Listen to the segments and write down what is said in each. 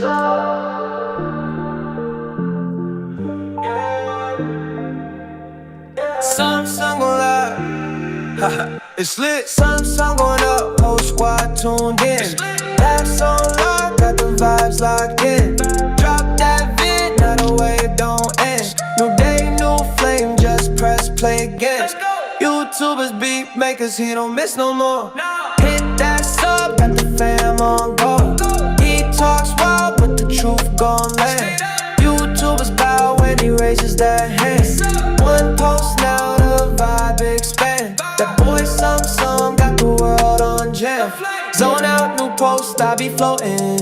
Some gon' lie. It's lit. Some going up. Whole squad tuned in. Laughs on lock, got the vibes locked in. Drop that vid, now the wave don't end. New day, new flame, just press play again. YouTubers, beat makers, he don't miss no more. Hit that sub, got the fam on go. He talks wild, but the truth gon' land. YouTubers bow when he raises that hand. One post, now the vibe expand. That boy some got the world on jam. Zone out, new post, I be floating.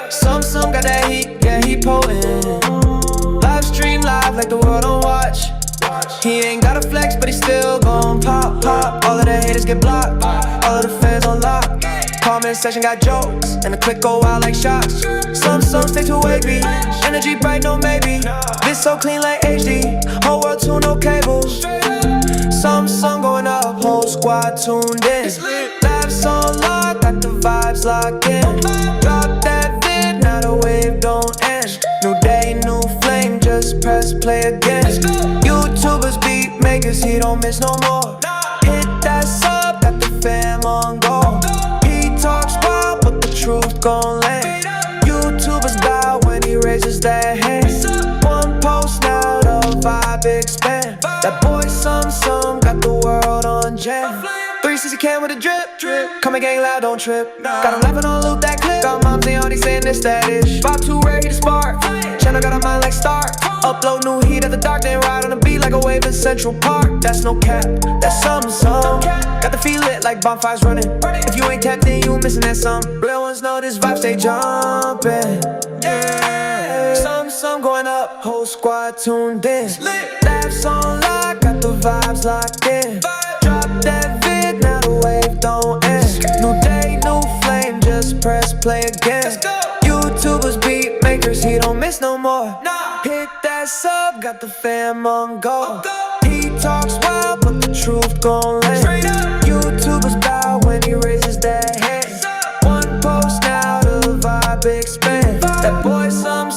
Some got that heat, yeah, he potent. Live stream live like the world on watch. He ain't got a flex, but he still gon' pop. All of the haters get blocked, all of the fans on lock. Comment section got jokes, and the click go out like shots. Some stay too wavy, energy bright, no maybe. This so clean like HD, whole world tune, no cable. Some going up, whole squad tuned in. Laughs on lock, got the vibes locked in. Drop that vid, now the wave don't end. New day, new flame, just press play again. YouTubers, beat makers, he don't miss no more. Hit that sub, got the fam on go. He talks wild, but the truth gon' land. YouTubers bow when he raises that hand. One post, now the vibe expand. That boy some got the world on jam. 360 cam with a drip. Coming gang loud, don't trip. Got him laughing on loop that clip. Got moms, they already saying this, that ish. Vibe too rare, he the spark. Channel got a mind like Stark. Upload new heat at the dark, then ride on the beat like a wave in Central Park. That's no cap, that's some. Got the feel lit like bonfires running. If you ain't tapped in, you missing that some. Real ones know this vibe, stay jumping. Yeah, some going up, whole squad tuned in. Laughs on lock, got the vibes locked in. Drop that vid, now the wave don't end. New day, new flame, just press play again. YouTubers, beat makers, he don't miss no more. Hit that sub, got the fam on go. He talks wild, but the truth gon' land. YouTubers bow when he raises that hand. One post, now the vibe expand. That boy some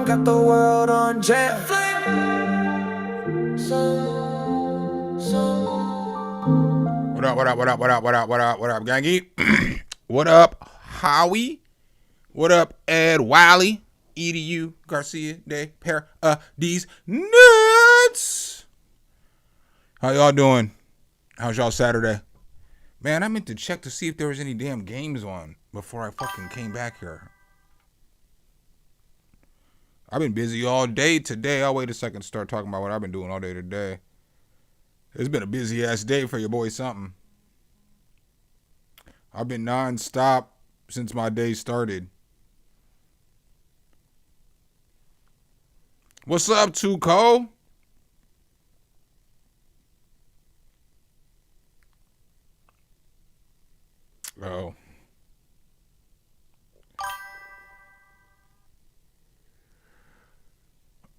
got the world on jam. What up, Gangy? What up, Howie? What up, Ed Wiley? EDU Garcia de Paradis Nuts. How y'all doing? How's y'all Saturday? Man, I meant to check to see if there was any damn games on before I fucking came back here. I've been busy all day today. I'll wait a second to start talking about what I've been doing all day today. It's been a busy ass day for your boy something. I've been non-stop since my day started. What's up, Tuco? Oh.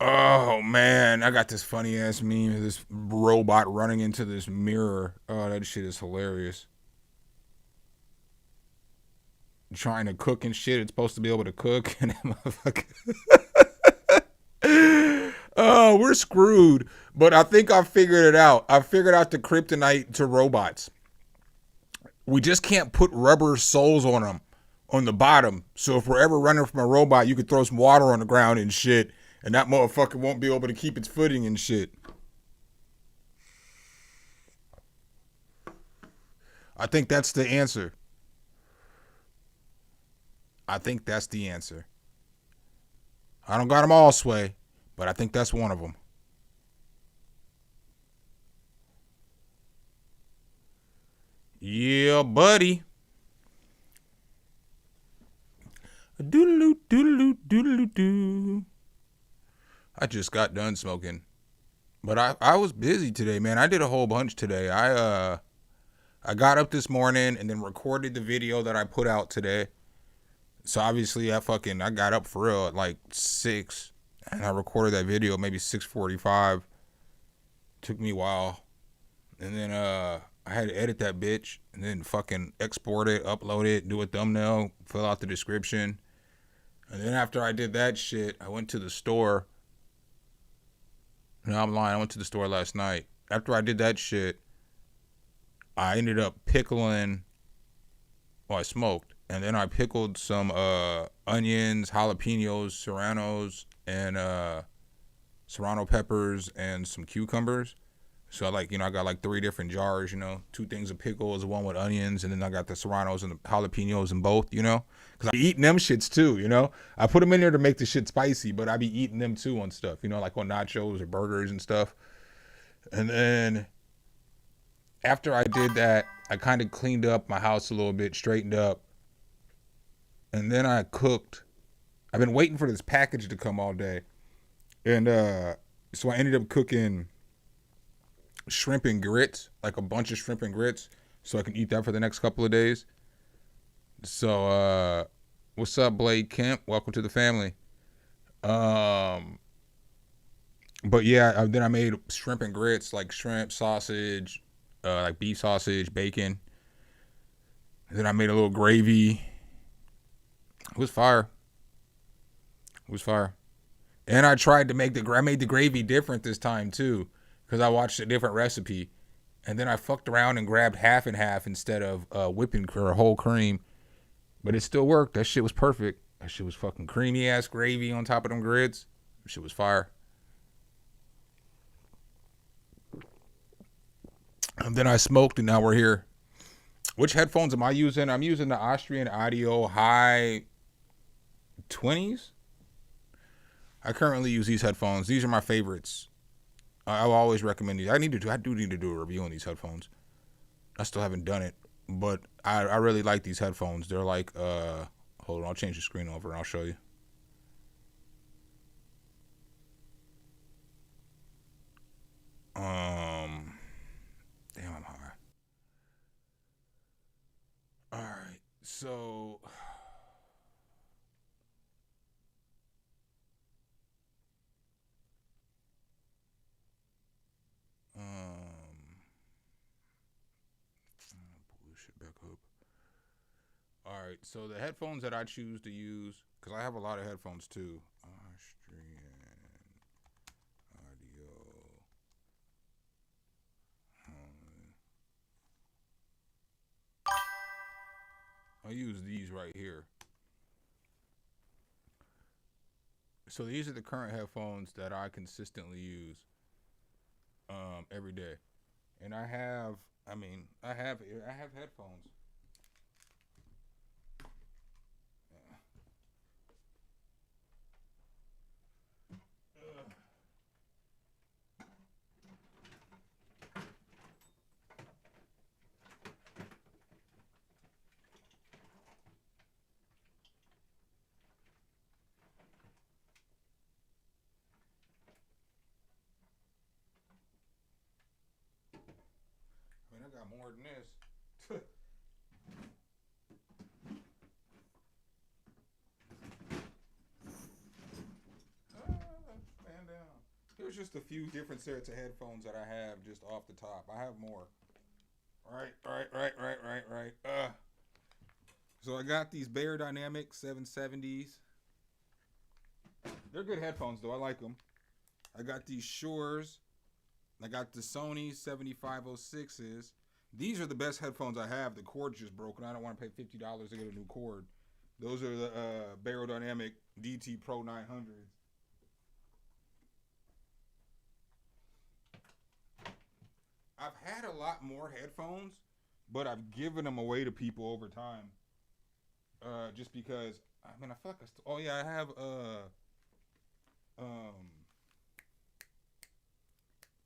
Oh, man. I got this funny ass meme of this robot running into this mirror. Oh, that shit is hilarious. Trying to cook and shit. It's supposed to be able to cook. And that motherfucker. Oh, we're screwed. But I think I figured it out. I figured out the kryptonite to robots. We just can't put rubber soles on them on the bottom. So if we're ever running from a robot, you could throw some water on the ground and shit. And that motherfucker won't be able to keep its footing and shit. I think that's the answer. I think that's the answer. I don't got them all, Sway, but I think that's one of them. Yeah, buddy. Doodaloo, doodaloo, doodaloo, doo. I just got done smoking. But I was busy today, man. I did a whole bunch today. I got up this morning and then recorded the video that I put out today. So obviously I got up for real at like 6 and I recorded that video maybe 6:45. Took me a while. And then I had to edit that bitch and then fucking export it, upload it, do a thumbnail, fill out the description. And then after I did that shit, I went to the store. No, I'm lying. I went to the store last night. After I did that shit, I ended up pickling. Well, I smoked, and then I pickled some onions, jalapenos, serranos, and serrano peppers, and some cucumbers. So I got like 3 different jars. 2 things of pickles, one with onions, and then I got the serranos and the jalapenos in both. Because I be eating them shits too. I put them in there to make the shit spicy, but I be eating them too on stuff. Like on nachos or burgers and stuff. And then after I did that, I kind of cleaned up my house a little bit, straightened up, and then I cooked. I've been waiting for this package to come all day, and so I ended up cooking shrimp and grits, like a bunch of shrimp and grits, so I can eat that for the next couple of days. So, what's up, Blade Kemp? Welcome to the family. But yeah, then I made shrimp and grits, like shrimp, sausage, like beef sausage, bacon. And then I made a little gravy. It was fire. And I tried to make I made the gravy different this time too, because I watched a different recipe. And then I fucked around and grabbed half and half instead of whipping or whole cream. But it still worked. That shit was perfect. That shit was fucking creamy ass gravy on top of them grits. That shit was fire. And then I smoked, and now we're here. Which headphones am I using? I'm using the Austrian Audio High 20s. I currently use these headphones. These are my favorites. I'll always recommend these. I do need to do a review on these headphones. I still haven't done it, but I really like these headphones. They're like, hold on, I'll change the screen over and I'll show you. Damn, I'm high. All right, so pull this shit back up. All right, so the headphones that I choose to use, because I have a lot of headphones too. Austrian Audio. I use these right here. So these are the current headphones that I consistently use every day. And I have headphones. I mean, I got more than this. Stand down. Here's just a few different sets of headphones that I have just off the top. I have more. Right. So I got these Beyerdynamic 770s. They're good headphones though. I like them. I got these Shures. I got the Sony 7506s. These are the best headphones I have. The cord's just broken. I don't want to pay $50 to get a new cord. Those are the Beyerdynamic DT Pro 900s. I've had a lot more headphones, but I've given them away to people over time. Just because, I mean, I feel like I have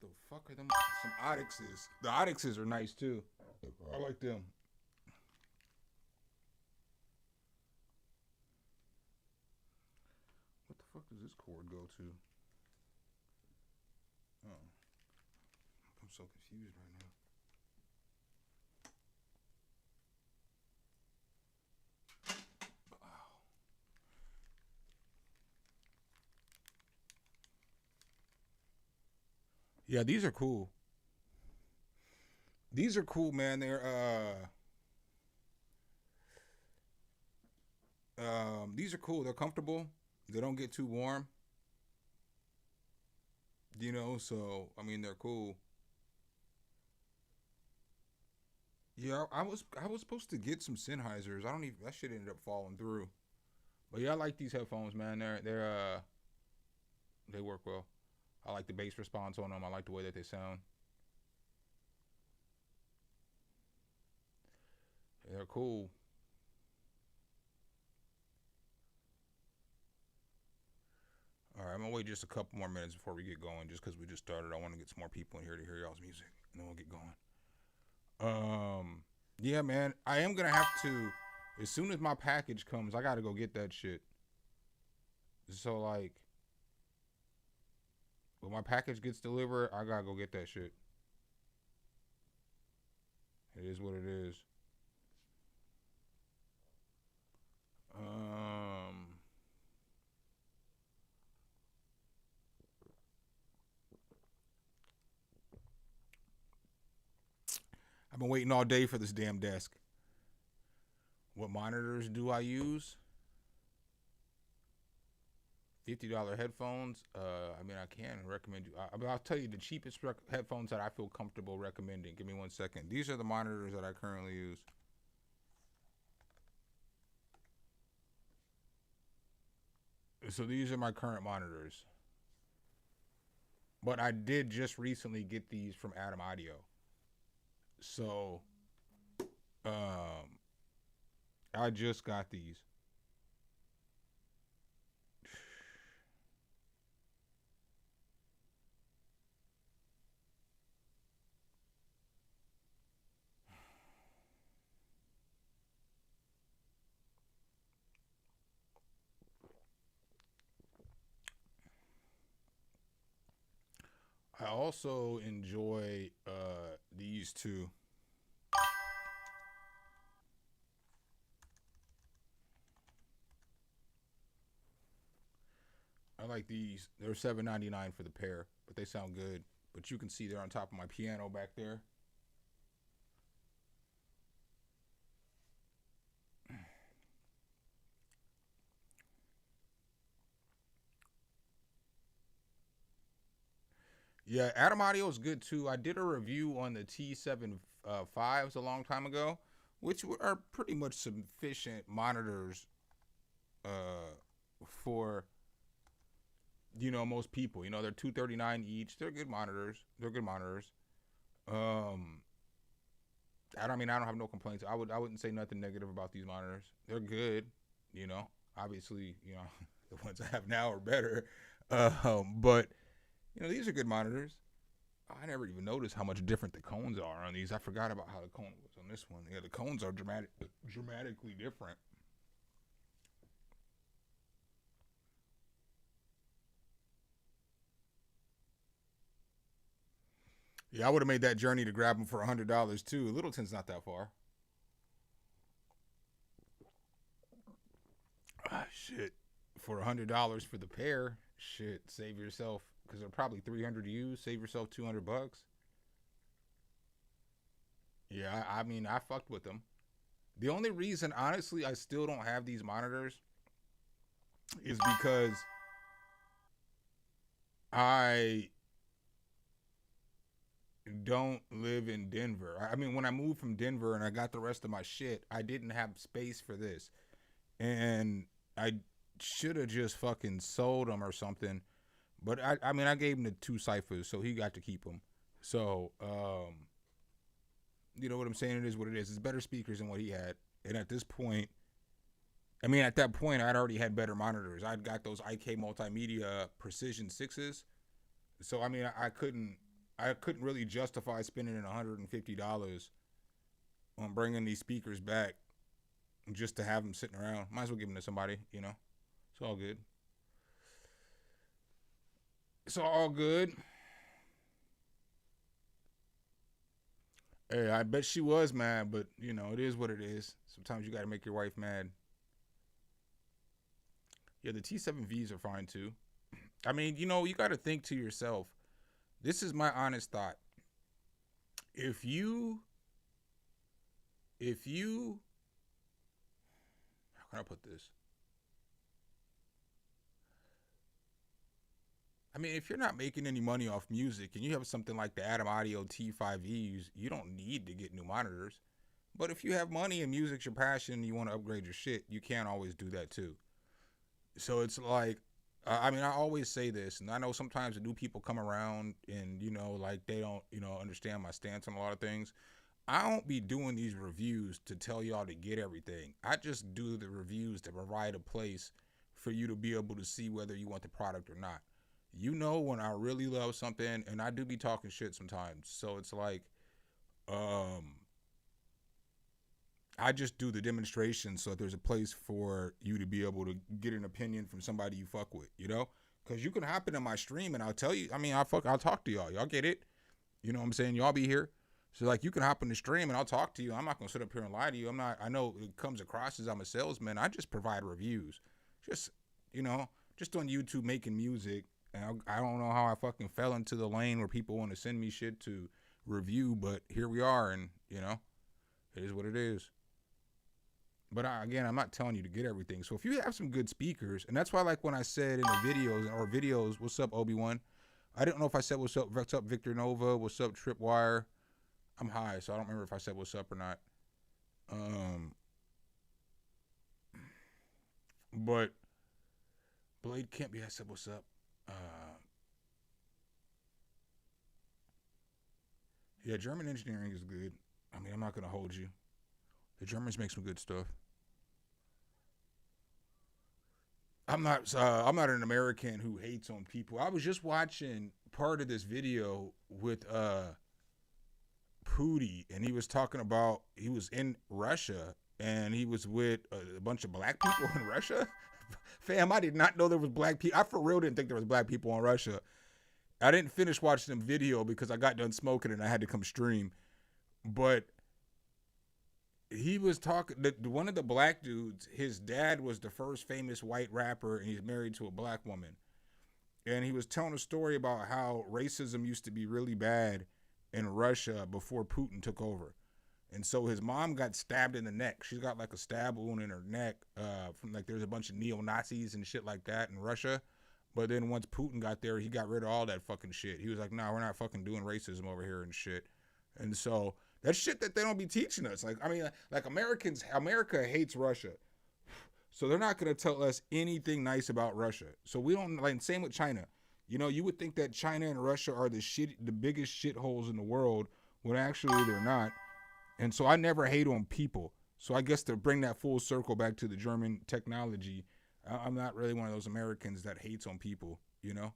the fuck are them? Some Odyxes. The Odyxes are nice too. I like them. What the fuck does this cord go to? Oh, I'm so confused right now. Yeah, these are cool. These are cool, man. They're These are cool. They're comfortable. They don't get too warm. So I mean they're cool. Yeah, I was supposed to get some Sennheisers. I don't even that shit ended up falling through. But yeah, I like these headphones, man. They work well. I like the bass response on them. I like the way that they sound. They're cool. All right, I'm gonna wait just a couple more minutes before we get going, just because we just started. I want to get some more people in here to hear y'all's music, and then we'll get going. Yeah, man, I am gonna have to. As soon as my package comes, I gotta go get that shit. So like, when my package gets delivered, I gotta go get that shit. It is what it is. Um, I've been waiting all day for this damn desk. What monitors do I use? $50 headphones. I mean, I can recommend you. I'll tell you the cheapest headphones that I feel comfortable recommending. Give me 1 second. These are the monitors that I currently use. So these are my current monitors. But I did just recently get these from Adam Audio. So um, I just got these. I also enjoy these two. I like these. They're $7.99 for the pair, but they sound good. But you can see they're on top of my piano back there. Yeah, Adam Audio is good too. I did a review on the T7 fives a long time ago, which are pretty much sufficient monitors uh, for most people. They're 239 each. They're good monitors. They're good monitors. Um, I don't have no complaints. I wouldn't say nothing negative about these monitors. They're good. Obviously, the ones I have now are better. But these are good monitors. I never even noticed how much different the cones are on these. I forgot about how the cone was on this one. Yeah, the cones are dramatically different. Yeah, I would have made that journey to grab them for $100 too. Littleton's not that far. Ah, shit. For $100 for the pair, shit, save yourself because they're probably 300 to use. Save yourself $200. Yeah, I mean, I fucked with them. The only reason, honestly, I still don't have these monitors is because I don't live in Denver. I mean, when I moved from Denver and I got the rest of my shit, I didn't have space for this. And I should have just fucking sold them or something. But I mean, I gave him the two ciphers, so he got to keep them. So, you know what I'm saying? It is what it is. It's better speakers than what he had. And at this point, I mean, at that point, I'd already had better monitors. I'd got those IK Multimedia Precision Sixes. So I mean, I couldn't really justify spending $150 on bringing these speakers back just to have them sitting around. Might as well give them to somebody. It's all good. It's all good. Hey, I bet she was mad, but it is what it is. Sometimes you got to make your wife mad. Yeah, the T7Vs are fine too. I mean, you got to think to yourself. This is my honest thought. If you, if you, how can I put this? I mean, if you're not making any money off music and you have something like the Atom Audio T5Es, you don't need to get new monitors. But if you have money and music's your passion and you want to upgrade your shit, you can't always do that too. So it's like, I mean, I always say this, and I know sometimes the new people come around and, you know, like they don't, you know, understand my stance on a lot of things. I don't be doing these reviews to tell y'all to get everything. I just do the reviews to provide a place for you to be able to see whether you want the product or not. You know when I really love something, and I do be talking shit sometimes. So it's like, I just do the demonstration so that there's a place for you to be able to get an opinion from somebody you fuck with, you know? Because you can hop into my stream and I'll tell you, I mean, I'll talk to y'all. Y'all get it? You know what I'm saying? Y'all be here. So like you can hop in the stream and I'll talk to you. I'm not going to sit up here and lie to you. I know it comes across as I'm a salesman. I just provide reviews. Just, you know, just on YouTube making music. And I don't know how I fucking fell into the lane where people want to send me shit to review, but here we are, and, you know, it is what it is. But again, I'm not telling you to get everything. So if you have some good speakers, and that's why, like when I said in the videos, what's up, Obi-Wan? I didn't know if I said what's up, Victor Nova, what's up, Tripwire. I'm high, so I don't remember if I said what's up or not. But Blade can't be. I said what's up. Yeah, German engineering is good. I mean, I'm not gonna hold you. The Germans make some good stuff. I'm not an American who hates on people. I was just watching part of this video with Pootie, and he was talking about he was in Russia and he was with a bunch of black people in Russia. Fam, I did not know there was black people. I for real didn't think there was black people in Russia. I didn't finish watching the video because I got done smoking and I had to come stream. But he was talking, one of the black dudes, his dad was the first famous white rapper and he's married to a black woman. And he was telling a story about how racism used to be really bad in Russia before Putin took over. And so his mom got stabbed in the neck. She's got like a stab wound in her neck from like there's a bunch of neo-Nazis and shit like that in Russia. But then once Putin got there, he got rid of all that fucking shit. He was like, nah, we're not fucking doing racism over here and shit. And so that's shit that they don't be teaching us. Like, I mean, like America hates Russia. So they're not going to tell us anything nice about Russia. So we don't, like, same with China. You know, you would think that China and Russia are the biggest shitholes in the world, when actually they're not. And so I never hate on people. So I guess to bring that full circle back to the German technology, I'm not really one of those Americans that hates on people, you know?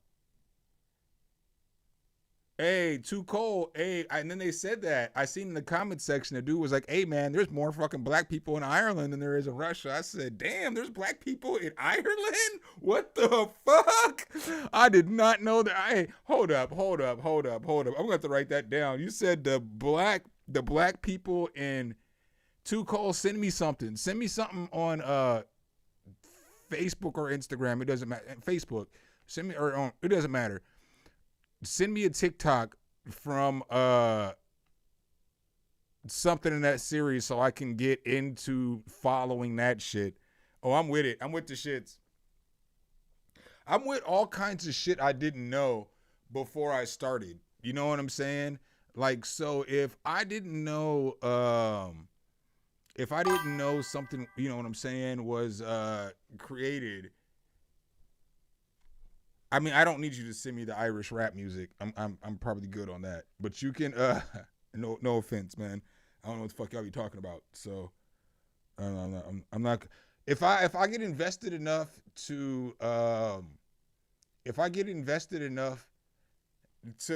Hey, too cold. Hey, and then they said that. I seen in the comment section, the dude was like, hey, man, there's more fucking black people in Ireland than there is in Russia. I said, damn, there's black people in Ireland? What the fuck? I did not know that. Hey, hold up. I'm going to have to write that down. You said the black people in Too Cold, send me something. Send me something on Facebook or Instagram. It doesn't matter. Facebook. Send me, or it doesn't matter. Send me a TikTok from something in that series so I can get into following that shit. Oh, I'm with it. I'm with the shits. I'm with all kinds of shit I didn't know before I started. You know what I'm saying? Like, so if I didn't know something, you know what I'm saying, was created, I mean, I don't need you to send me the Irish rap music. I'm probably good on that. But you can no offense, man. I don't know what the fuck y'all be talking about. So I'm not, if I get invested enough to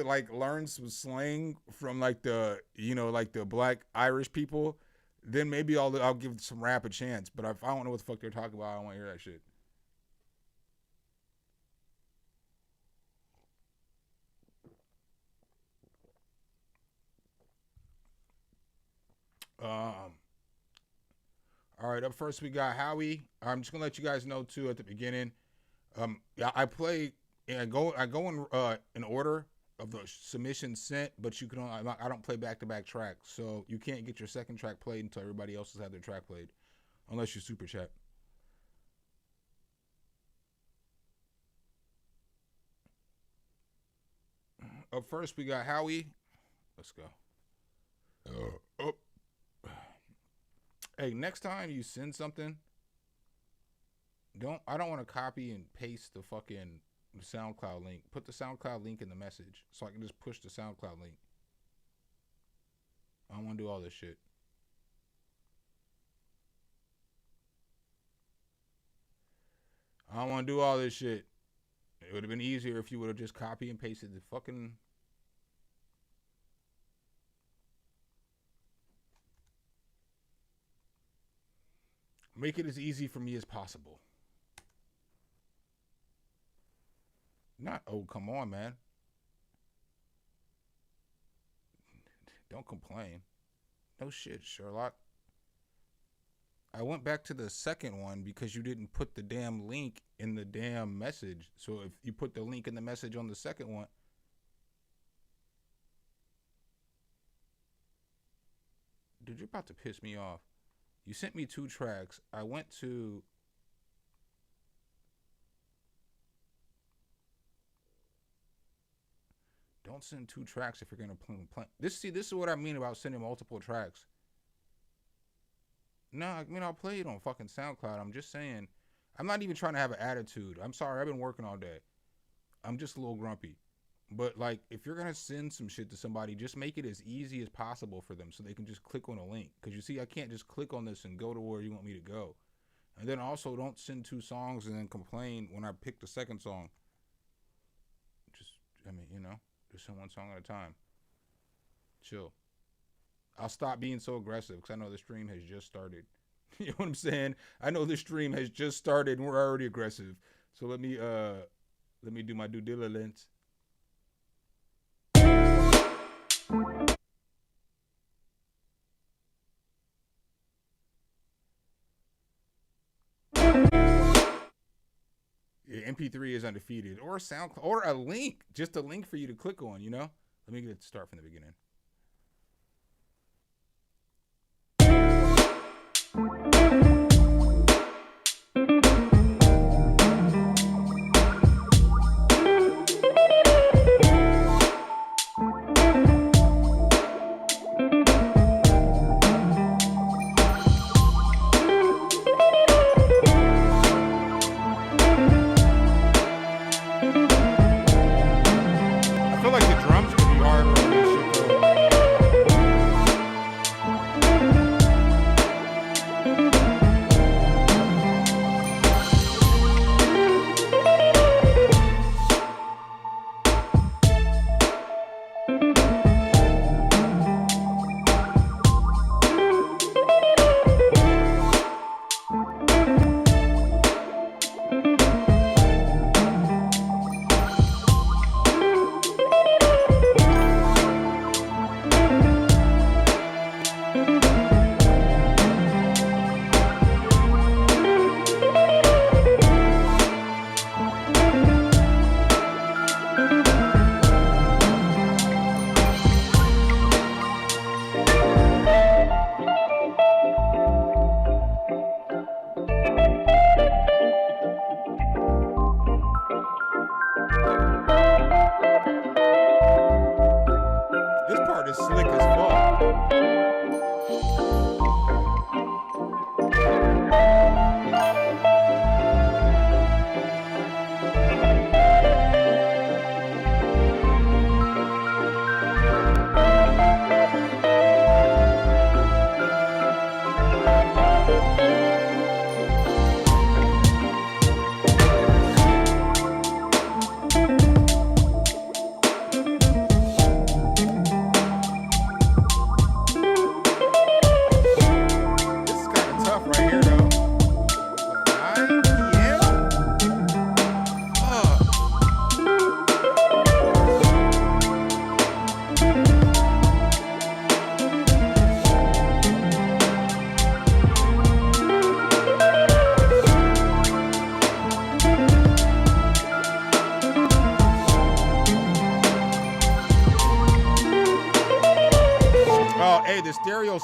like learn some slang from like the, you know, like the black Irish people, then maybe I'll give some rap a chance. But if I don't know what the fuck they're talking about, I don't want to hear that shit. All right, up first we got Howie. I'm just gonna let you guys know too at the beginning. I play and I go in order of the submissions sent, but you can only, I don't play back-to-back tracks, so you can't get your second track played until everybody else has had their track played, unless you super chat. Up first, we got Howie. Let's go. Oh. Hey, next time you send something, I don't want to copy and paste the fucking SoundCloud link. Put the SoundCloud link in the message so I can just push the SoundCloud link. I don't want to do all this shit. I don't want to do all this shit. It would have been easier if you would have just copy and pasted the fucking... Make it as easy for me as possible. Oh, come on, man. Don't complain. No shit, Sherlock. I went back to the second one because you didn't put the damn link in the damn message. So if you put the link in the message on the second one... Dude, you're about to piss me off. You sent me 2 tracks. I went to... Don't send 2 tracks if you're going to play. This is what I mean about sending multiple tracks. No, I mean, I'll play it on fucking SoundCloud. I'm just saying. I'm not even trying to have an attitude. I'm sorry. I've been working all day. I'm just a little grumpy. But, like, if you're going to send some shit to somebody, just make it as easy as possible for them so they can just click on a link. Because, you see, I can't just click on this and go to where you want me to go. And then also don't send 2 songs and then complain when I pick the second song. Just send 1 song at a time. Chill. I'll stop being so aggressive because I know the stream has just started. You know what I'm saying? I know the stream has just started and we're already aggressive. So let me do my due diligence. Yeah, MP3 is undefeated, or SoundCloud, or a link, just a link for you to click on. Let me get it start from the beginning.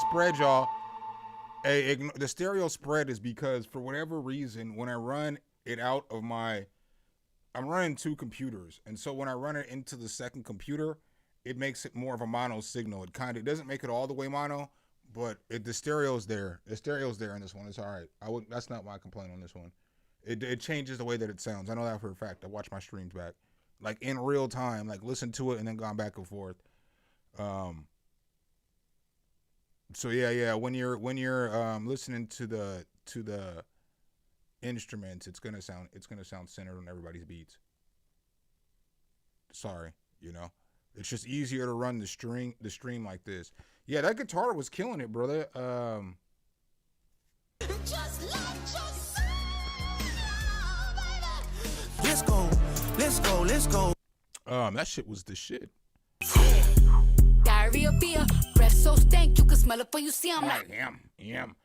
Spread, y'all. Hey, the stereo spread is because for whatever reason, when I run it out of my I'm running two computers, and so when I run it into the second computer, it makes it more of a mono signal. It kind of doesn't make it all the way mono, but the stereo's there. The stereo's there in this one. It's all right. That's not my complaint on this one. It changes the way that it sounds. I know that for a fact. I watch my streams back, like in real time, like listen to it and then gone back and forth. So yeah. When you're listening to the instruments, it's gonna sound centered on everybody's beats. Sorry, it's just easier to run the stream like this. Yeah, that guitar was killing it, brother. Just let yourself, baby. Let's go. That shit was the shit. Diarrhea beer, breath so stank you can smell it before you see. I'm like, yum.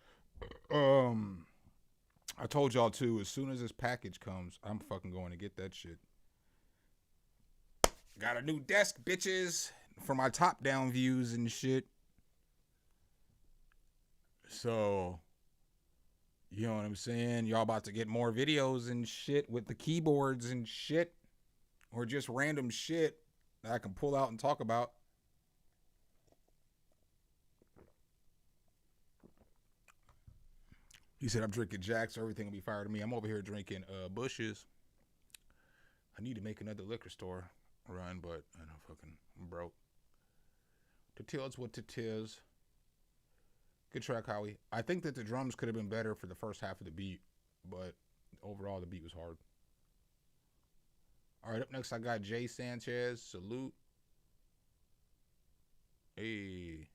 I told y'all too. As soon as this package comes, I'm fucking going to get that shit. Got a new desk, bitches, for my top-down views and shit. So, you know what I'm saying? Y'all about to get more videos and shit with the keyboards and shit, or just random shit that I can pull out and talk about. He said, I'm drinking Jack, so everything will be fired to me. I'm over here drinking Bushes. I need to make another liquor store run, but I'm broke. Details what it is. Good track, Howie. I think that the drums could have been better for the first half of the beat, but overall the beat was hard. All right, up next I got Jay Sanchez. Salute. Hey.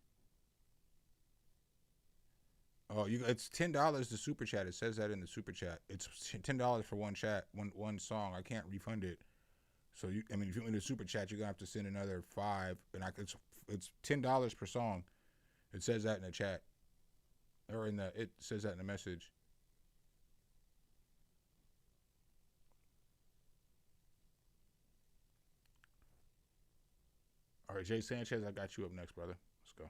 Oh, it's $10 to super chat. It says that in the super chat. It's $10 for one chat, one song. I can't refund it. So if you want me to super chat, you're gonna have to send another $5, and it's $10 per song. It says that in the chat, or it says that in the message. All right, Jay Sanchez, I got you up next, brother. Let's go.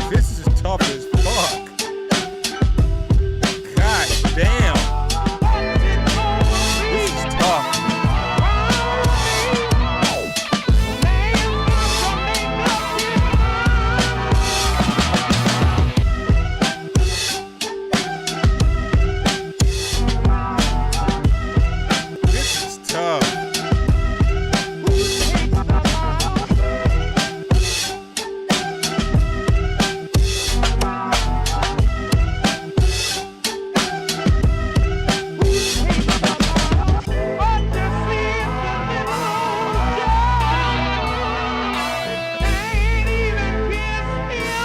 This is tough as fuck. God damn. This is tough. This is tough.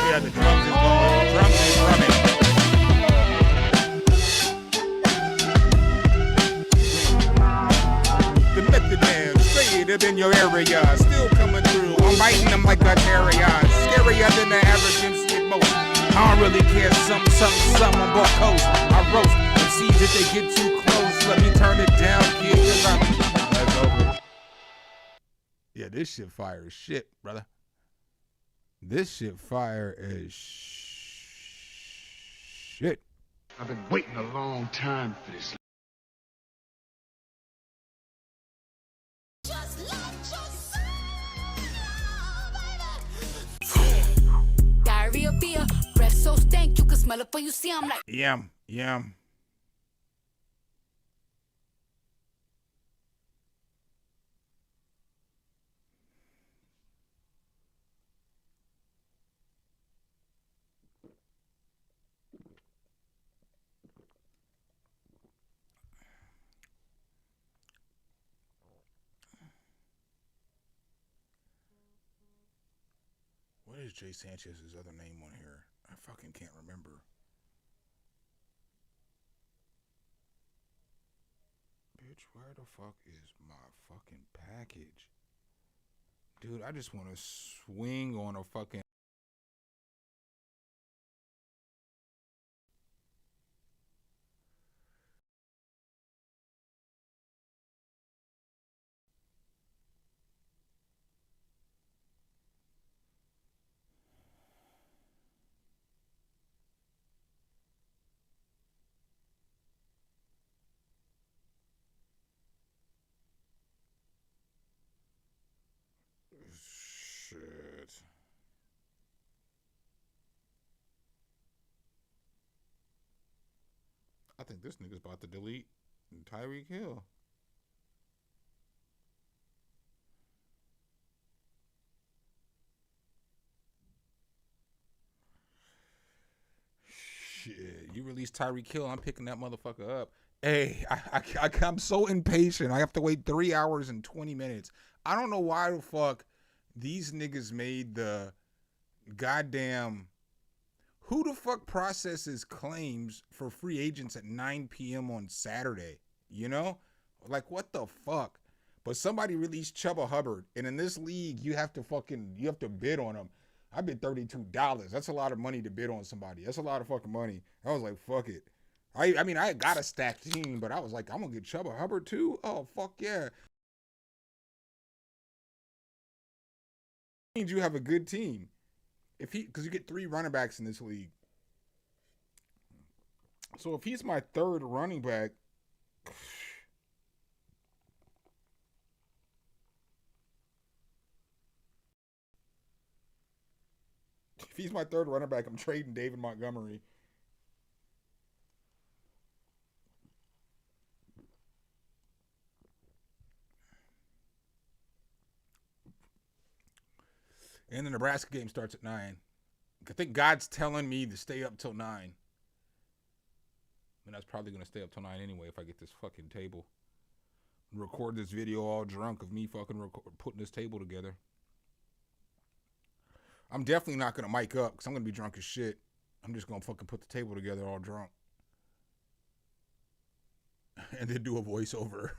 Yeah, the drums is going. Drums is running. The Method Man, straight up in your area, still coming through. I'm biting them like a terrier, scarier than the average MC at most. I don't really care, some on both coasts. I roast and see if they get too close. Let me turn it down, kid, cause that's over. Yeah, this shit fire as shit, brother. This shit fire as shit. I've been waiting a long time for this. Just let yourself, baby. diarrhea beer, breath so stank you can smell it before you see. I'm like, Yum. What is Jay Sanchez's other name on here? I fucking can't remember. Bitch, where the fuck is my fucking package? Dude, I just want to swing on a fucking... shit. I think this nigga's about to delete Tyreek Hill. Shit, you release Tyreek Hill, I'm picking that motherfucker up. Hey, I'm so impatient. I have to wait 3 hours and 20 minutes. I don't know why the fuck these niggas made the goddamn... Who the fuck processes claims for free agents at 9 p.m. on Saturday? You know? Like, what the fuck? But somebody released Chuba Hubbard, and in this league, you have to bid on him. I bid $32. That's a lot of money to bid on somebody. That's a lot of fucking money. I was like, fuck it. I mean, I got a stacked team, but I was like, I'm going to get Chuba Hubbard too? Oh, fuck yeah. Means you have a good team. Because you get 3 running backs in this league. So if he's my 3rd running back, if he's my 3rd running back, I'm trading David Montgomery. And the Nebraska game starts at 9. I think God's telling me to stay up till 9. And that's probably going to stay up till 9 anyway if I get this fucking table. Record this video all drunk of me fucking putting this table together. I'm definitely not going to mic up because I'm going to be drunk as shit. I'm just going to fucking put the table together all drunk. And then do a voiceover.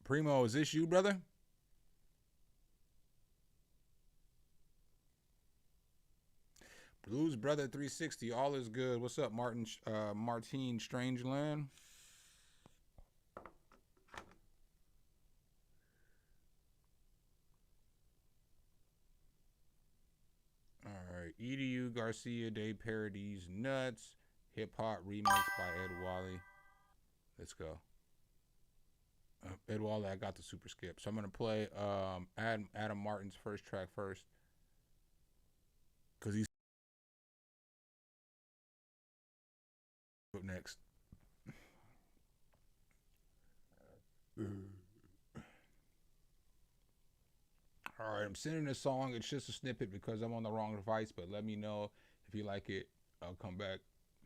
Primo, is this you, brother? Blues Brother 360, all is good. What's up, Martin Strangeland? All right, EDU Garcia, Dave Parodies, Nuts, Hip Hop Remix by Ed Wally. Let's go. Ed Wally, I got the super skip. So I'm going to play Adam Martin's first track first. Because he's up next. All right, I'm sending this song. It's just a snippet because I'm on the wrong device, but let me know if you like it. I'll come back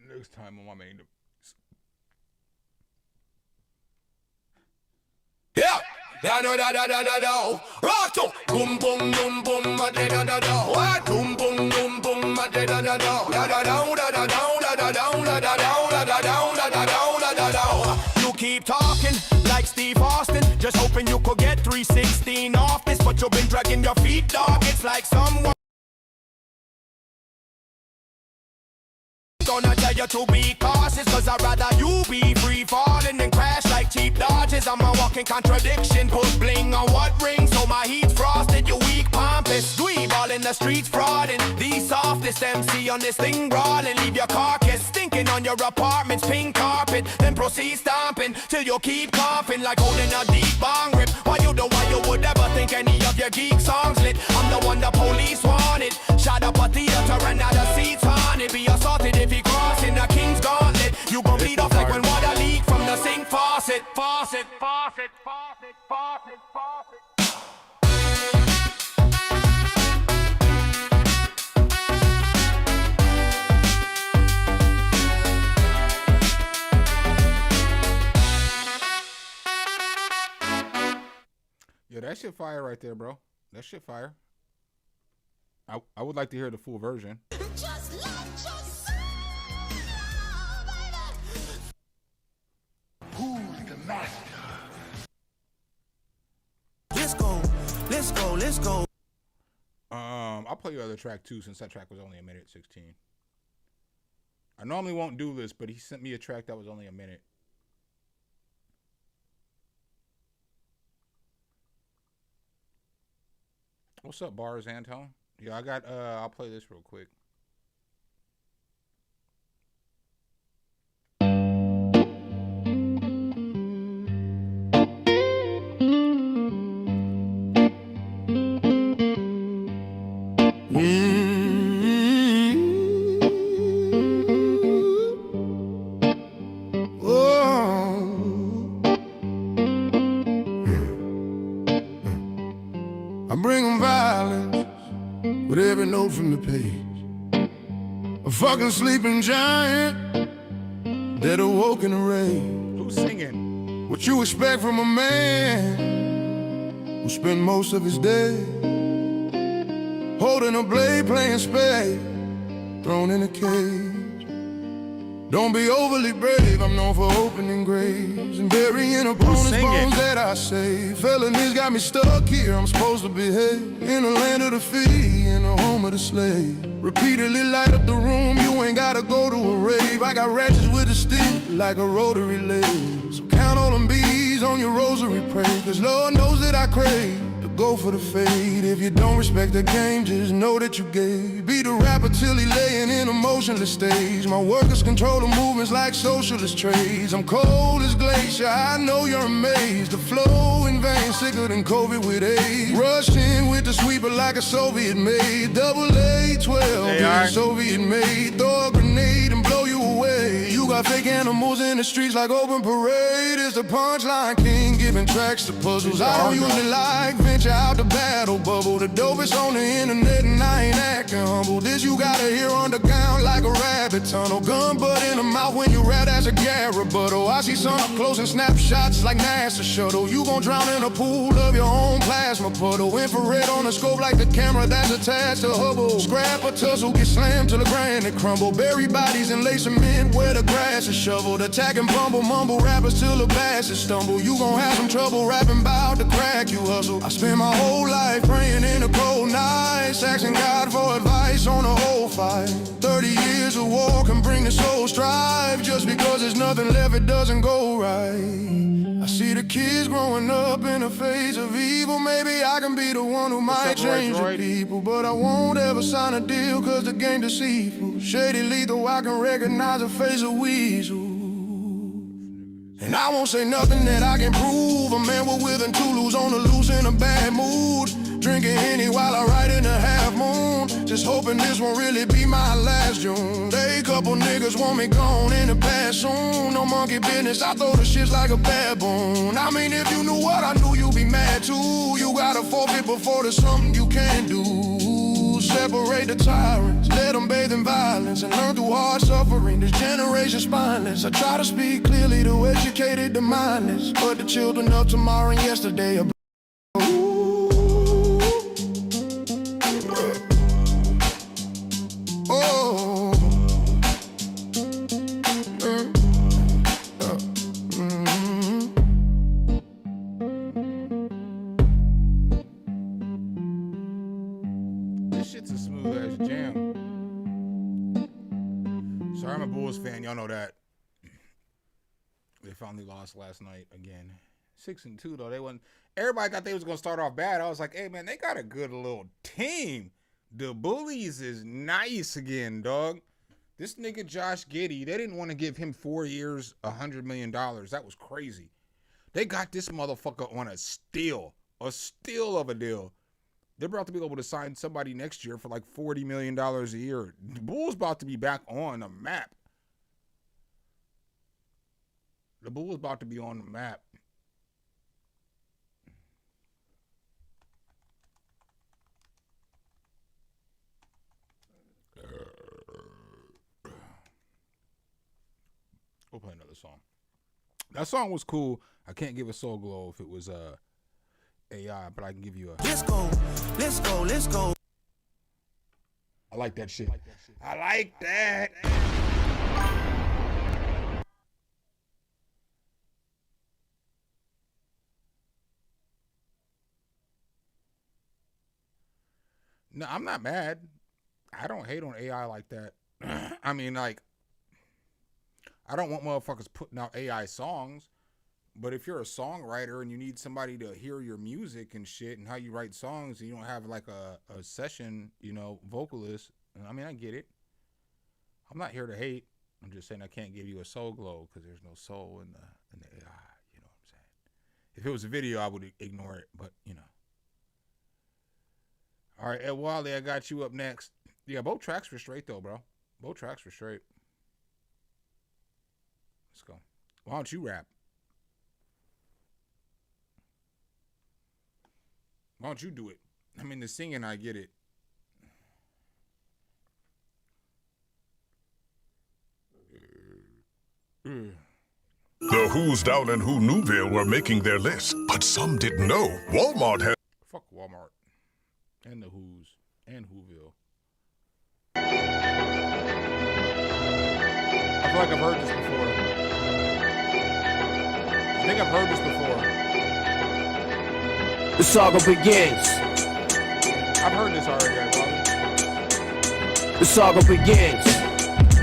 next time on my main device. Yeah, da da da da da da da. Roto, boom boom boom boom, da da da da. What? Boom boom boom boom, da da da da. Da da da da da da da da da da da da da da da da da. You keep talking like Steve Austin, just hoping you could get 316 off this, but you've been dragging your feet, dog. It's like someone gonna tell you to be cautious, cause I'd rather you be free falling than crash like cheap dodges. I'm a walking contradiction, put bling on what ring, so my heat's frosted, you weak pompous. Dweeb all in the streets frauding, the softest MC on this thing brawling. Leave your carcass stinking on your apartment's pink carpet, then proceed stomping till you keep coughing like holding a deep bong rip. Why you would ever think any of your geek songs lit? I'm the one the police wanted, shot up a theater and now the seats on it. Be assaulted if you crossing the king's gauntlet. You gon' bleed off like when water leak from the sink faucet. Faucet, faucet, faucet, faucet, faucet. Yeah, that shit fire right there, bro. That shit fire. I would like to hear the full version. Just like yourself, baby. Who's the master? Let's go, let's go, let's go. I'll play your other track too, since that track was only 1:16. I normally won't do this, but he sent me a track that was only a minute. What's up, Bars Anton? Yeah, I got I'll play this real quick. A fucking sleeping giant that awoke in a rage. Who's singing? What you expect from a man who spent most of his day holding a blade, playing spade, thrown in a cage. Don't be overly brave, I'm known for opening graves and burying opponents' bones that I say. Felonies got me stuck here, I'm supposed to behave in the land of the free, in the home of the slave. Repeatedly light up the room, you ain't gotta go to a rave. I got ratchets with a stick, like a rotary lathe. So count all them bees on your rosary, pray, cause Lord knows that I crave to go for the fade. If you don't respect the game, just know that you gay. Be the rapper till he laying in a motionless stage. My workers control the movements like socialist trades. I'm cold as glacier, I know you're amazed. The flow in vain, sicker than COVID with AIDS. Rush in with the sweeper like a Soviet made. Double A12, Soviet made. Throw a grenade and blow you away. You got fake animals in the streets like open parade. It's the punchline king giving tracks to puzzles. I don't usually like venture out the battle bubble. The dopest on the internet and I ain't acting humble. This you gotta hear underground like a rabbit tunnel. Gun butt in the mouth when you rap, that's a Gary rebuttal. I see some up close and snapshots like NASA shuttle. You gon' drown in a pool of your own plasma puddle. Infrared on the scope like the camera that's attached to Hubble. Scrap or tussle, get slammed to the ground and crumble. Bury bodies in lace cement where the grass is shoveled. Attack and bumble, mumble rappers till the bastards stumble. You gon' have some trouble rapping about the crack you hustle. I spend my whole life praying in the cold nights, asking God for advice on the whole fight. 30 years of war can bring the soul strife. Just because there's nothing left, it doesn't go right. I see the kids growing up in a phase of evil. Maybe I can be the one who might change the people, but I won't ever sign a deal cause the game deceitful. Shady lethal, I can recognize the face of weasel. And I won't say nothing that I can prove. A man with withering Tulus on the loose in a bad mood. Drinking Henny while I ride in a half moon. Just hoping this won't really be my last June. They couple niggas want me gone in the past soon. No monkey business, I throw the shits like a baboon. I mean, if you knew what I knew, you'd be mad too. You gotta forfeit before there's something you can do. Separate the tyrants, let them bathe in violence and learn through hard suffering. This generation spineless. I try to speak clearly to educated the mindless, but the children of tomorrow and yesterday are Shit's a smooth ass jam. Sorry, I'm a Bulls fan. Y'all know that. They finally lost last night again. 6-2 though. They wasn't. Everybody thought they was gonna start off bad. I was like, hey man, they got a good little team. The Bullies is nice again, dog. This nigga Josh Giddey, they didn't want to give him 4 years, $100 million. That was crazy. They got this motherfucker on a steal of a deal. They're about to be able to sign somebody next year for like $40 million a year. The Bulls about to be back on the map. The Bulls about to be on the map. We'll play another song. That song was cool. I can't give a Soul Glow if it was AI, but I can give you a. Let's go, let's go, let's go. I like that shit. I like that. No, I'm not mad. I don't hate on AI like that. I mean, like, I don't want motherfuckers putting out AI songs. But if you're a songwriter and you need somebody to hear your music and shit and how you write songs and you don't have like a session, vocalist, I mean, I get it. I'm not here to hate. I'm just saying I can't give you a Soul Glow because there's no soul in the AI. You know what I'm saying? If it was a video, I would ignore it, but All right, Ed Wally, I got you up next. Yeah, both tracks were straight though, bro. Both tracks were straight. Let's go. Why don't you rap? Why don't you do it? I mean, the singing, I get it. The Who's down in Who Newville were making their list, but some didn't know Walmart had. Fuck Walmart. And the Who's. And Whoville. I feel like I've heard this before. I think I've heard this before. The saga begins. I've heard this already, Wally. The saga begins.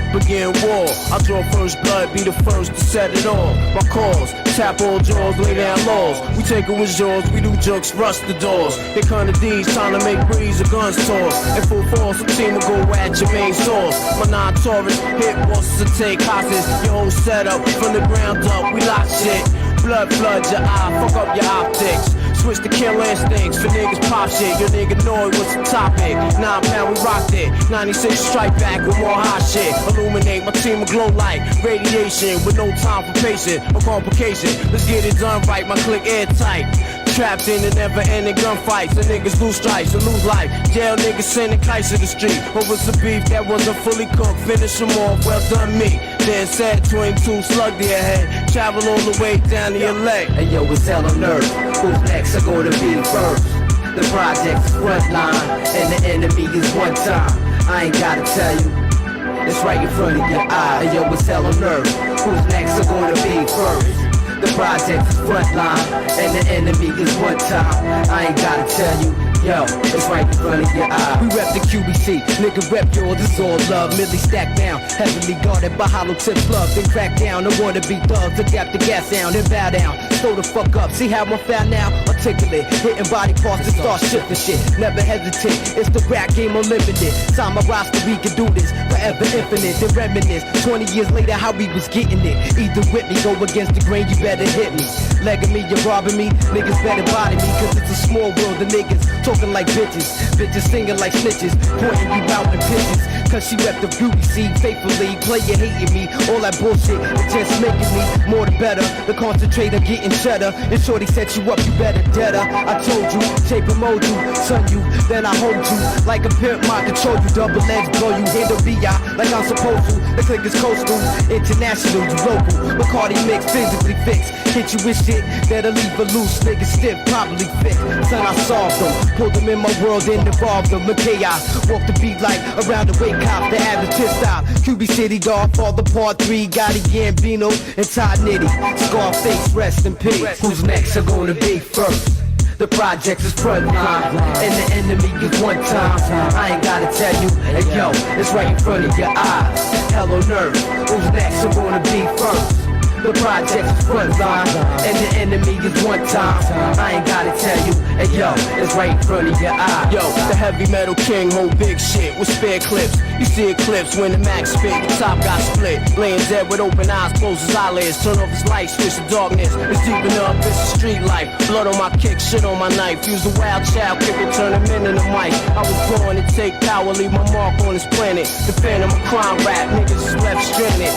Begin war. I draw first blood, be the first to set it off. My cause, tap all jaws, lay down laws. We take it with yours, we do jokes, rush the doors. Here come the D's, trying to make breeze, the guns toss. In full force, the team will go at your main source. My non-Taurus, hit bosses and take hostages. Your whole setup, from the ground up, we lock shit. Blood floods your eye, fuck up your optics. Switch to kill instincts for niggas pop shit. Your nigga know it was the topic. 9 pound, we rocked it. 96 strike back with more hot shit. Illuminate, my team will glow like radiation with no time for patience or complication. Let's get it done right, my click airtight. Trapped in the never-ending gunfights. The niggas lose stripes and lose life. Jail niggas sending kites to the street. Over some beef that wasn't fully cooked. Finish them off, well done me. Then said 22 slug to your head. Travel all the way down to your leg. Hey yo, it's hell on earth. Who's next are gonna be first? The project's front line, and the enemy is one time. I ain't gotta tell you, it's right in front of your eye. Hey yo, it's hell on earth. Who's next are gonna be first? The project's front line, and the enemy is one time. I ain't gotta tell you, yo, it's right in front of your eye. We rep the QBC, nigga rep yours, it's all love. Millie stacked down, heavily guarded by hollow tip love. Then crack down, I wanna be thugs, adapt the gas down, then bow down. Slow the fuck up, see how I'm found now? Articulate, hitting body parts and start shifting shit. Never hesitate, it's the rap game unlimited. Sign my roster, we can do this, forever infinite. Then reminisce, 20 years later, how we was getting it. Either with me, go against the grain, you better hit me. Legging me, you're robbing me, niggas better body me. Cause it's a small world, the niggas talking like bitches. Bitches singing like snitches, pointing you out in pitches. Cause she rep the beauty scene faithfully. Player hating me, all that bullshit, it's just making me more the better. The concentrator getting cheddar. And shorty set you up, you better dead her. I told you, shape and mold you, son you, then I hold you. Like a pimp, I control you, double edge blow you. Handle B.I. like I'm supposed to. The click is coastal, international, you local. Bacardi mix, physically fixed. Hit you with shit that'll leave a loose nigga stiff, probably fit. Son, I solved them, pulled them in my world and involved them. The chaos, walk the beat like around the way cop, the average pit stop. QB City, Godfather Part 3, Gotti Gambino and Todd Nitty. Scarface, rest in peace. Who's next are gonna be first? The project is front line, and the enemy is one time. I ain't gotta tell you, hey yo, it's right in front of your eyes. Hell on earth, who's next are gonna be first? The project's front line, and the enemy is one time. I ain't gotta tell you, hey yo, it's right in front of your eye. Yo, the heavy metal king hold big shit with spare clips. You see eclipse when the max spit, the top got split. Laying dead with open eyes, close his eyelids. Turn off his light, switch to darkness. It's deep enough, it's the street life. Blood on my kick, shit on my knife. Use a wild child, kick it, turn him into the mic. I was born to take power, leave my mark on this planet. The phantom of crime rap, niggas is left stranded.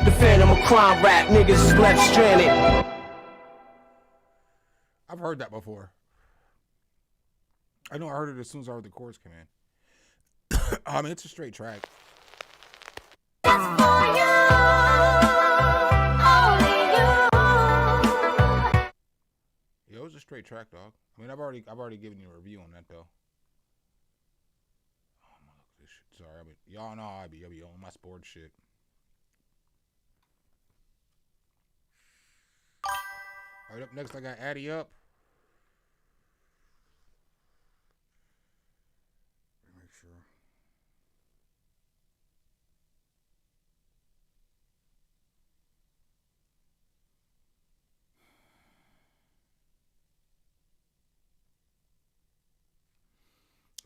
The phantom of crime rap, niggas is left stranded. I've heard that before. I know I heard it as soon as I heard the chorus come in. It's a straight track. Yo, it was a straight track, dog. I mean, I've already given you a review on that though. Oh, I'm gonna look at this shit. Sorry, y'all know I be on my sports shit. All right, up next I got Addy Up. Let me make sure.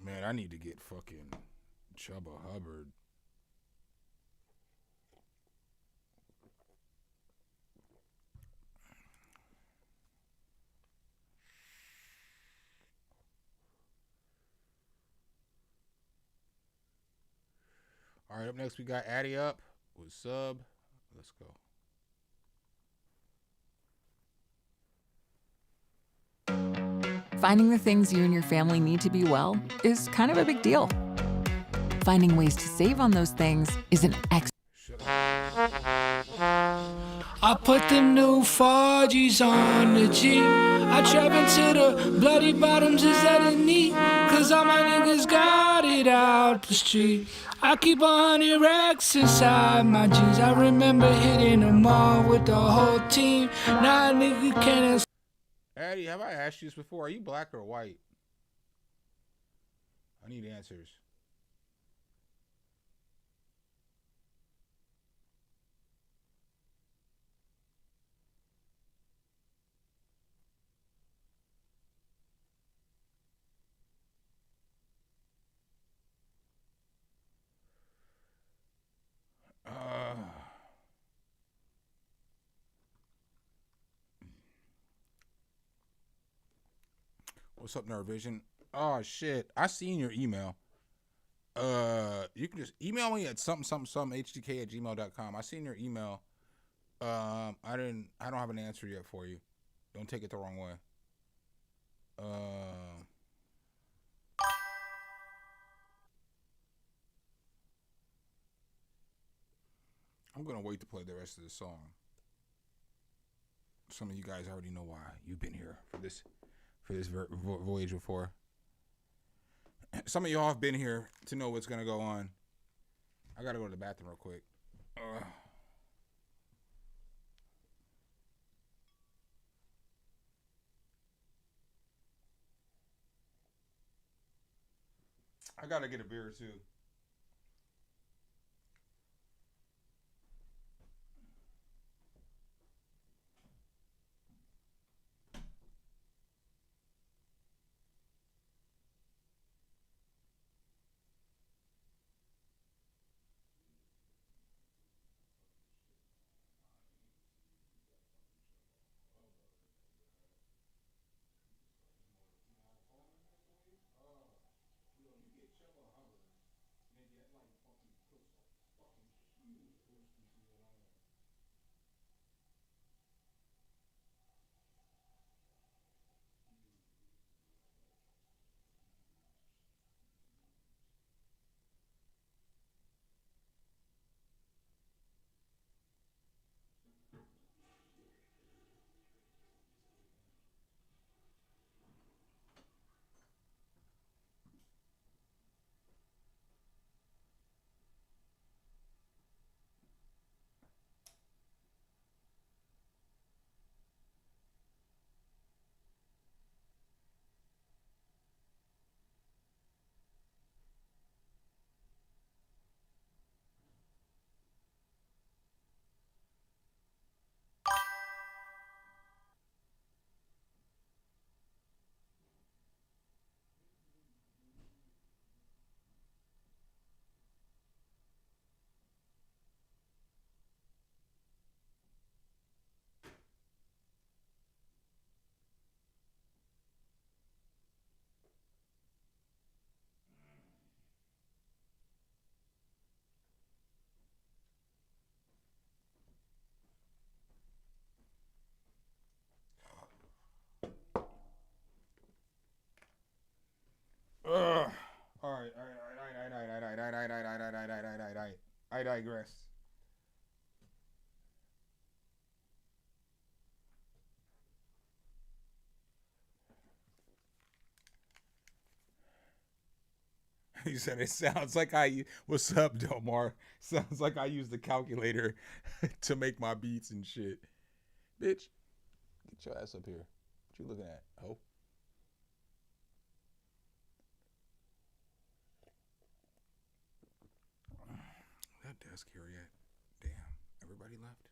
Man, I need to get fucking Chubba Hubbard. All right, up next we got Addy Up with Sub. Let's go. Finding the things you and your family need to be well is kind of a big deal. Finding ways to save on those things is an I put the new 4Gs on the Jeep. I trap into the bloody bottoms just at a knee. Cause all my niggas got it out the street. I keep 100 racks inside my jeans. I remember hitting the mall with the whole team. Now a nigga can't. Addy, have I asked you this before? Are you black or white? I need answers. What's up, Nerd Vision? Oh shit, I seen your email. You can just email me at hdk@gmail.com. I seen your email. I don't have an answer yet for you. Don't take it the wrong way. I'm gonna wait to play the rest of the song. Some of you guys already know why you've been here for this voyage before. Some of y'all have been here to know what's gonna go on. I gotta go to the bathroom real quick. I gotta get a beer too. I digress. He said it sounds like what's up, Delmar? Sounds like I use the calculator to make my beats and shit. Bitch, get your ass up here. What you looking at? Oh. That desk here yet? Damn, everybody left?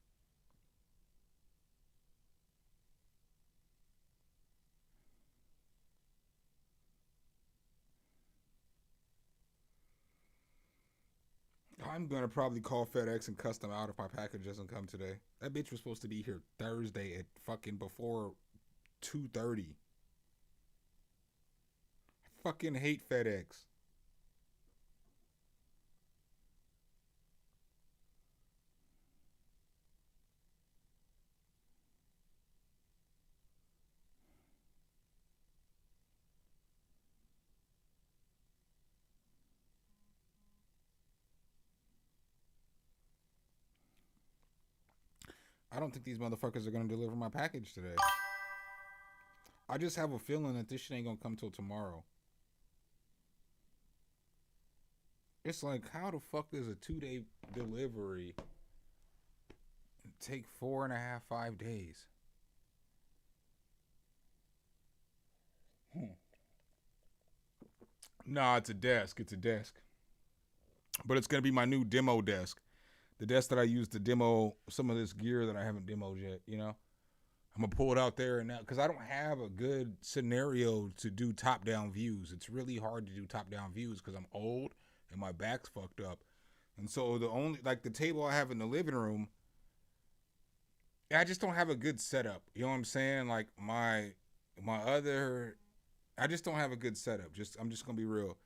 I'm gonna probably call FedEx and cuss them out if my package doesn't come today. That bitch was supposed to be here Thursday at fucking before 2:30. I fucking hate FedEx. I don't think these motherfuckers are gonna deliver my package today. I just have a feeling that this shit ain't gonna come till tomorrow. It's like, how the fuck does a 2-day delivery take 4.5, 5 days? Nah, it's a desk. It's a desk. But it's going to be my new demo desk. The desk that I use to demo some of this gear that I haven't demoed yet, you know? I'm going to pull it out there and now, because I don't have a good scenario to do top-down views. It's really hard to do top-down views because I'm old and my back's fucked up. And so the only, like the table I have in the living room, I just don't have a good setup. You know what I'm saying? Like my other, I just don't have a good setup. I'm just going to be real.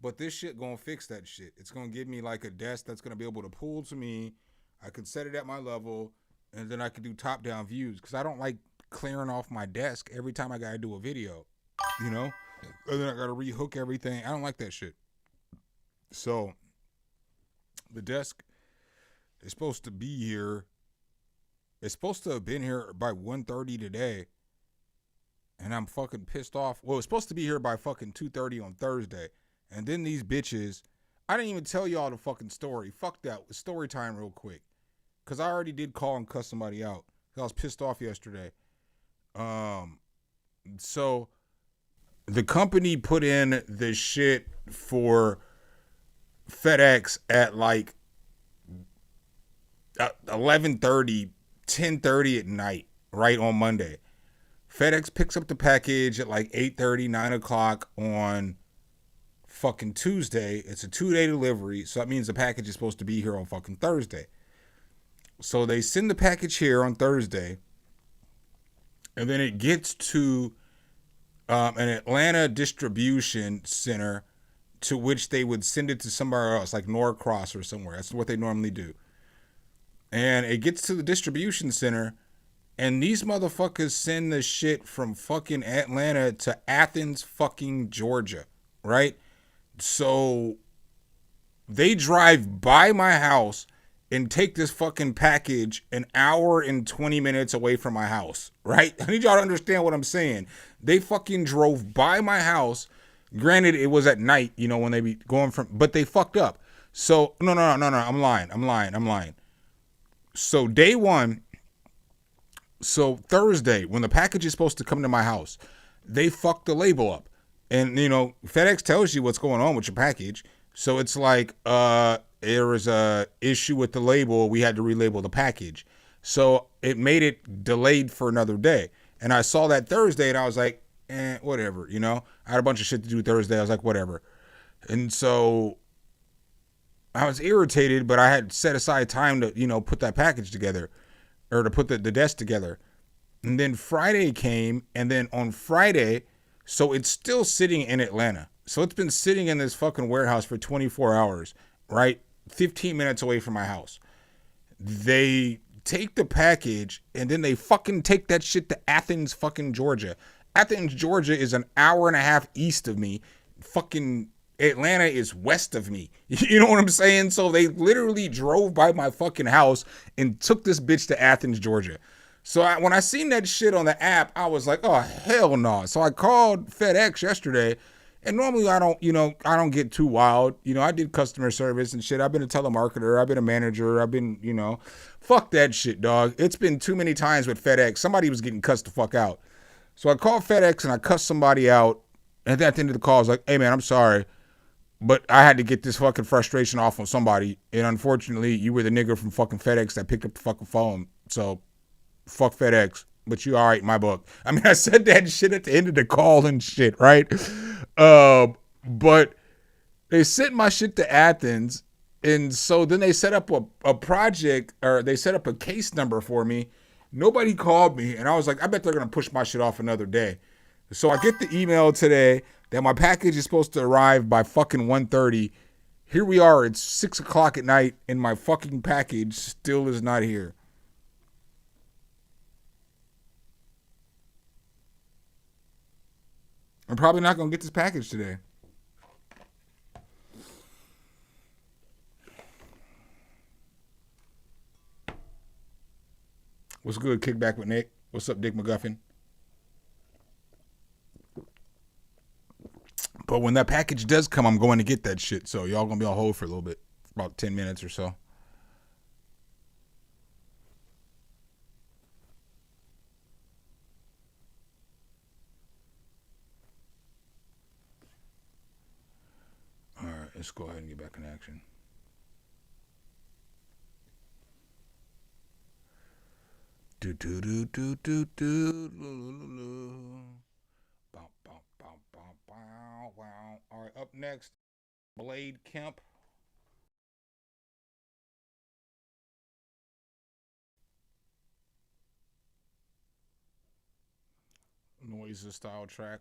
But this shit going to fix that shit. It's going to give me like a desk that's going to be able to pull to me. I could set it at my level and then I could do top-down views because I don't like clearing off my desk every time I got to do a video, you know? And then I got to rehook everything. I don't like that shit. So the desk is supposed to be here. It's supposed to have been here by 1:30 today. And I'm fucking pissed off. Well, it's supposed to be here by fucking 2:30 on Thursday. And then these bitches, I didn't even tell y'all the fucking story. Fuck that. Story time real quick. Because I already did call and cuss somebody out. I was pissed off yesterday. So the company put in the shit for FedEx at like 11:30, 10:30 at night, right on Monday. FedEx picks up the package at like 8:30, 9 o'clock on fucking Tuesday. It's a 2-day delivery, so that means the package is supposed to be here on fucking Thursday. So they send the package here on Thursday, and then it gets to an Atlanta distribution center, to which they would send it to somewhere else, like Norcross or somewhere. That's what they normally do. And it gets to the distribution center, and these motherfuckers send the shit from fucking Atlanta to Athens, fucking Georgia, right? So they drive by my house and take this fucking package an hour and 20 minutes away from my house, right? I need y'all to understand what I'm saying. They fucking drove by my house. Granted, it was at night, you know, when they be going from, but they fucked up. So, no, I'm lying. So day one, so Thursday, when the package is supposed to come to my house, they fucked the label up. And, you know, FedEx tells you what's going on with your package. So it's like, there was a issue with the label. We had to relabel the package. So it made it delayed for another day. And I saw that Thursday and I was like, whatever, you know. I had a bunch of shit to do Thursday. I was like, whatever. And so I was irritated, but I had set aside time to, you know, put that package together, or to put the desk together. And then Friday came, and then on Friday, so it's still sitting in Atlanta. So it's been sitting in this fucking warehouse for 24 hours, right? 15 minutes away from my house. They take the package and then they fucking take that shit to Athens, fucking Georgia. Athens, Georgia is an hour and a half east of me. Fucking Atlanta is west of me. You know what I'm saying? So they literally drove by my fucking house and took this bitch to Athens, Georgia. So when I seen that shit on the app, I was like, oh, hell no. So I called FedEx yesterday, and normally I don't get too wild. You know, I did customer service and shit. I've been a telemarketer. I've been a manager. I've been, you know, fuck that shit, dog. It's been too many times with FedEx. Somebody was getting cussed the fuck out. So I called FedEx and I cussed somebody out. And at the end of the call, I was like, hey, man, I'm sorry, but I had to get this fucking frustration off on somebody. And unfortunately, you were the nigga from fucking FedEx that picked up the fucking phone. So fuck FedEx, but you all right in my book. I mean, I said that shit at the end of the call and shit, right? But they sent my shit to Athens, and so then they set up a project, or they set up a case number for me. Nobody called me, and I was like, I bet they're going to push my shit off another day. So I get the email today that my package is supposed to arrive by fucking 1:30. Here we are, it's 6 o'clock at night, and my fucking package still is not here. I'm probably not going to get this package today. What's good, Kickback with Nick? What's up, Dick McGuffin? But when that package does come, I'm going to get that shit. So y'all gonna be on hold for a little bit, about 10 minutes or so. All right, let's go ahead and get back in action. Do do do do do do. Wow. All right, up next, Blade Kemp. Noises style track.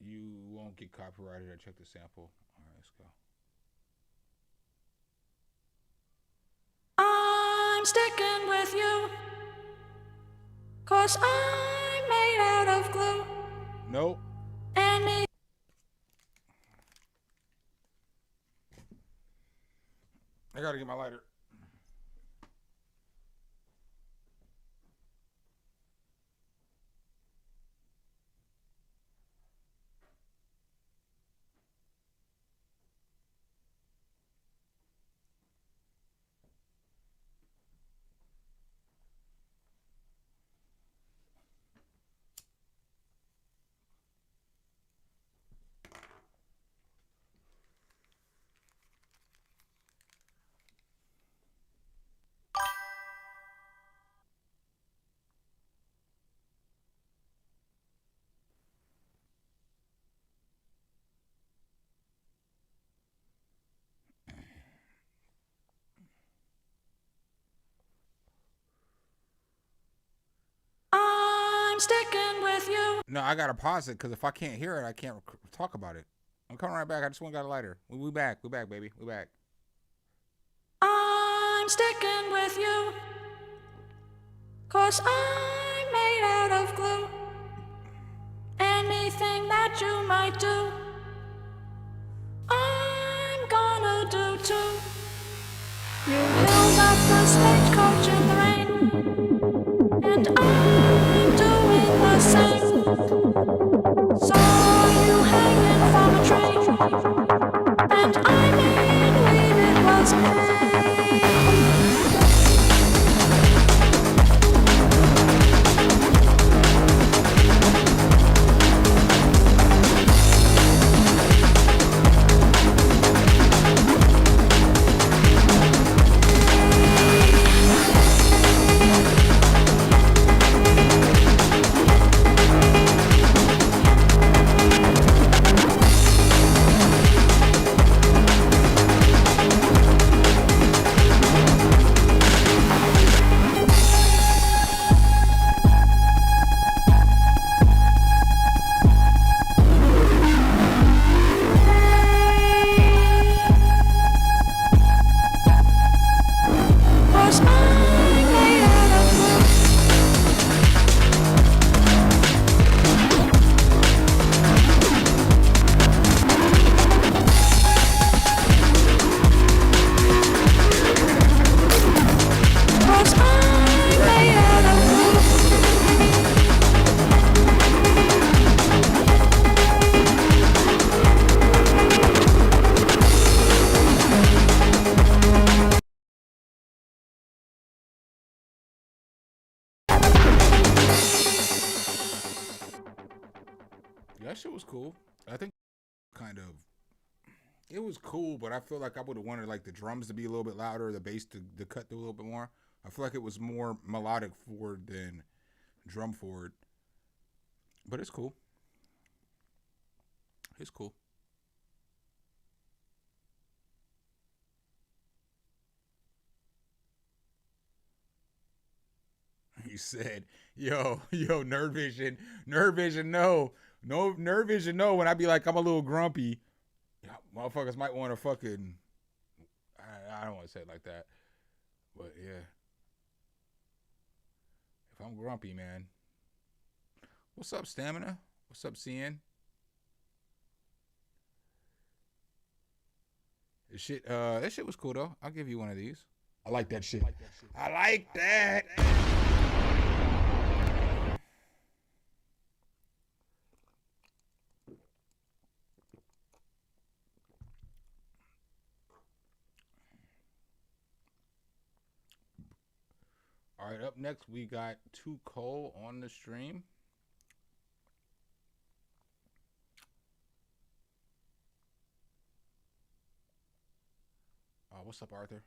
You won't get copyrighted. I checked the sample. All right, let's go. I'm sticking with you, 'cause I'm made out of glue. Nope. I gotta get my lighter. I'm sticking with you. No, I gotta pause it because if I can't hear it, I can't talk about it. I'm coming right back. I just want to got a lighter. We back. We back, baby. We back. I'm sticking with you, 'cause I'm made out of glue. Anything that you might do, I'm gonna do too. You held up the stagecoach in the rain, and I'm doing the same. Saw you hanging from a train, and I made believe it was pain. That shit was cool. I think kind of it was cool, but I feel like I would have wanted like the drums to be a little bit louder, the bass to cut through a little bit more. I feel like it was more melodic forward than drum forward. But it's cool. It's cool. He said, yo, Nerd Vision, no. No, Nerd Vision, no. When I be like, I'm a little grumpy, motherfuckers might want to fucking, I don't want to say it like that. But yeah. If I'm grumpy, man. What's up, Stamina? What's up, CN? That shit was cool though. I'll give you one of these. I like that shit. I like that. All right, up next we got Too Cold on the stream. What's up, Arthur?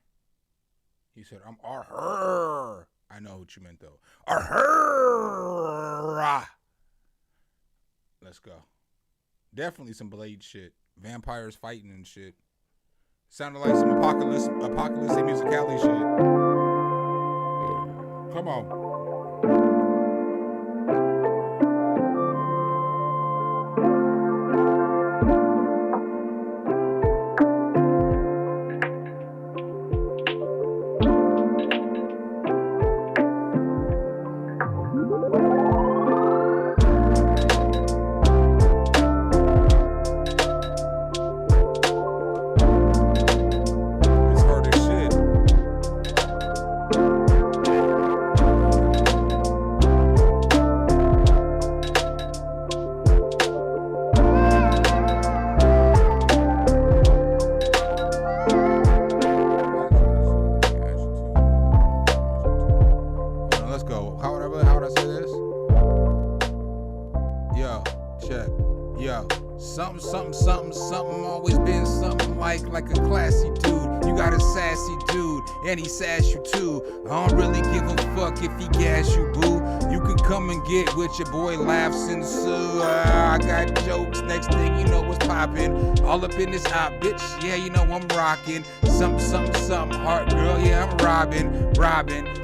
He said, I'm Arthur. I know what you meant, though. Arthur. Let's go. Definitely some Blade shit. Vampires fighting and shit. Sounded like some apocalypse musicality shit. Come on. And he sass you too. I don't really give a fuck if he gas you, boo. You can come and get with your boy laughs ensue. I got jokes, next thing you know what's poppin'. All up in this hot bitch, yeah, you know I'm rockin'. Something, heart girl, yeah, I'm robbing.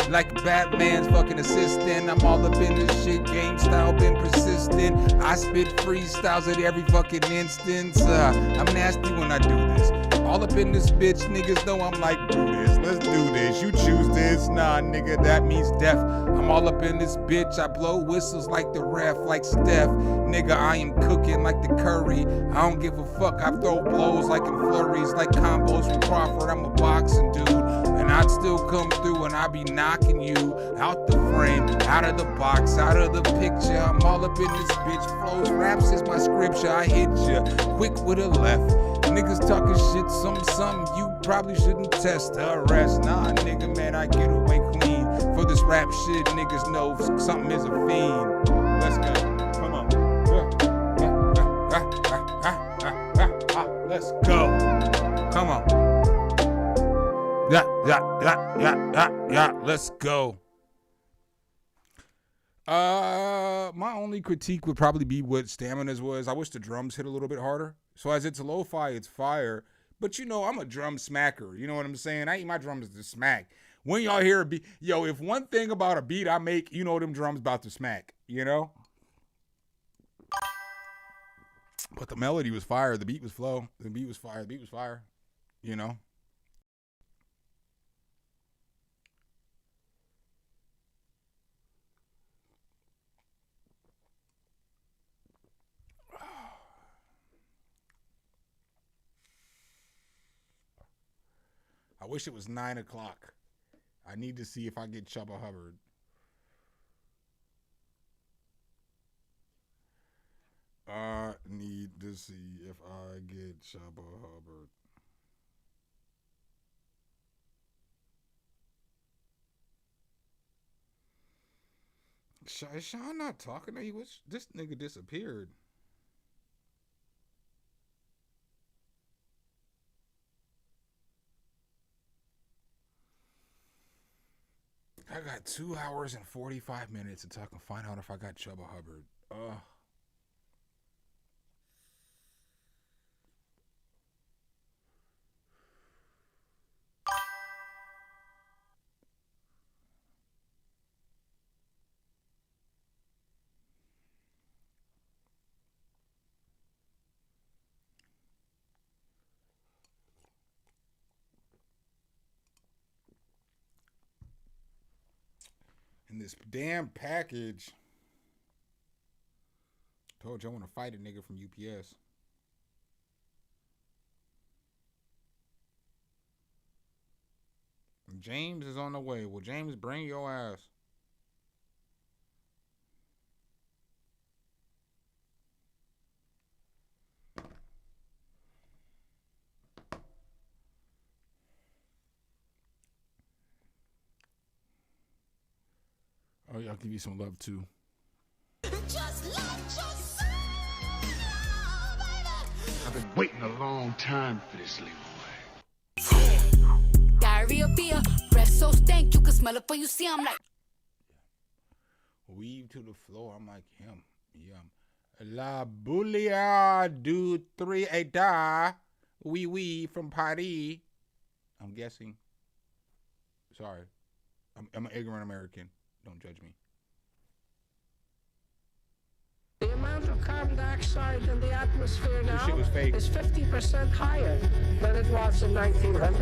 Like Batman's fucking assistant. I'm all up in this shit, game style been persistent. I spit freestyles at every fucking instance. I'm nasty when I do this. All up in this bitch, niggas know I'm like, do this, let's do this. You choose this, nah, nigga, that means death. I'm all up in this bitch, I blow whistles like the ref, like Steph. Nigga, I am cooking like the curry. I don't give a fuck, I throw blows like in flurries, like combos from Crawford. I'm a boxing dude, and I'd still come through and I be knocking you out the frame, out of the box, out of the picture. I'm all up in this bitch, flows, raps is my scripture. I hit ya quick with a left. Niggas talking shit, something you probably shouldn't test the arrest. Nah, nigga, man, I get away clean. For this rap shit, niggas know something is a fiend. Let's go. Come on. Let's go. Come on. Yeah. Let's go. My only critique would probably be what Stamina's was. I wish the drums hit a little bit harder. So as it's lo-fi, it's fire. But you know, I'm a drum smacker. You know what I'm saying? I eat my drums to smack. When y'all hear a beat, yo, if one thing about a beat I make, you know them drums about to smack, you know? But the melody was fire. The beat was flow. The beat was fire. You know? I wish it was 9 o'clock. I need to see if I get Chubba Hubbard. I need to see if I get Chubba Hubbard. Is Sean not talking to you? This nigga disappeared. I got 2 hours and 45 minutes until I can find out if I got Chubba Hubbard. And this damn package. Told you I want to fight a nigga from UPS. James is on the way. Well, James, bring your ass. Oh, yeah, I'll give you some love, too. Just like yourself, baby. I've been waiting a long time for this, Leroy. Diarrhea beer, breath so stank you can smell it before you see. I'm like, weave to the floor. I'm like him. Yum. La Boulia du 3 Eta. Oui, from Paris. I'm guessing. Sorry. I'm an ignorant American. Don't judge me. The amount of carbon dioxide in the atmosphere now shit was fake. is 50% higher than it was in 1900.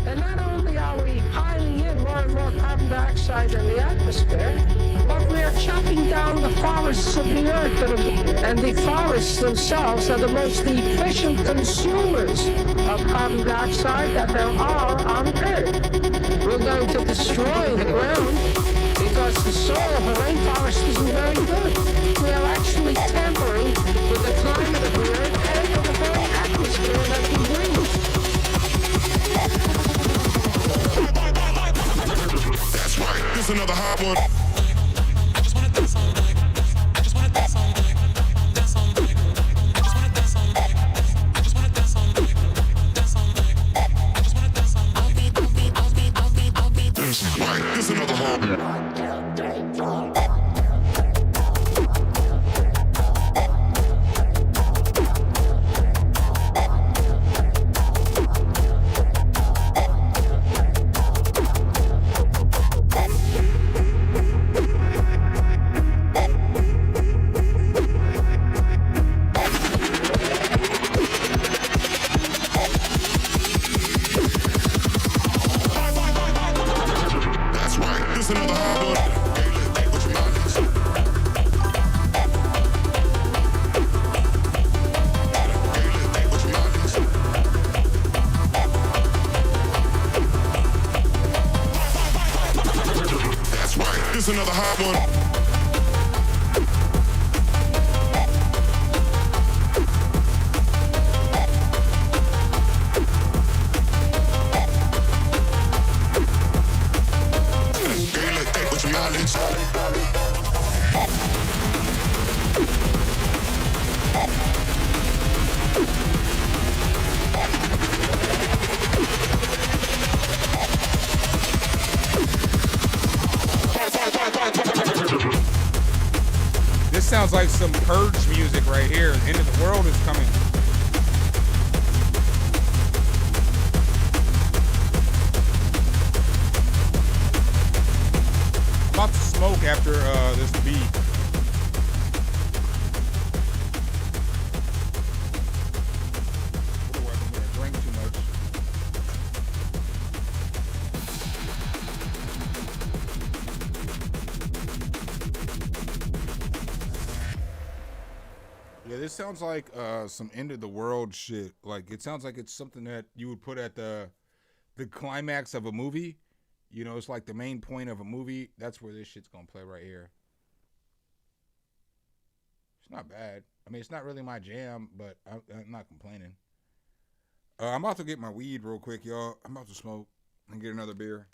And not only are we piling in more and more carbon dioxide in the atmosphere, but we are chopping down the forests of the earth. And the forests themselves are the most efficient consumers of carbon dioxide that there are on Earth. We're going to destroy the ground because the soil of the rainforest isn't very good. We are actually tampering with the climate of the earth and with the very atmosphere that we breathe. That's right. This is another hot one. I just wanna dance all night. I just wanna dance all night. Dance all night. I just wanna dance all night. I just wanna dance all night. Dance all night. I just wanna dance all night. I'll be. That's right. This is another hot one. Another hot one. Sounds like some Purge music right here. The end of the world is coming. I'm about to smoke after this beat. Otherwise I'm gonna drink too much. Yeah, this sounds like some end of the world shit. Like it sounds like it's something that you would put at the climax of a movie. You know, it's like the main point of a movie. That's where this shit's gonna play right here. It's not bad. I mean, it's not really my jam, but I'm not complaining. I'm about to get my weed real quick, y'all. I'm about to smoke and get another beer.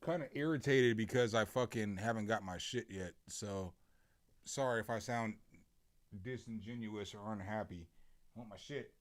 Kind of irritated because I fucking haven't got my shit yet, so sorry if I sound disingenuous or unhappy. I want my shit.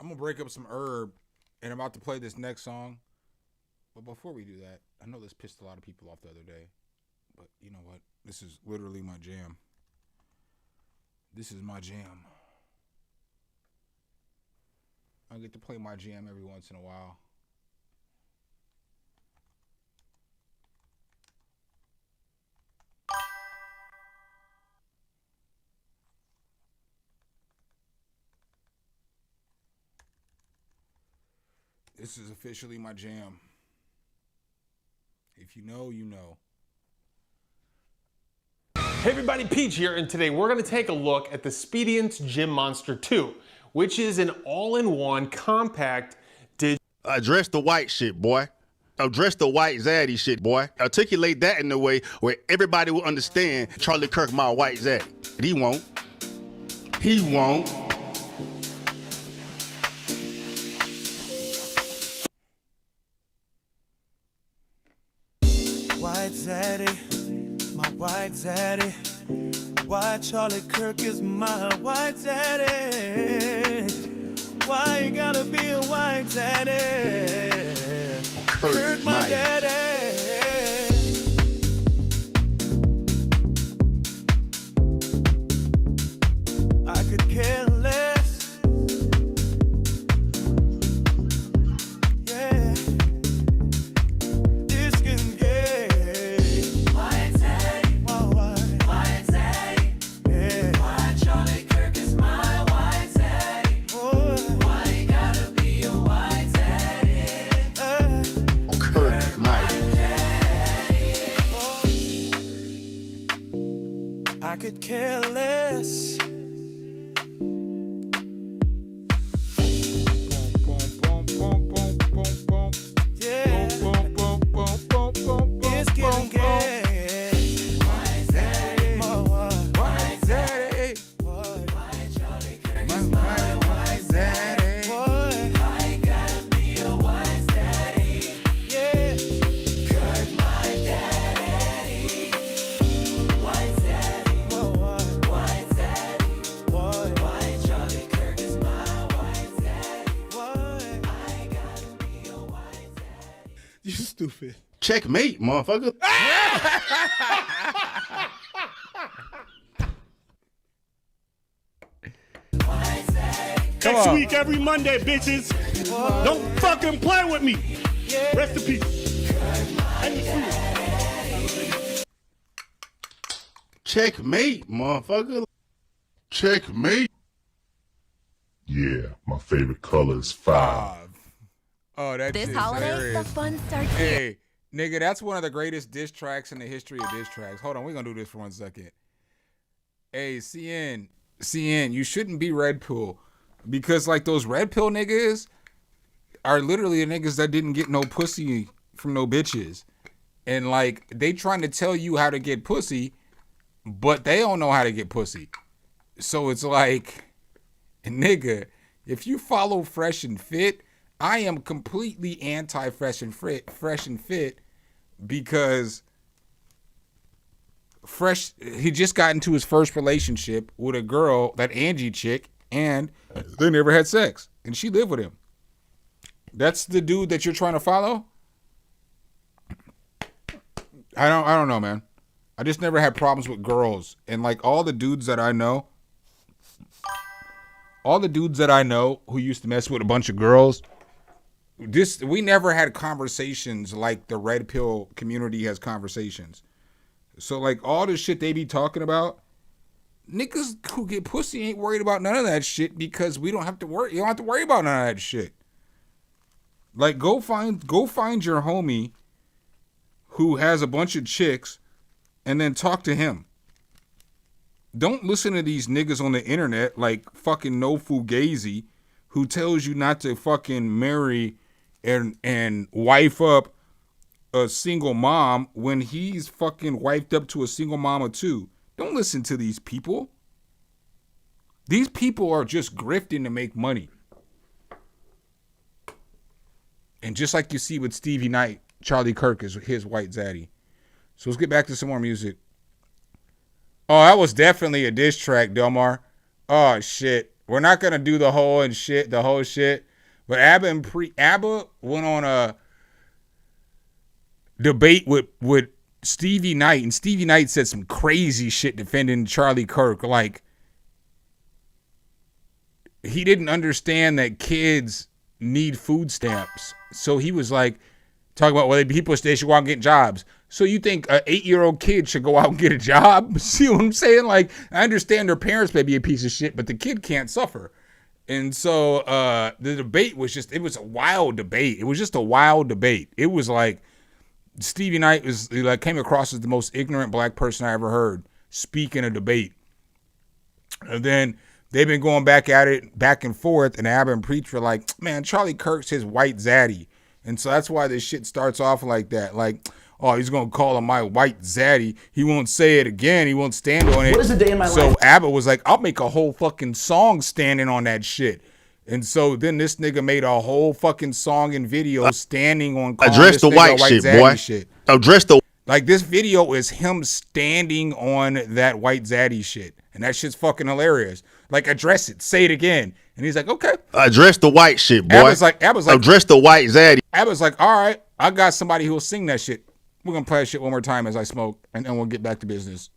I'm gonna break up some herb, and I'm about to play this next song. But before we do that, I know this pissed a lot of people off the other day, but you know what? This is literally my jam. This is my jam. I get to play my jam every once in a while. This is officially my jam. If you know, you know. Hey everybody, Peach here, and today we're going to take a look at the Speediance Gym Monster 2, which is an all-in-one compact digital. Address the white shit, boy. Address the white zaddy shit, boy. Articulate that in a way where everybody will understand Charlie Kirk, my white zaddy. He won't. He won't. White zaddy, my white zaddy. Why Charlie Kirk is my white zaddy? Why you gotta be a white zaddy? Kirk my daddy. I could care less. Yeah. This can get white zaddy. White zaddy. Yeah. Why Charlie Kirk is my white zaddy? Why you gotta be a white zaddy? Kirk, my I could care less. Yeah. It's getting gay. White zaddy. White zaddy. Why Charlie Kirk is my white zaddy? Why you gotta be a white zaddy? Yeah. Kirk my daddy. White zaddy. White zaddy. Why Charlie Kirk is my white zaddy? Why I gotta be a white zaddy? You stupid. checkmate, motherfucker. Next week, every Monday, bitches. Don't fucking play with me. Rest in peace. Checkmate, motherfucker. Checkmate. Yeah, my favorite color is 5. Oh, that's This holiday, the fun starts here. Hey, nigga, that's one of the greatest diss tracks in the history of diss tracks. Hold on, we're gonna do this for 1 second. Hey, CN, you shouldn't be Red Pill. Because, like, those Red Pill niggas are literally the niggas that didn't get no pussy from no bitches. And, like, they trying to tell you how to get pussy, but they don't know how to get pussy. So it's like, nigga, if you follow Fresh and Fit, I am completely anti-Fresh and Fit because Fresh, he just got into his first relationship with a girl, that Angie chick, and they never had sex, and she lived with him. That's the dude that you're trying to follow? I don't know, man. I just never had problems with girls, and like all the dudes that I know who used to mess with a bunch of girls, we never had conversations like the Red Pill community has conversations. So like all the shit they be talking about, niggas who get pussy ain't worried about none of that shit because we don't have to worry. You don't have to worry about none of that shit. Like go find your homie who has a bunch of chicks and then talk to him. Don't listen to these niggas on the internet like fucking No Fugazi who tells you not to fucking marry and wife up a single mom when he's fucking wifed up to a single mama too. Don't listen to these people. These people are just grifting to make money. And just like you see with Stevie Knight, Charlie Kirk is his white zaddy. So let's get back to some more music. Oh, that was definitely a diss track, Delmar. Oh, shit. We're not gonna do the whole shit. But ABBA went on a debate with Stevie Knight, and Stevie Knight said some crazy shit defending Charlie Kirk. Like, he didn't understand that kids need food stamps. So he was like, talking about, well, people, they should go out and get jobs. So you think an 8-year-old kid should go out and get a job? See what I'm saying? Like, I understand their parents may be a piece of shit, but the kid can't suffer. And so the debate was just, it was a wild debate. It was just a wild debate. It was like, Stevie Knight was like, came across as the most ignorant black person I ever heard speak in a debate. And then they've been going back at it, back and forth, and ABBA and Preach were like, man, Charlie Kirk's his white zaddy. And so that's why this shit starts off like that. Like, oh, he's going to call him my white zaddy. He won't say it again. He won't stand on it. What is a day in my life? So ABBA was like, I'll make a whole fucking song standing on that shit. And so then this nigga made a whole fucking song and video standing on address the white shit, boy. Shit. Address the like this video is him standing on that white zaddy shit. And that shit's fucking hilarious. Like, address it. Say it again. And he's like, okay. Address the white shit, boy. ABBA's like address the white zaddy. ABBA's like, all right, I got somebody who will sing that shit. We're going to play that shit one more time as I smoke, and then we'll get back to business.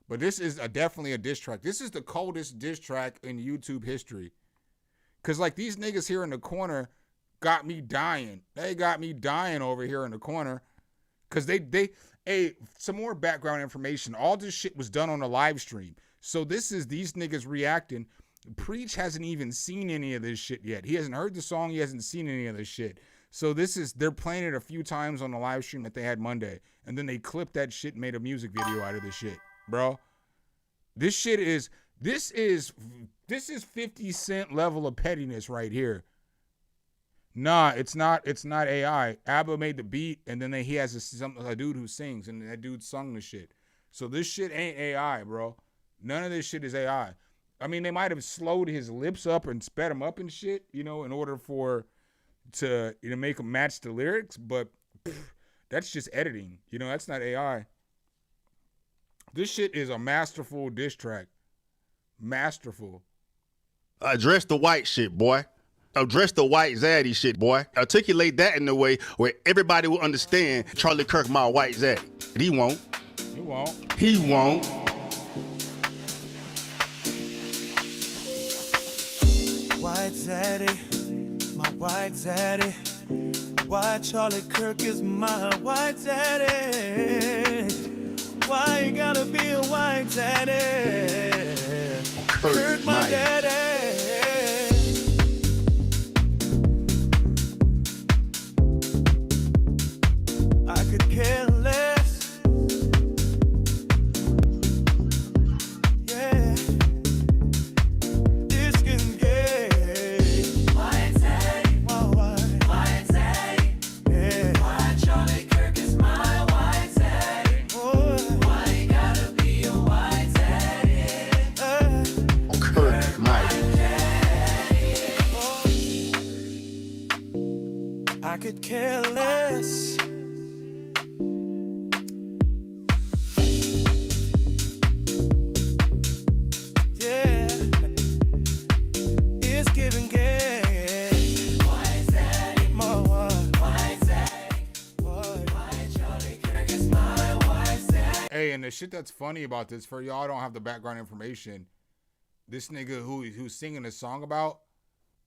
But this is definitely a diss track. This is the coldest diss track in YouTube history. Because, like, these niggas here in the corner got me dying. They got me dying over here in the corner. Because some more background information. All this shit was done on a live stream. So this is these niggas reacting. Preach hasn't even seen any of this shit yet. He hasn't heard the song. He hasn't seen any of this shit. So they're playing it a few times on the live stream that they had Monday. And then they clipped that shit and made a music video out of this shit. Bro, this is 50 Cent level of pettiness right here. Nah, it's not AI. ABBA made the beat, and then he has a dude who sings, and that dude sung the shit. So this shit ain't AI, bro. None of this shit is AI. I mean, they might have slowed his lips up and sped him up and shit, in order to make him match the lyrics, but that's just editing. That's not AI. This shit is a masterful diss track. Masterful. Address the white shit, boy. Address the white zaddy shit, boy. Articulate that in a way where everybody will understand Charlie Kirk my white zaddy. He won't. He won't. He won't. White zaddy, my white zaddy. Why Charlie Kirk is my white zaddy? Why you gotta be a white daddy? Kirk my daddy. I could care less. Yeah. This can get white daddy. White daddy. Yeah. Why Charlie Kirk is my white daddy? Why you gotta be a white daddy? Kirk my I could care less. Yeah, it's giving gay. White daddy, my white daddy. Why Charlie Kirk is my white daddy? Hey, and the shit that's funny about this, for y'all don't have the background information, this nigga who's singing this song about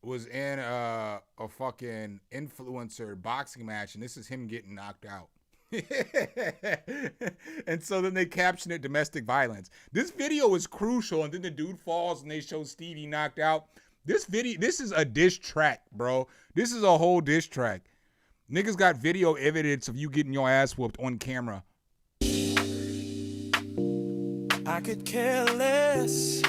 was in a fucking influencer boxing match, and this is him getting knocked out. And so then they caption it domestic violence. This video is crucial, and then the dude falls and they show Stevie knocked out. This is a diss track, bro. This is a whole diss track. Niggas got video evidence of you getting your ass whooped on camera. I could care less.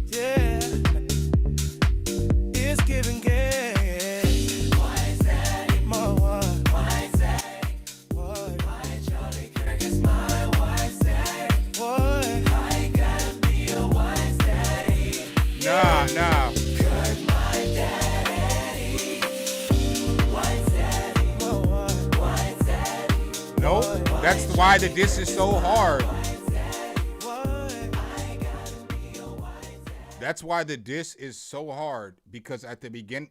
Yeah, it's giving gay. White daddy, my white daddy. Why Charlie Kirk is my white daddy? Why gotta be a white daddy? Nah. Kirk my daddy. White daddy, my white daddy. Nope. That's why the diss is so hard. That's why the diss is so hard, because at the beginning,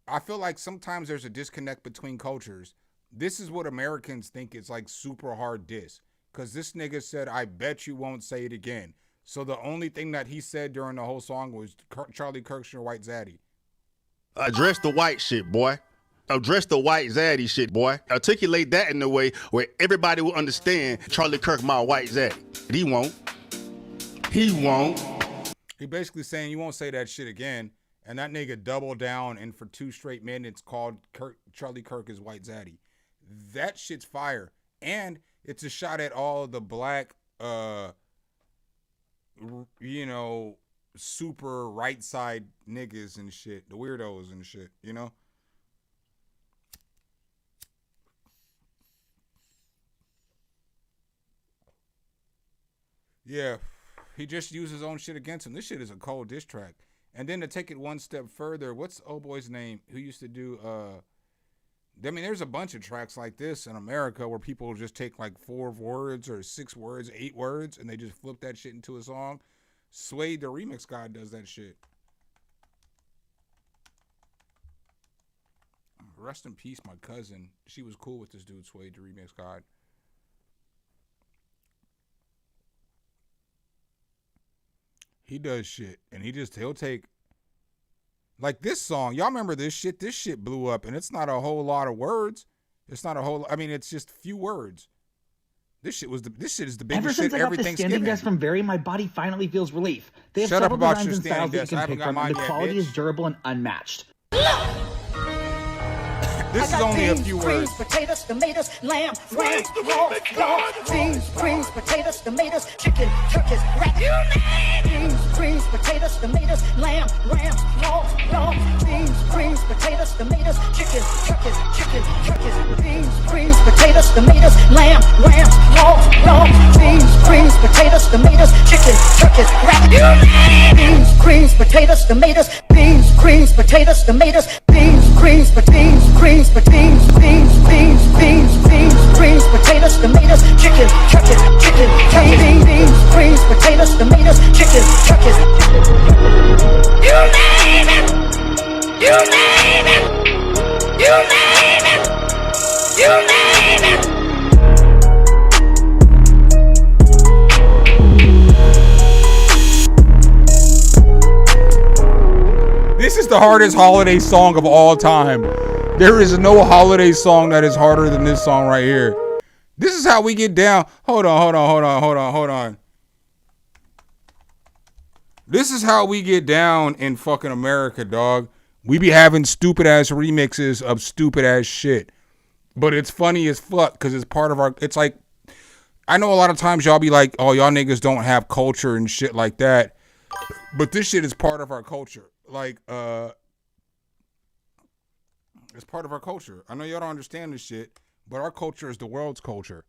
I feel like sometimes there's a disconnect between cultures. This is what Americans think is like super hard diss, because this nigga said, I bet you won't say it again. So the only thing that he said during the whole song was Charlie Kirk White Zaddy. Address the white shit, boy. Address the white zaddy shit, boy. Articulate that in a way where everybody will understand Charlie Kirk, my white zaddy. He won't. He won't. He basically saying you won't say that shit again, and that nigga doubled down and for 2 straight minutes called Charlie Kirk his white zaddy. That shit's fire, and it's a shot at all the black, super right side niggas and shit, the weirdos and shit, you know. Yeah, he just used his own shit against him. This shit is a cold diss track. And then to take it one step further, what's old boy's name who used to do, there's a bunch of tracks like this in America where people just take like 4 words or 6 words, 8 words, and they just flip that shit into a song. Suede, the remix guy, does that shit. Rest in peace, my cousin. She was cool with this dude, Suede, the remix guy. He does shit, and he'll take, like this song. Y'all remember this shit? This shit blew up, and it's not a whole lot of words. It's not a whole. It's just few words. This shit is the biggest Ever since shit I got every the Thanksgiving. standing desk from Very, my body finally feels relief. They have Shut up several about designs your and styles standing that you desk. I can haven't pick got from, mine and the yet, quality bitch. is durable and unmatched. This is only a few words. Potatoes, tomatoes, lamb, ram, raw, beans, greens, potatoes, tomatoes, chicken, turkeys, rat. You name it. Beans, greens, potatoes, tomatoes, lamb, ram, raw, beans, greens, potatoes, tomatoes, chicken, turkeys, beans, greens, potatoes, tomatoes, lamb, ram, raw, beans, greens, potatoes, tomatoes, chicken, turkeys, rat. You name it. Beans, greens, potatoes, tomatoes, beans, greens, potatoes, tomatoes, beans, greens, beans, greens, beans, greens, potatoes, tomatoes, chicken, beans, greens, potatoes, tomatoes, chicken, turkeys. You name it. You name it. You name it. You name it. This is the hardest holiday song of all time. There is no holiday song that is harder than this song right here. This is how we get down. Hold on. This is how we get down in fucking America, dog. We be having stupid ass remixes of stupid ass shit. But it's funny as fuck because it's part of our, it's like, I know a lot of times y'all be like, oh, y'all niggas don't have culture and shit like that. But this shit is part of our culture. Like, it's part of our culture. I know y'all don't understand this shit, but our culture is the world's culture.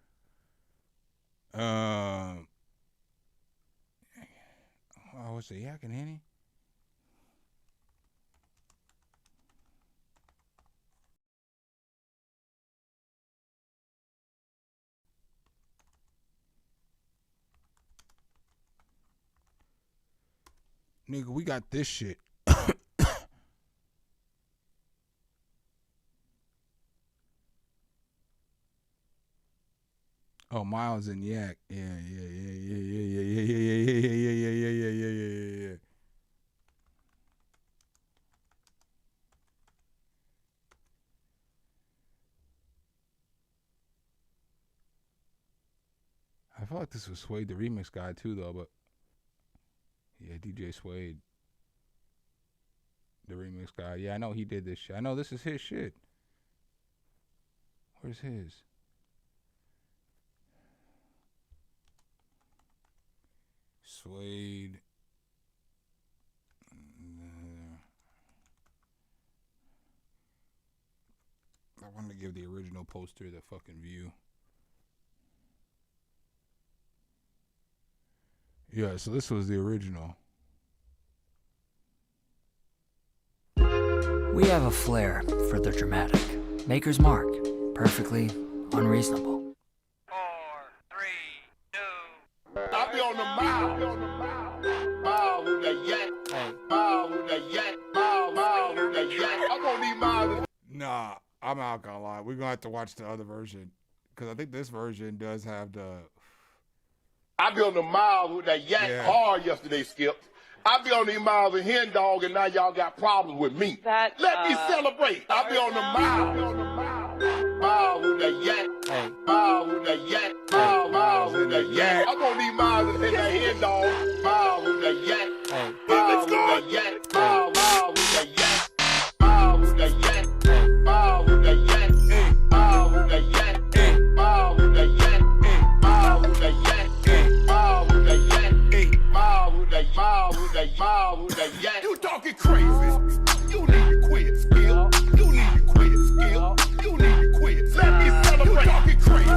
What's the Yak and Henny? Nigga, we got this shit. Oh, Miles and Yak. Yeah. I felt like this was Suede, the remix guy, too, though, but yeah, DJ Suede, the remix guy. Yeah, I know he did this shit. I know this is his shit. Where's his? Suede. I wanted to give the original poster the fucking view. Yeah, so this was the original. We have a flair for the dramatic. Maker's Mark. Perfectly unreasonable. Nah, I'm not gonna lie. We're gonna have to watch the other version because I think this version does have the. I be on the miles with that yak hard yesterday, Skip. I be on these miles with Hen Dog, and now y'all got problems with me. Let me celebrate. I be on the miles with that yak. Miles with that yak. Miles with that yak. I'm on these miles with that Hen Dog. Miles with that yak. Miles with that yak. Miles with that yak. Miles with that yak. Miles with that yak. Miles with that yak. Miles with that yak. Miles with that yak. Miles with that yak. Miles with that yak. You talking crazy. You need to quit, Skip. You need to quit, Skip. You need to quit. Let me celebrate. You talking crazy.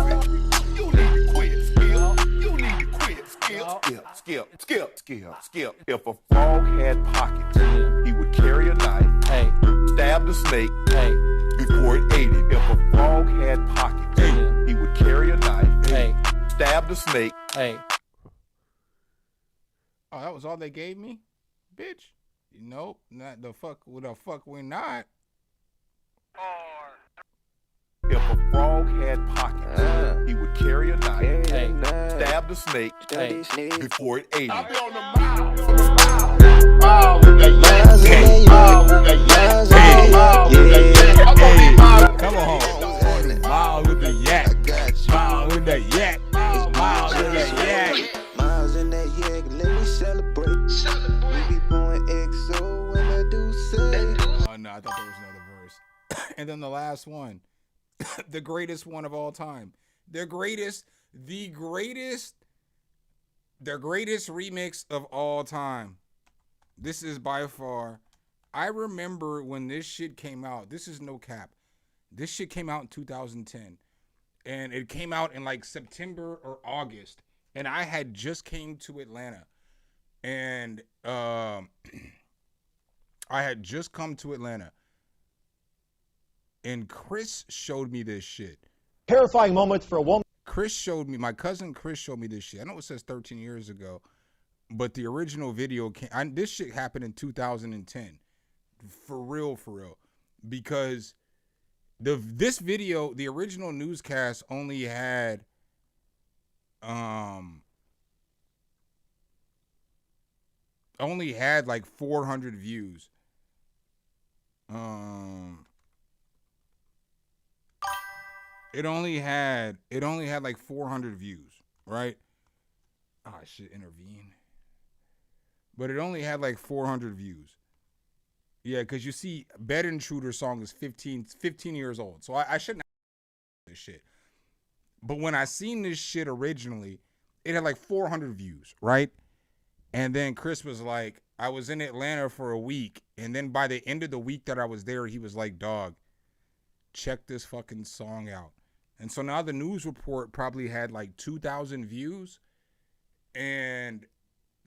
You need to quit, Skip. You need to quit, Skip. If a frog had pockets, he would carry a knife, stab the snake before it ate it. If a frog had pockets, he would carry a knife, stab the snake. Oh, that was all they gave me? Bitch. Nope, not the fuck. What the fuck we're not. If a frog had pockets, he would carry a knife, stab the snake before it ate it. I'll be on the mile with that yak. Come on. Mile with the yak. Mile with the yak. Mile with the yak. Miles in that yak, let me celebrate. We be pouring XO when I do say. Oh no, I thought there was another verse. And then the last one. The greatest one of all time. The greatest remix of all time. This is by far. I remember when this shit came out. This is no cap. This shit came out in 2010. And it came out in like September or August. And I had just came to Atlanta. And I had just come to Atlanta. And Chris showed me this shit. Terrifying moments for a woman. My cousin Chris showed me this shit. I know it says 13 years ago, but the original video this shit happened in 2010. For real. Because this video, the original newscast only had like 400 views. It only had like 400 views, right? Oh, I should intervene. But it only had like 400 views. Yeah, because you see, Bed Intruder song is 15 years old. So I shouldn't have this shit. But when I seen this shit originally, it had like 400 views, right? And then Chris was like, I was in Atlanta for a week. And then by the end of the week that I was there, he was like, dog, check this fucking song out. And so now the news report probably had like 2,000 views. And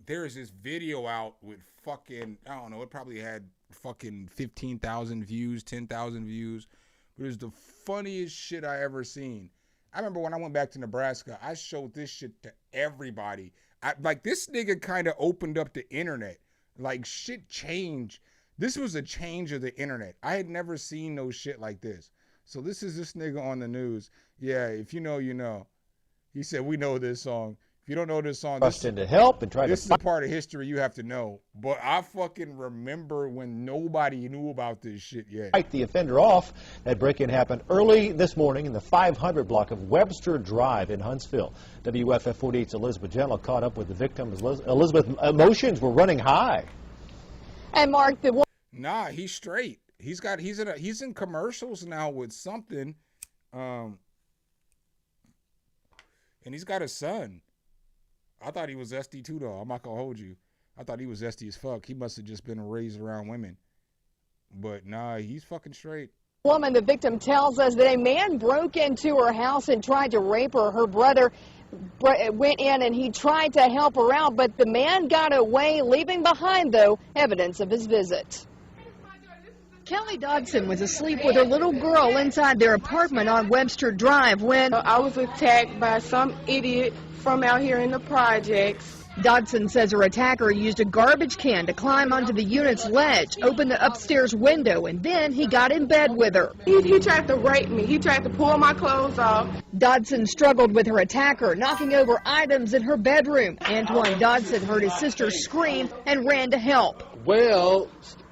there's this video out with fucking, I don't know, it probably had fucking 15,000 views, 10,000 views. But it was the funniest shit I ever seen. I remember when I went back to Nebraska, I showed this shit to everybody. Like, this nigga kind of opened up the internet. Like, shit changed. This was a change of the internet. I had never seen no shit like this. So this is this nigga on the news. Yeah, if you know, you know. He said, we know this song. If you don't know this song, this is a part of history you have to know. But I fucking remember when nobody knew about this shit yet. Fight the offender off. That break-in happened early this morning in the 500 block of Webster Drive in Huntsville. WFF 48's Elizabeth Jello caught up with the victim. Elizabeth, emotions were running high. And Mark, nah, he's straight. He's in commercials now with something, and he's got a son. I thought he was zesty too, though. I'm not gonna hold you. I thought he was zesty as fuck. He must have just been raised around women. But nah, he's fucking straight. Woman, the victim tells us that a man broke into her house and tried to rape her. Her brother went in and he tried to help her out, but the man got away, leaving behind, though, evidence of his visit. Kelly Dodson was asleep with her little girl inside their apartment on Webster Drive when I was attacked by some idiot from out here in the projects. Dodson says her attacker used a garbage can to climb onto the unit's ledge, open the upstairs window, and then he got in bed with her. He tried to rape me. He tried to pull my clothes off. Dodson struggled with her attacker, knocking over items in her bedroom. Antoine Dodson heard his sister scream and ran to help. Well,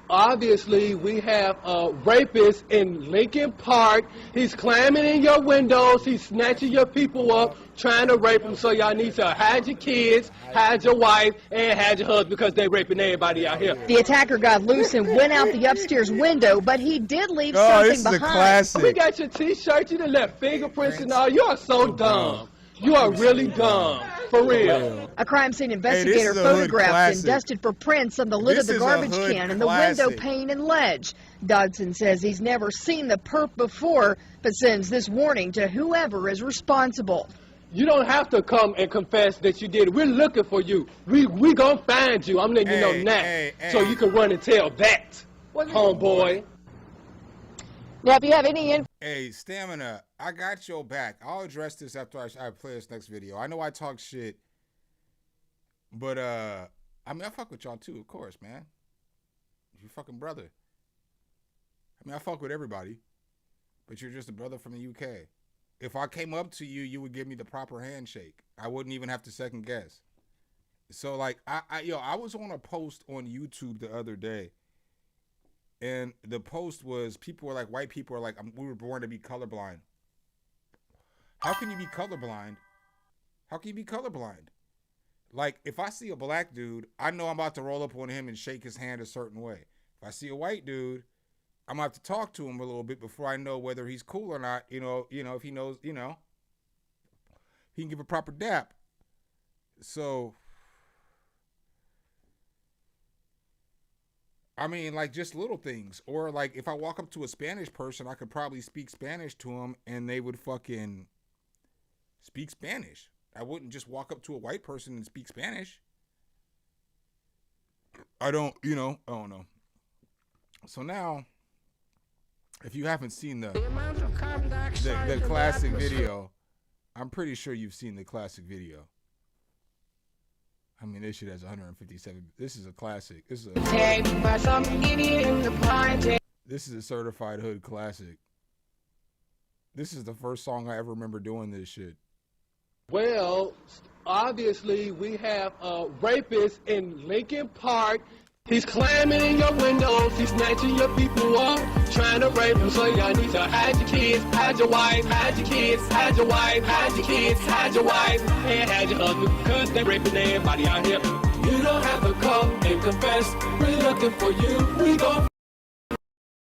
obviously, we have a rapist in Lincoln Park. He's climbing in your windows. He's snatching your people up, trying to rape them. So y'all need to hide your kids, hide your wife, and hide your husband because they're raping everybody out here. The attacker got loose and went out the upstairs window, but he did leave something behind. We got your T-shirt. You done left fingerprints and all. You are so dumb. You are really dumb. For real. A crime scene investigator photographed and dusted for prints on the lid of the garbage can and the window pane and ledge. Dodson says he's never seen the perp before, but sends this warning to whoever is responsible. You don't have to come and confess that you did it. We're looking for you. We gonna find you. I'm letting you know now, so you can run and tell that, homeboy. Now, if you have any info. Hey, Stamina, I got your back. I'll address this after I play this next video. I know I talk shit, but I mean, I fuck with y'all too, of course, man. You fucking brother. I mean, I fuck with everybody, but you're just a brother from the UK. If I came up to you, you would give me the proper handshake. I wouldn't even have to second guess. So, like, I was on a post on YouTube the other day. And the post was, people were like, white people are like, we were born to be colorblind. How can you be colorblind? How can you be colorblind? Like, if I see a black dude, I know I'm about to roll up on him and shake his hand a certain way. If I see a white dude, I'm going to have to talk to him a little bit before I know whether he's cool or not. You know, if he knows, he can give a proper dap. So, I mean, like, just little things. Or, like, if I walk up to a Spanish person, I could probably speak Spanish to them, and they would fucking speak Spanish. I wouldn't just walk up to a white person and speak Spanish. I don't know. So now, if you haven't seen the classic video, I'm pretty sure you've seen the classic video. I mean, this shit has 157. This is a classic. This is a certified hood classic. This is the first song I ever remember doing this shit. Well, obviously, we have a rapist in Lincoln Park. He's climbing in your windows, he's snatching your people up, trying to rape them. So y'all need to hide your kids, hide your wife, hide your kids, hide your wife, hide your kids, hide your wife, and hide your husband, because they're raping everybody out here. You don't have to come and confess, we're looking for you. We gon'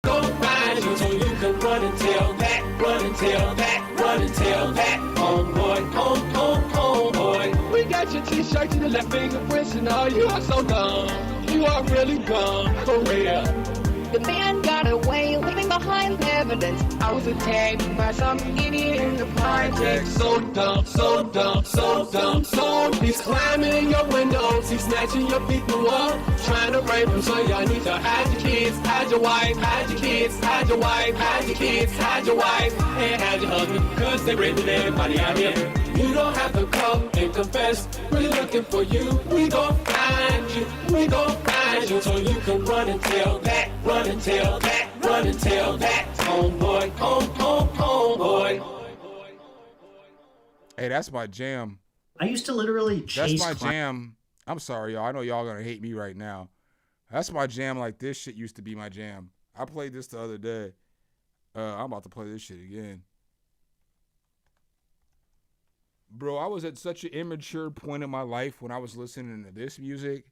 find you so you can run and tell that, run and tell that, run and tell that. Homeboy, homeboy. We got your T-shirt and the left fingerprints and all. You are so dumb. You are really dumb, for real. The man got away, leaving behind evidence. I was attacked by some idiot in the project. So dumb, so dumb, so dumb, so dumb. He's climbing in your windows, he's snatching your people up, trying to rape them. So y'all need to hide your kids, hide your wife, hide your kids, hide your wife, hide your kids, hide your wife, and hide your husband, because they're raping everybody out here. You don't have to come and confess, we're looking for you. We gon' find you, we gon' find you, so you can run and tell that, run and tell that, run and tell that. Homeboy, homeboy. Hey, that's my jam. I used to literally chase. That's my jam. I'm sorry, y'all. I know y'all gonna hate me right now. That's my jam. Like, this shit used to be my jam. I played this the other day. I'm about to play this shit again. Bro, I was at such an immature point in my life when I was listening to this music.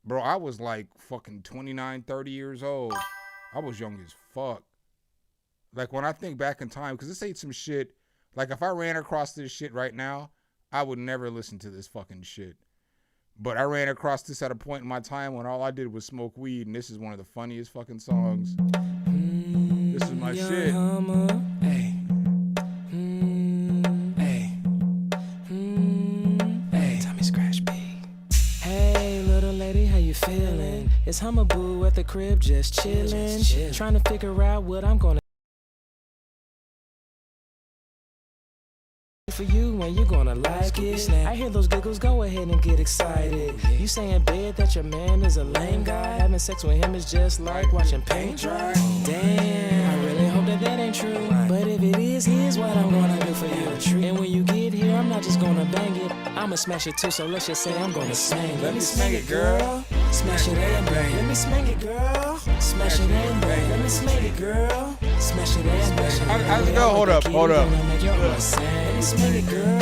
Bro, I was like fucking 29, 30 years old. I was young as fuck. Like, when I think back in time, because this ain't some shit. Like, if I ran across this shit right now, I would never listen to this fucking shit. But I ran across this at a point in my time when all I did was smoke weed, and this is one of the funniest fucking songs. This is my shit. Feeling. It's Hummer Boo at the crib just chillin', trying to figure out what I'm gonna for you when you gonna like it. I hear those giggles, go ahead and get excited. You say in bed that your man is a lame guy. Having sex with him is just like watching paint dry. Damn, I really hope that that ain't true. But if it is, here's what I'm gonna do for you. And when you get here, I'm not just gonna bang it, I'ma smash it too, so let's just say I'm gonna smack it. Let me smack it, girl. Smash it and bang. Let me smack it, girl. Smash it and bang. Let me smack it, girl. Smash it and bang. How's it go? Hold up. Let me smack it, girl.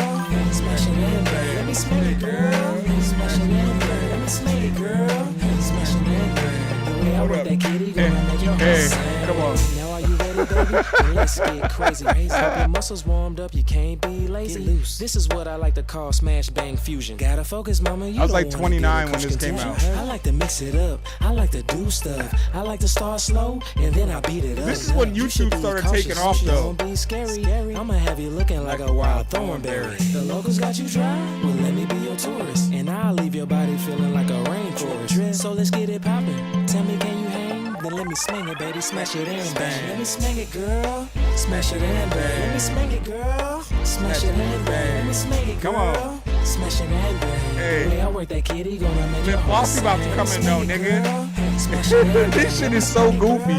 Smash it and bang. Let me smack it, girl. Smash it and bang. Let me smack it, girl. Smash it and bang. The way I work that kitty gonna make your heart sing. Come on. Now are you ready, baby? Then let's get crazy. Hope your muscles warmed up, you can't be lazy. This is what I like to call smash bang fusion. Gotta focus, mama. You I was don't like wanna 29 get when this came out. I like to mix it up. I like to do stuff. I like to start slow and then I beat it up. This is when YouTube started taking off, though. Don't be scary. I'ma have you looking like a wild thornberry. The locals got you dry? Well, let me be your tourist. And I'll leave your body feeling like a rainforest. So let's get it poppin'. Tell me, can you hang? Then let me swing it, baby. Smash it and bang. Let me swing it, girl. Smash it and bang. Let me swing it, girl. Smash it and bang. Let me swing it, girl. Come on. Smash it and bang. Hey. The way I work that kitty gonna make your heart Bossy about to sing. come in though, nigga. Smash it and This shit is so goofy.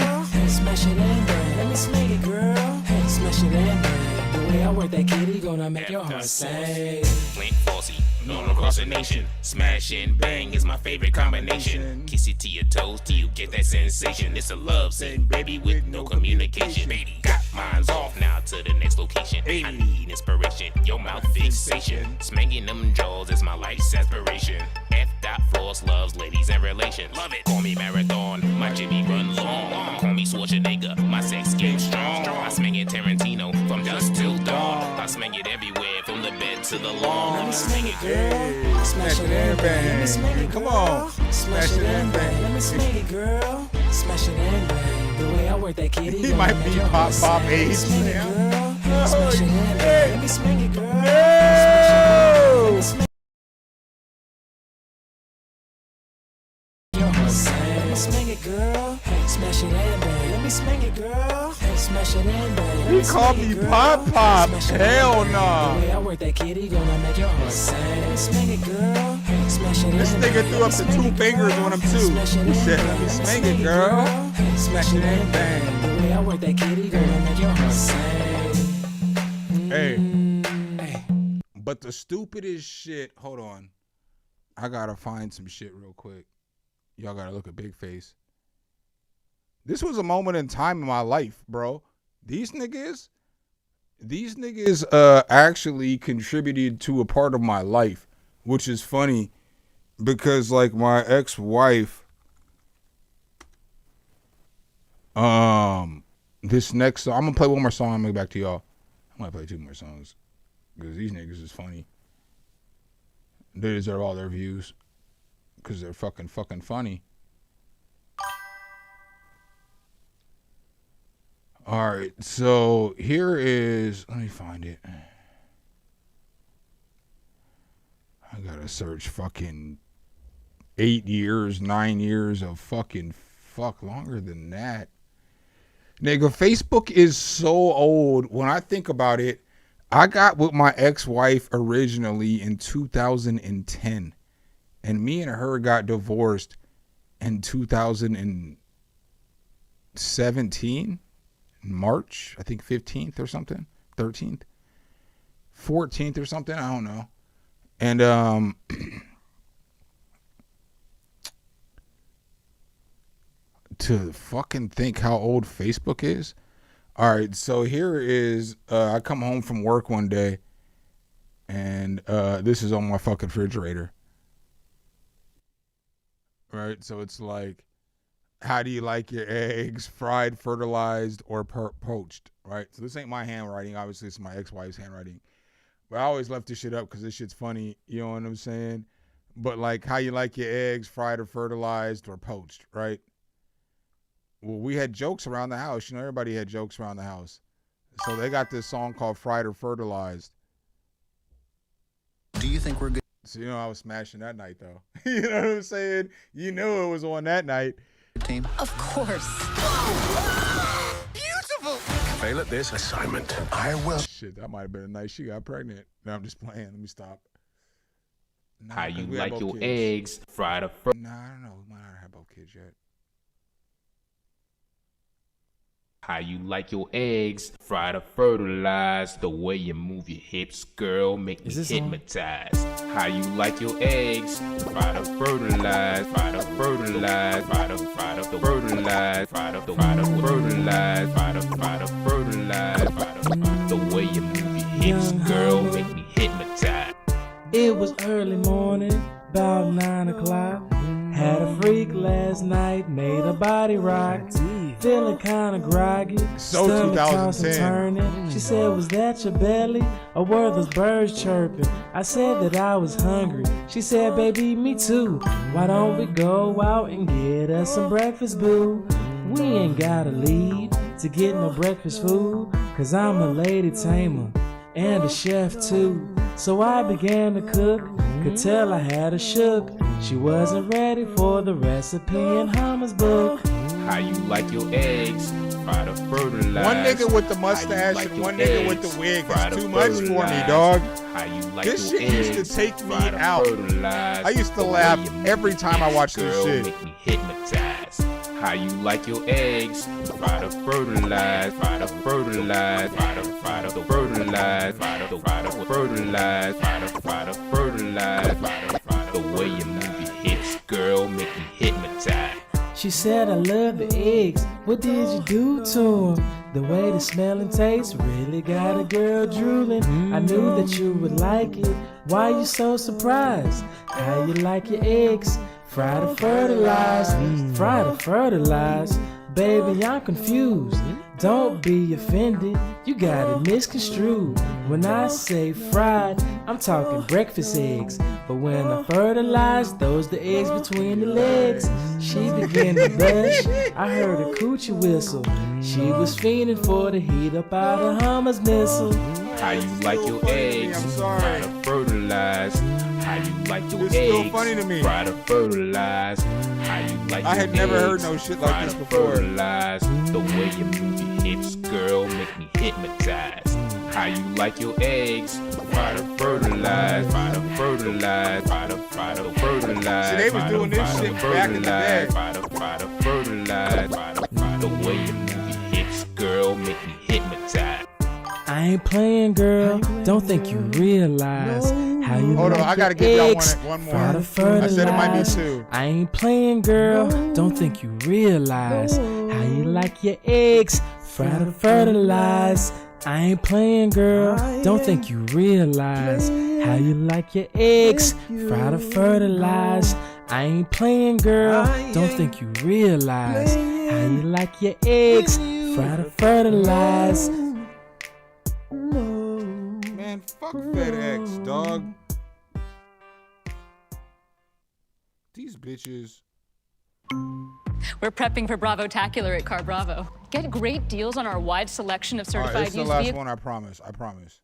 Smash it and bang. Let me smack it, girl. Smash it and bang. The way I work that kitty gonna make your heart sing. Flint Fossey, known across the nation. Smash and bang is my favorite combination. Kiss it to your toes till you get that sensation. It's a love scene, baby, with no communication. Baby, got mine's off now to the next location. I need inspiration, your mouth fixation. Smanging them jaws is my life's aspiration. F.Floss loves ladies and relations. Love it. Call me Marathon, my Jimmy run long. Call me Schwarzenegger, my sex game strong. I smang it Tarantino from dusk till dawn. I smang it everywhere from the bed to the lawn. Let me smang it, girl. Smash it and bang. Let me smack it, Come girl. on. Smash it and bang. Let me smack it, girl. Smash it and bang. The way I work that kitty. He might be Pop age. Smash it and bang. Let me smack it, girl. No! Let me smack it, girl. Smash it and bang. Let me smack it, girl. Smash it and bang. He called me Pop. Hell nah. The way I work that kitty gonna make your heart sing. Let me smack it, girl. Smash it This and nigga bang. threw up the 2 fingers on him too. He said, let me smack it, girl. Smash it and bang. The way I work that kitty gonna make your heart sing. Hey. But the stupidest shit, hold on. I gotta find some shit real quick. Y'all gotta look at Big Face. This was a moment in time in my life, bro. These niggas actually contributed to a part of my life, which is funny because like my ex-wife, this next song, I'm gonna play one more song, I'm gonna get back to y'all. I'm gonna play 2 more songs because these niggas is funny. They deserve all their views because they're fucking funny. All right, so here is, let me find it. I gotta search fucking 8 years, 9 years of fucking longer than that. Nigga, Facebook is so old. When I think about it, I got with my ex-wife originally in 2010. And me and her got divorced in 2017. March, I think 15th or something, 13th, 14th or something, I don't know. And to fucking think how old Facebook is. All right, so here is, I come home from work one day and this is on my fucking refrigerator. Right, so it's like, how do you like your eggs, fried, fertilized, or poached, right? So this ain't my handwriting. Obviously, it's my ex-wife's handwriting. But I always left this shit up because this shit's funny. You know what I'm saying? But like, how you like your eggs, fried or fertilized or poached, right? Well, we had jokes around the house. You know, everybody had jokes around the house. So they got this song called Fried or Fertilized. Do you think we're good? So, you know, I was smashing that night, though. You know what I'm saying? You knew it was on that night. Team? Of course. Beautiful. fail at this assignment, I will. Shit, that might have been a night she got pregnant. No, I'm just playing. Let me stop. Nah, How you we had like both your kids. eggs fried or fr- Nah, I don't know. We might not have both kids yet. How you like your eggs fried or fertilized? The way you move your hips, girl, make me hypnotized. How you like your eggs fried or fertilized? Fried or fertilized? Fried or fertilized? Fried or fertilized? Fried or fertilized? The way you move your hips, girl, make me hypnotized. It was early morning, about 9 o'clock. Had a freak last night, made her body rock. Feeling kinda groggy, So stomach 2010. tossing, turning. She said, was that your belly, or were those birds chirping? I said that I was hungry. She said, baby, me too. Why don't we go out and get us some breakfast, boo? We ain't gotta leave to get no breakfast food, 'cause I'm a lady tamer and a chef too. So I began to cook, could tell I had her shook. She wasn't ready for the recipe in Hummer's book. How you like your eggs fried or fertilized? One nigga with the mustache and one nigga with the wig is too much for me, dog. How you like This your shit used to eggs take me fried or out. fertilized? I used to The way laugh you move every your time I hips, watched this girl, shit. Make me hypnotized. How you like your eggs fried or fertilized? Fried or fertilized? Fried or fertilized? Fried or fertilized? Fried or fertilized? The way you move your hips, girl, make me hypnotized. She said, I love the eggs. What did you do to them? The way the smell and taste really got a girl drooling. I knew that you would like it. Why you so surprised? How you like your eggs? Fried or fertilized? Fried or fertilized? Baby, I'm confused. Don't be offended, you got it misconstrued. When I say fried, I'm talking breakfast eggs. But when I fertilize, those the eggs between the legs. She began to blush, I heard a coochie whistle. She was fiending for the heat up out of Hummer's missile. How you like your eggs fried or fertilized? How you like your This is so eggs funny to me. fried or fertilized? How you like I your had never heard eggs no shit like fried this or before. fertilized? The way you move your hips, girl, make me hypnotized. How you like your eggs fried or fertilized? Fried or fertilized? Fried or fertilized? See, they was doing this shit back in the day. Fried or fertilized? The way you move your hips, girl, make me hypnotized. I ain't playing, girl. Don't think you realize how you Hold on, like I gotta your give y'all eggs one more. fried or I said it might be fertilized. two. I ain't playing, girl. Don't think you realize how you like your eggs fried or fertilized. I ain't playing, girl. Don't think you realize how you like your eggs fried or fertilized. I ain't playing, girl. Don't think you realize how you like your eggs fried or fertilized. Man, fuck FedEx, dog. These bitches. We're prepping for Bravo-tacular at Car Bravo. Get great deals on our wide selection of All right, certified this is the used last vehicles. one. I promise. I promise.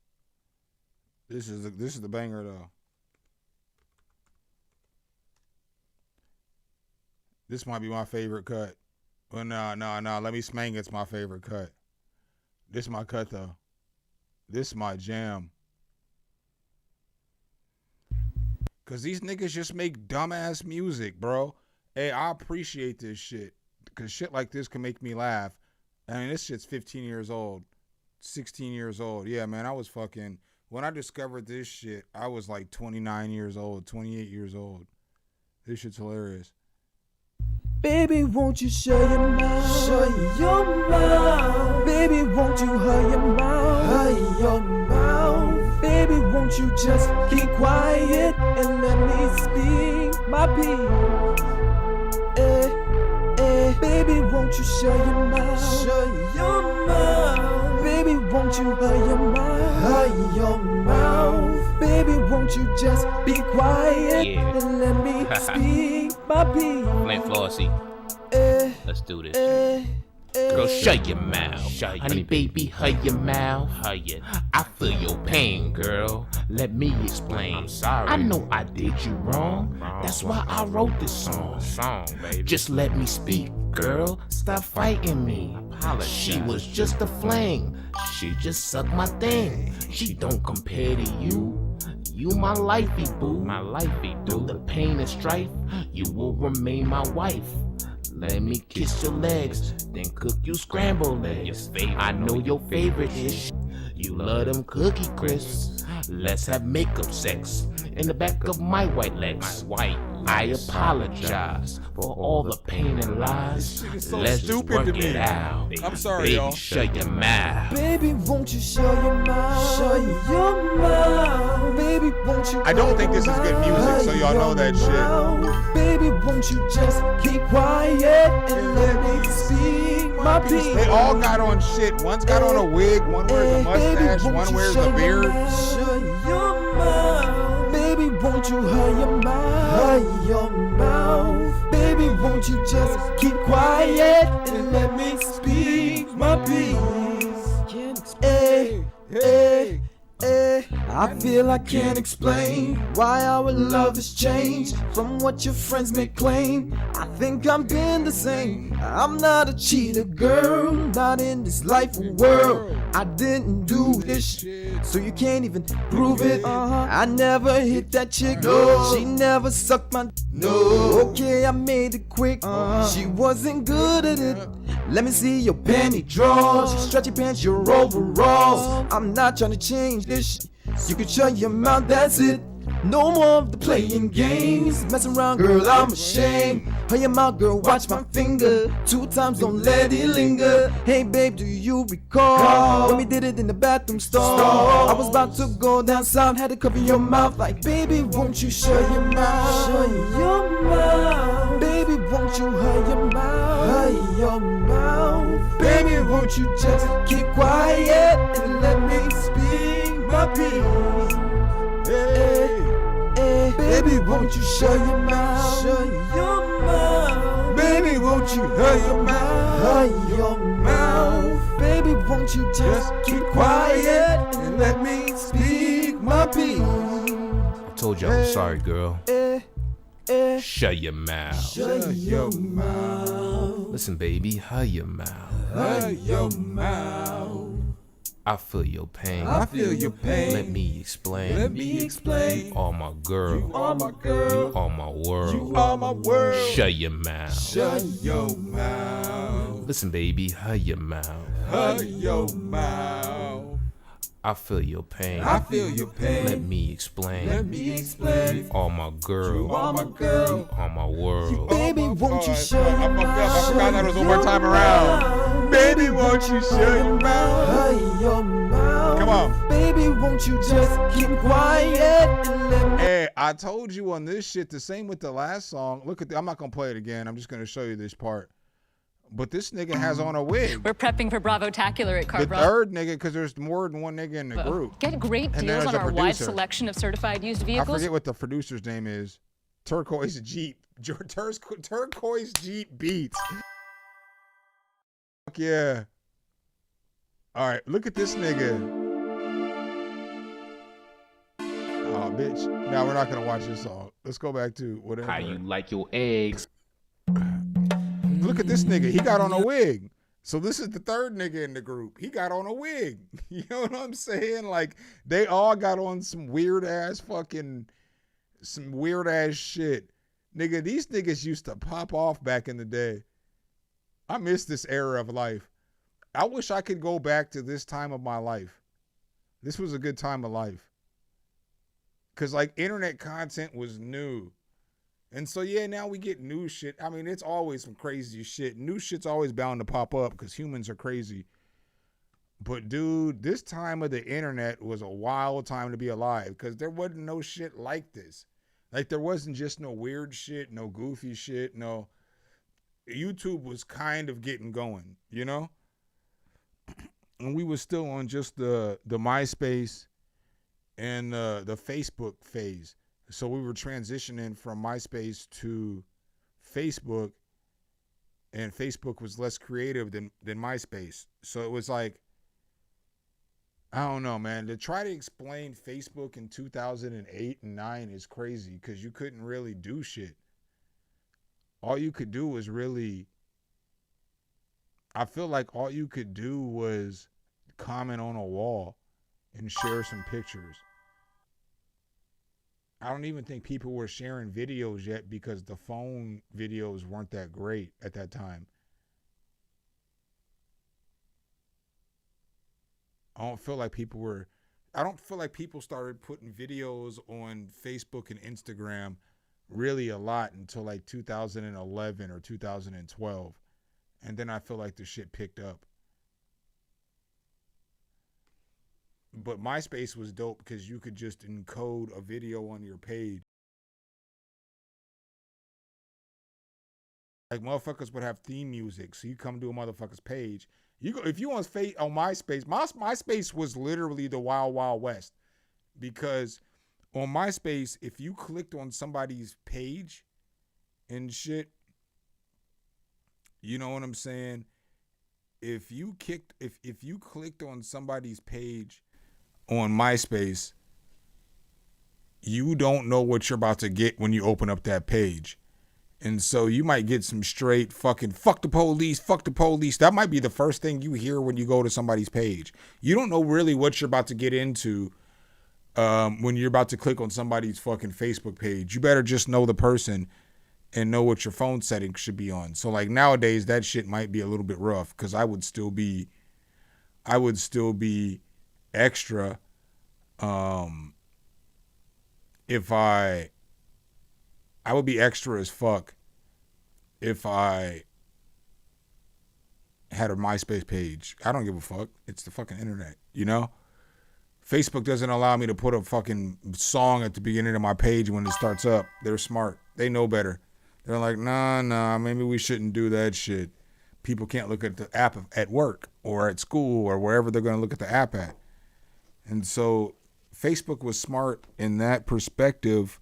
This is the banger though. This might be my favorite cut. Well, no. Let me smang. It's my favorite cut. This is my cut though. This is my jam. Cause these niggas just make dumbass music, bro. Hey, I appreciate this shit. Cause shit like this can make me laugh. I mean, this shit's 15 years old, 16 years old. Yeah, man, I was fucking, when I discovered this shit, I was like 29 years old, 28 years old. This shit's hilarious. Baby, won't you shut your mouth? Shut your mouth. Baby, won't you hurry your mouth? Hurry your mouth. Baby, won't you just keep quiet and let me speak my piece? Baby, won't you shut your mouth? Shut your mouth. Baby, won't you hurry your mouth? Hurry your mouth. Baby, won't you just be quiet and let me speak my piece? Flint Flossie. Let's do this shit. Girl, shut your mouth. Honey, baby, hug your mouth. I feel your pain, girl. Let me explain. I'm sorry. I know I did you wrong. That's why I wrote this song. Baby. Just let me speak, Girl, stop fighting me. She was just a fling. She just sucked my thing. She don't compare to you. You my lifey boo. My lifey boo. Through the pain and strife, you will remain my wife. Let me kiss your legs, then cook you scrambled eggs. I know your favorite dish. You love them cookie crisps. Let's have makeup sex in the back of my white legs. I apologize for all the pain and lies. So Let's just stupid work to me. it out. I'm sorry, Baby, y'all. shut your mouth. Baby, won't you show your mouth? Show your mouth. Baby, won't you? I don't think this is good music, so y'all know that shit. Baby, won't you just keep quiet and let me speak my piece? They all got on shit. One's got on a wig, one wears a mustache, one wears a beard. Shut your mouth. Baby, won't you hide your mouth? Hide your mouth. Baby, won't you just keep quiet and let me speak my piece? Hey, hey. I feel I can't explain why our love has changed from what your friends may claim. I think I'm been the same. I'm not a cheater, girl, not in this life or world. I didn't do this shit, so you can't even prove it. I never hit that chick, no. She never sucked my no. Okay, I made it quick. She wasn't good at it. Let me see your panty drawers, stretchy pants, your overalls. I'm not trying to change this shit. You can shut your mouth, that's it. No more of the playing games. Messing around, girl, I'm ashamed. Hurry your mouth, girl, watch my finger. 2 times, don't let it linger. Hey, babe, do you recall when we did it in the bathroom stall? I was about to go down south, had to cover your mouth like, baby, won't you shut your mouth? Shut your mouth. Baby, won't you hurry your mouth? Hurry your mouth. Baby, won't you just keep quiet and let me speak my piece? Hey, hey, baby, won't you shut your mouth? Shut your mouth. Baby, won't you hurry your mouth? Hurry your mouth. Baby, won't you just keep quiet and let me speak my piece? I told you I was sorry, girl. Shut your mouth. Shut your mouth. Listen, baby, hug your mouth. Hug your mouth. I feel your pain. I feel your pain. Let me explain. Let me explain. You are my girl. You are my girl. You are my world. You are my world. Shut your mouth. Shut your mouth. Listen, baby, hug your mouth. Hug your mouth. I feel your pain. I feel your pain. Let me explain. Let me explain. You are my girl. You are my girl. You are my world. Baby, won't you shut your mouth? I forgot that was one more time around. Baby, won't you shut your mouth? Hug your mouth. Come on. Baby, won't you just keep quiet and let me... Hey, I told you on this shit, the same with the last song. Look at I'm not going to play it again. I'm just going to show you this part. But this nigga has on a wig. We're prepping for Bravo-tacular at Car The Bravo. third nigga, because there's more than one nigga in the group. Get great And deals there's on a our wide producer. selection of certified used I vehicles. forget what the producer's name is. Turquoise Jeep. Turquoise Jeep Beats. Fuck yeah. All right, look at this nigga. Oh, bitch. Now we're not going to watch this song. Let's go back to whatever. How you like your eggs? Look at this nigga. He got on a wig. So this is the third nigga in the group. He got on a wig. You know what I'm saying? Like, they all got on some weird ass shit. Nigga, these niggas used to pop off back in the day. I miss this era of life. I wish I could go back to this time of my life. This was a good time of life. Because, like, internet content was new. And so, yeah, now we get new shit. I mean, it's always some crazy shit. New shit's always bound to pop up because humans are crazy. But, dude, this time of the internet was a wild time to be alive because there wasn't no shit like this. Like, there wasn't just no weird shit, no goofy shit, no. YouTube was kind of getting going, you know? And we was still on just the MySpace and the Facebook phase. So we were transitioning from MySpace to Facebook, and Facebook was less creative than MySpace. So it was like, I don't know, man. To try to explain Facebook in 2008 and 9 is crazy because you couldn't really do shit. All you could do was really I feel like all you could do was comment on a wall and share some pictures. I don't even think people were sharing videos yet because the phone videos weren't that great at that time. I don't feel like people started putting videos on Facebook and Instagram really a lot until like 2011 or 2012. And then I feel like the shit picked up. But MySpace was dope because you could just encode a video on your page. Like motherfuckers would have theme music, so you come to a motherfucker's page. You go if you on MySpace. MySpace was literally the Wild Wild West, because on MySpace, if you clicked on somebody's page and shit, you know what I'm saying? If you clicked on somebody's page on MySpace, you don't know what you're about to get when you open up that page. And so you might get some straight fucking fuck the police. That might be the first thing you hear when you go to somebody's page. You don't know really what you're about to get into when you're about to click on somebody's fucking Facebook page. You better just know the person and know what your phone settings should be on. So like nowadays that shit might be a little bit rough because I would still be extra if I would be extra as fuck if I had a MySpace page. I don't give a fuck. It's the fucking internet, you know? Facebook doesn't allow me to put a fucking song at the beginning of my page when it starts up. They're smart. They know better. They're like, nah, maybe we shouldn't do that shit. People can't look at the app at work or at school or wherever they're going to look at the app at. And so Facebook was smart in that perspective.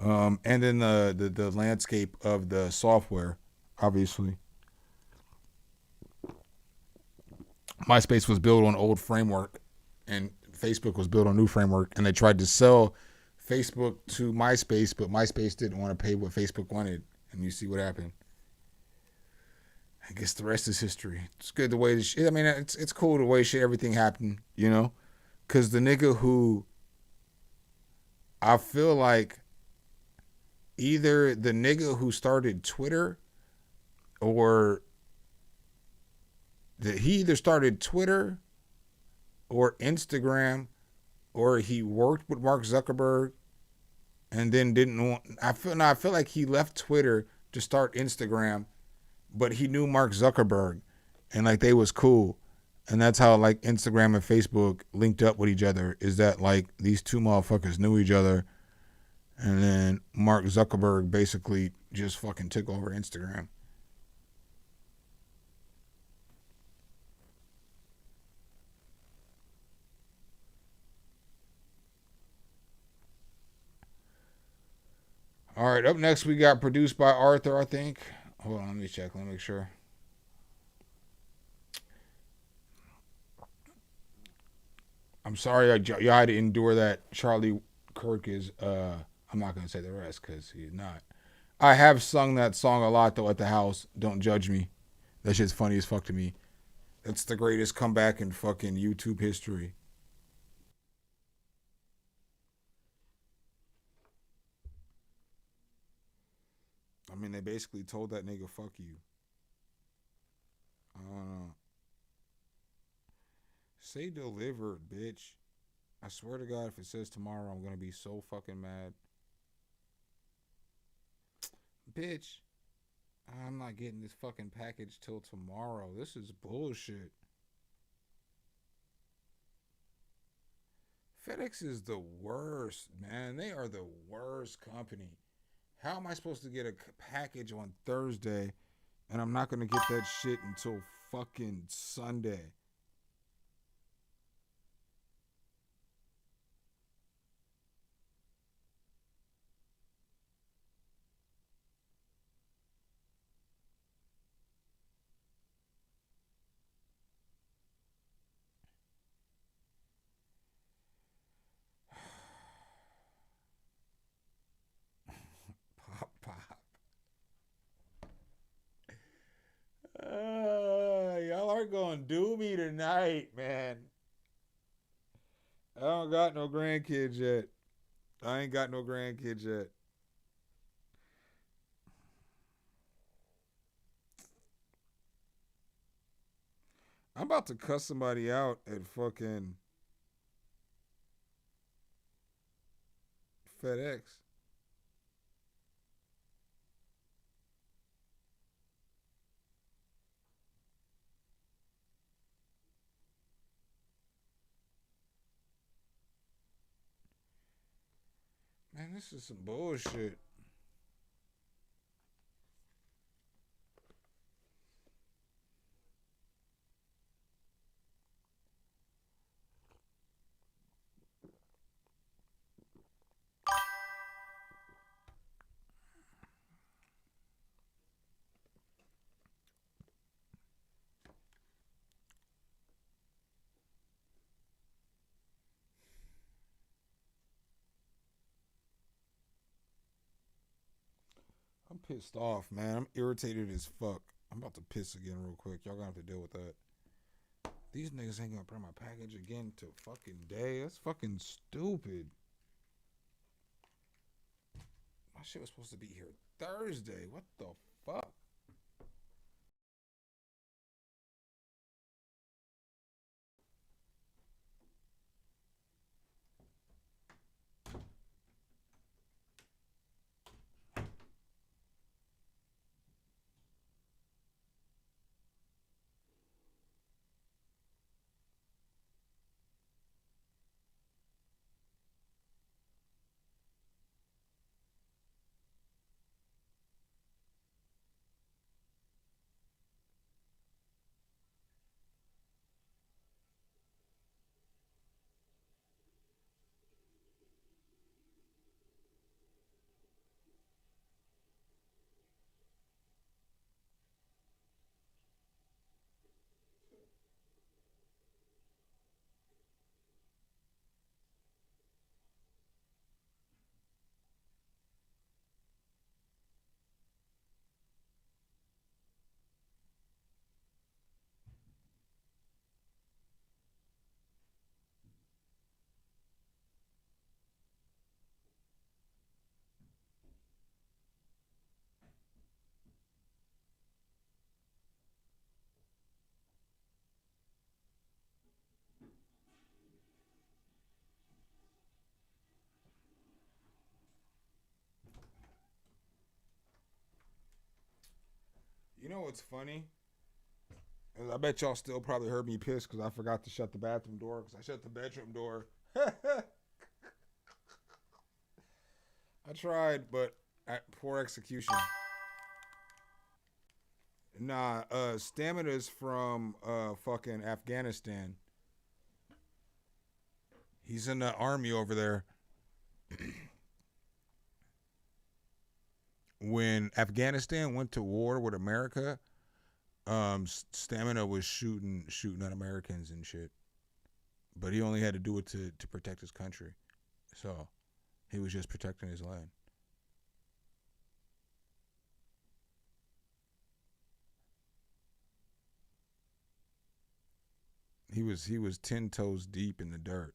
And then the landscape of the software, obviously. MySpace was built on old framework and Facebook was built on new framework, and they tried to sell Facebook to MySpace, but MySpace didn't want to pay what Facebook wanted, and you see what happened. I guess the rest is history. It's good the way this shit, I mean, it's cool the way everything happened, you know? Because the nigga who, I feel like, either the nigga who started Twitter or he either started Twitter or Instagram, or he worked with Mark Zuckerberg and then didn't want, I feel like he left Twitter to start Instagram, but he knew Mark Zuckerberg and like they was cool. And that's how like Instagram and Facebook linked up with each other, is that like these two motherfuckers knew each other. And then Mark Zuckerberg basically just fucking took over Instagram. All right, up next we got Produced by Arthur, I think. Hold on, let me check. Let me make sure. I'm sorry y'all had to endure that. Charlie Kirk is... I'm not going to say the rest because he's not. I have sung that song a lot, though, at the house. Don't judge me. That shit's funny as fuck to me. That's the greatest comeback in fucking YouTube history. I mean, they basically told that nigga, fuck you. I don't know. Say delivered, bitch. I swear to God, if it says tomorrow, I'm going to be so fucking mad. Bitch, I'm not getting this fucking package till tomorrow. This is bullshit. FedEx is the worst, man. They are the worst company. How am I supposed to get a package on Thursday and I'm not going to get that shit until fucking Sunday? Y'all gonna do me tonight, man. I don't got no grandkids yet. I ain't got no grandkids yet. I'm about to cuss somebody out at fucking FedEx. Man, this is some bullshit. I'm pissed off, man. I'm irritated as fuck. I'm about to piss again real quick. Y'all gonna have to deal with that. These niggas ain't gonna bring my package again till fucking day. That's fucking stupid. My shit was supposed to be here Thursday. What the fuck? You know what's funny? I bet y'all still probably heard me piss because I forgot to shut the bathroom door because I shut the bedroom door. I tried, but poor execution. Nah, Stamina's from fucking Afghanistan. He's in the army over there. When Afghanistan went to war with America, Stamina was shooting at Americans and shit. But he only had to do it to protect his country. So he was just protecting his land. He was 10 toes deep in the dirt.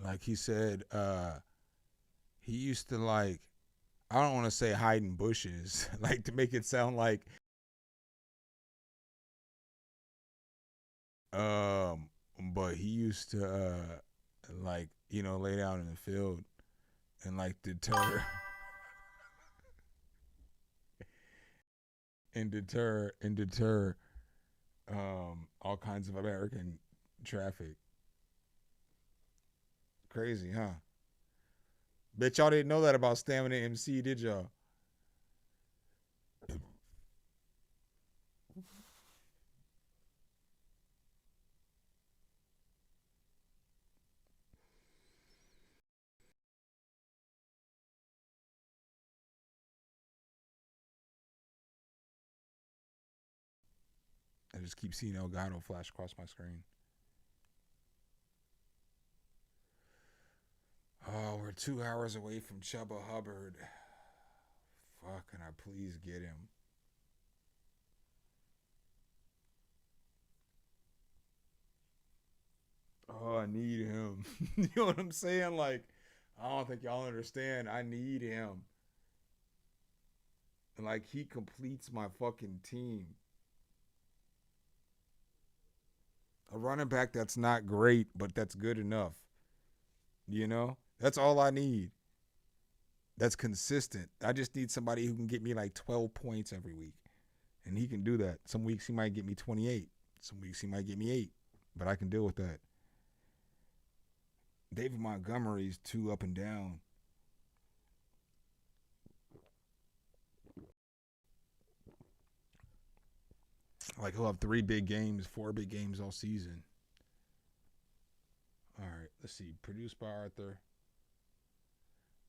Like he said, he used to like, I don't want to say hide in bushes, like to make it sound like, but he used to, like, you know, lay down in the field and like deter all kinds of American traffic. Crazy, huh? Bet y'all didn't know that about Stamina MC, did y'all? I just keep seeing Elgato flash across my screen. Oh, we're 2 hours away from Chubba Hubbard. Fuck, can I please get him? need him. You know what I'm saying? Like, I don't think y'all understand. I need him. And like, he completes my fucking team. A running back that's not great, but that's good enough. You know? That's all I need. That's consistent. I just need somebody who can get me like 12 points every week. And he can do that. Some weeks he might get me 28. Some weeks he might get me 8. But I can deal with that. David Montgomery's too up and down. Like, he'll have 3 big games, 4 big games all season. All right, let's see. Produced by Arthur.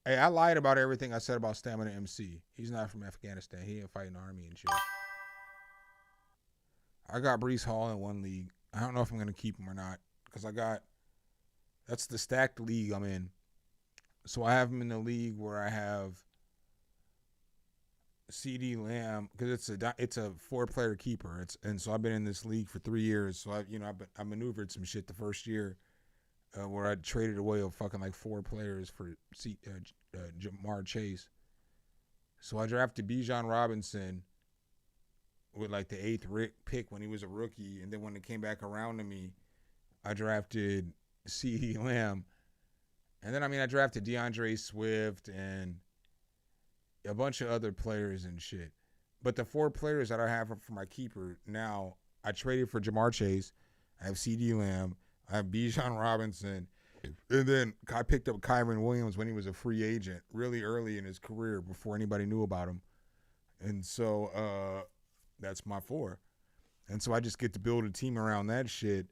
Hey, I lied about everything I said about Stamina MC. He's not from Afghanistan. He ain't fighting army and shit. I got Breece Hall in one league. I don't know if I'm going to keep him or not. Because that's the stacked league I'm in. So I have him in the league where I have CeeDee Lamb, because it's a 4-player keeper. And so I've been in this league for 3 years. So I maneuvered some shit the first year where I traded away fucking like 4 players for Jamar Chase. So I drafted Bijan Robinson with like the 8th pick when he was a rookie, and then when it came back around to me, I drafted CeeDee Lamb, and then I drafted DeAndre Swift and a bunch of other players and shit. But the 4 players that I have for my keeper now, I traded for Jamar Chase. I have CeeDee Lamb. I have Bijan Robinson. And then I picked up Kyren Williams when he was a free agent really early in his career before anybody knew about him. And so that's my 4. And so I just get to build a team around that shit.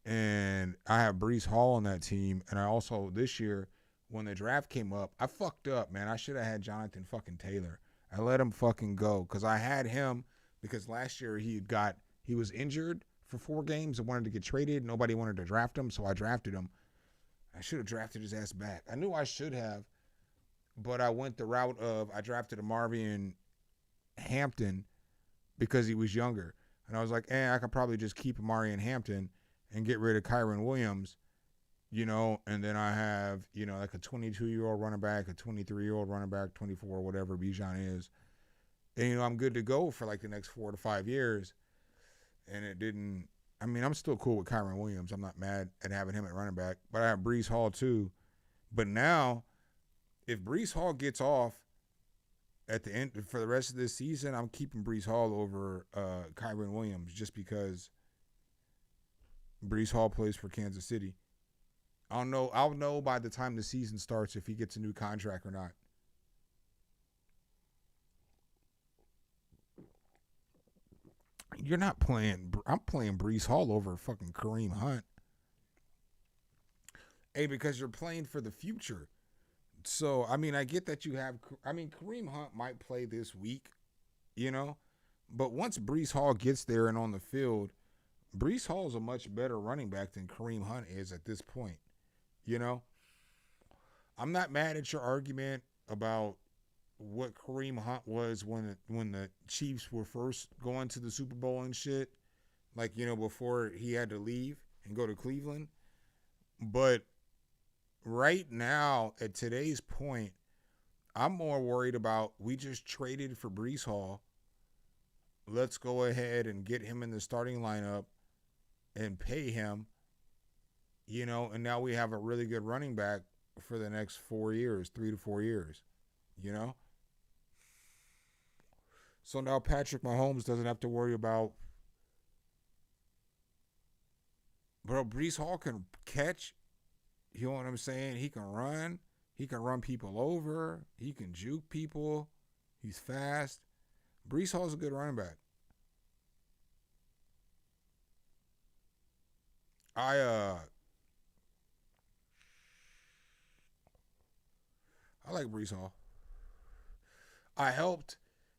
And I have Breece Hall on that team. And I also, this year, when the draft came up, I fucked up, man. I should have had Jonathan fucking Taylor. I let him fucking go because I had him because last year he was injured for 4 games and wanted to get traded. Nobody wanted to draft him, so I drafted him. I should have drafted his ass back. I knew I should have, but I went the route of I drafted Marvin Hampton because he was younger. And I was like, I could probably just keep Amari Hampton and get rid of Kyren Williams, and then I have, like a 22-year-old running back, a 23-year-old running back, 24, whatever Bijan is. And, I'm good to go for like the next 4 to 5 years. And it didn't, I'm still cool with Kyren Williams. I'm not mad at having him at running back. But I have Breece Hall too. But now, if Breece Hall gets off at the end for the rest of this season, I'm keeping Breece Hall over Kyren Williams just because Breece Hall plays for Kansas City. I'll know by the time the season starts if he gets a new contract or not. You're not playing. I'm playing Breece Hall over fucking Kareem Hunt. Hey, because you're playing for the future. So, I get that you have. Kareem Hunt might play this week, but once Breece Hall gets there and on the field, Breece Hall is a much better running back than Kareem Hunt is at this point. I'm not mad at your argument about what Kareem Hunt was when the Chiefs were first going to the Super Bowl and shit, like, before he had to leave and go to Cleveland. But right now, at today's point, I'm more worried about we just traded for Breece Hall. Let's go ahead and get him in the starting lineup and pay him, and now we have a really good running back for the next 4 years, 3 to 4 years, So now Patrick Mahomes doesn't have to worry about, bro, Breece Hall can catch, you know what I'm saying? He can run people over, he can juke people, he's fast. Breece Hall's a good running back. I like Breece Hall. I helped.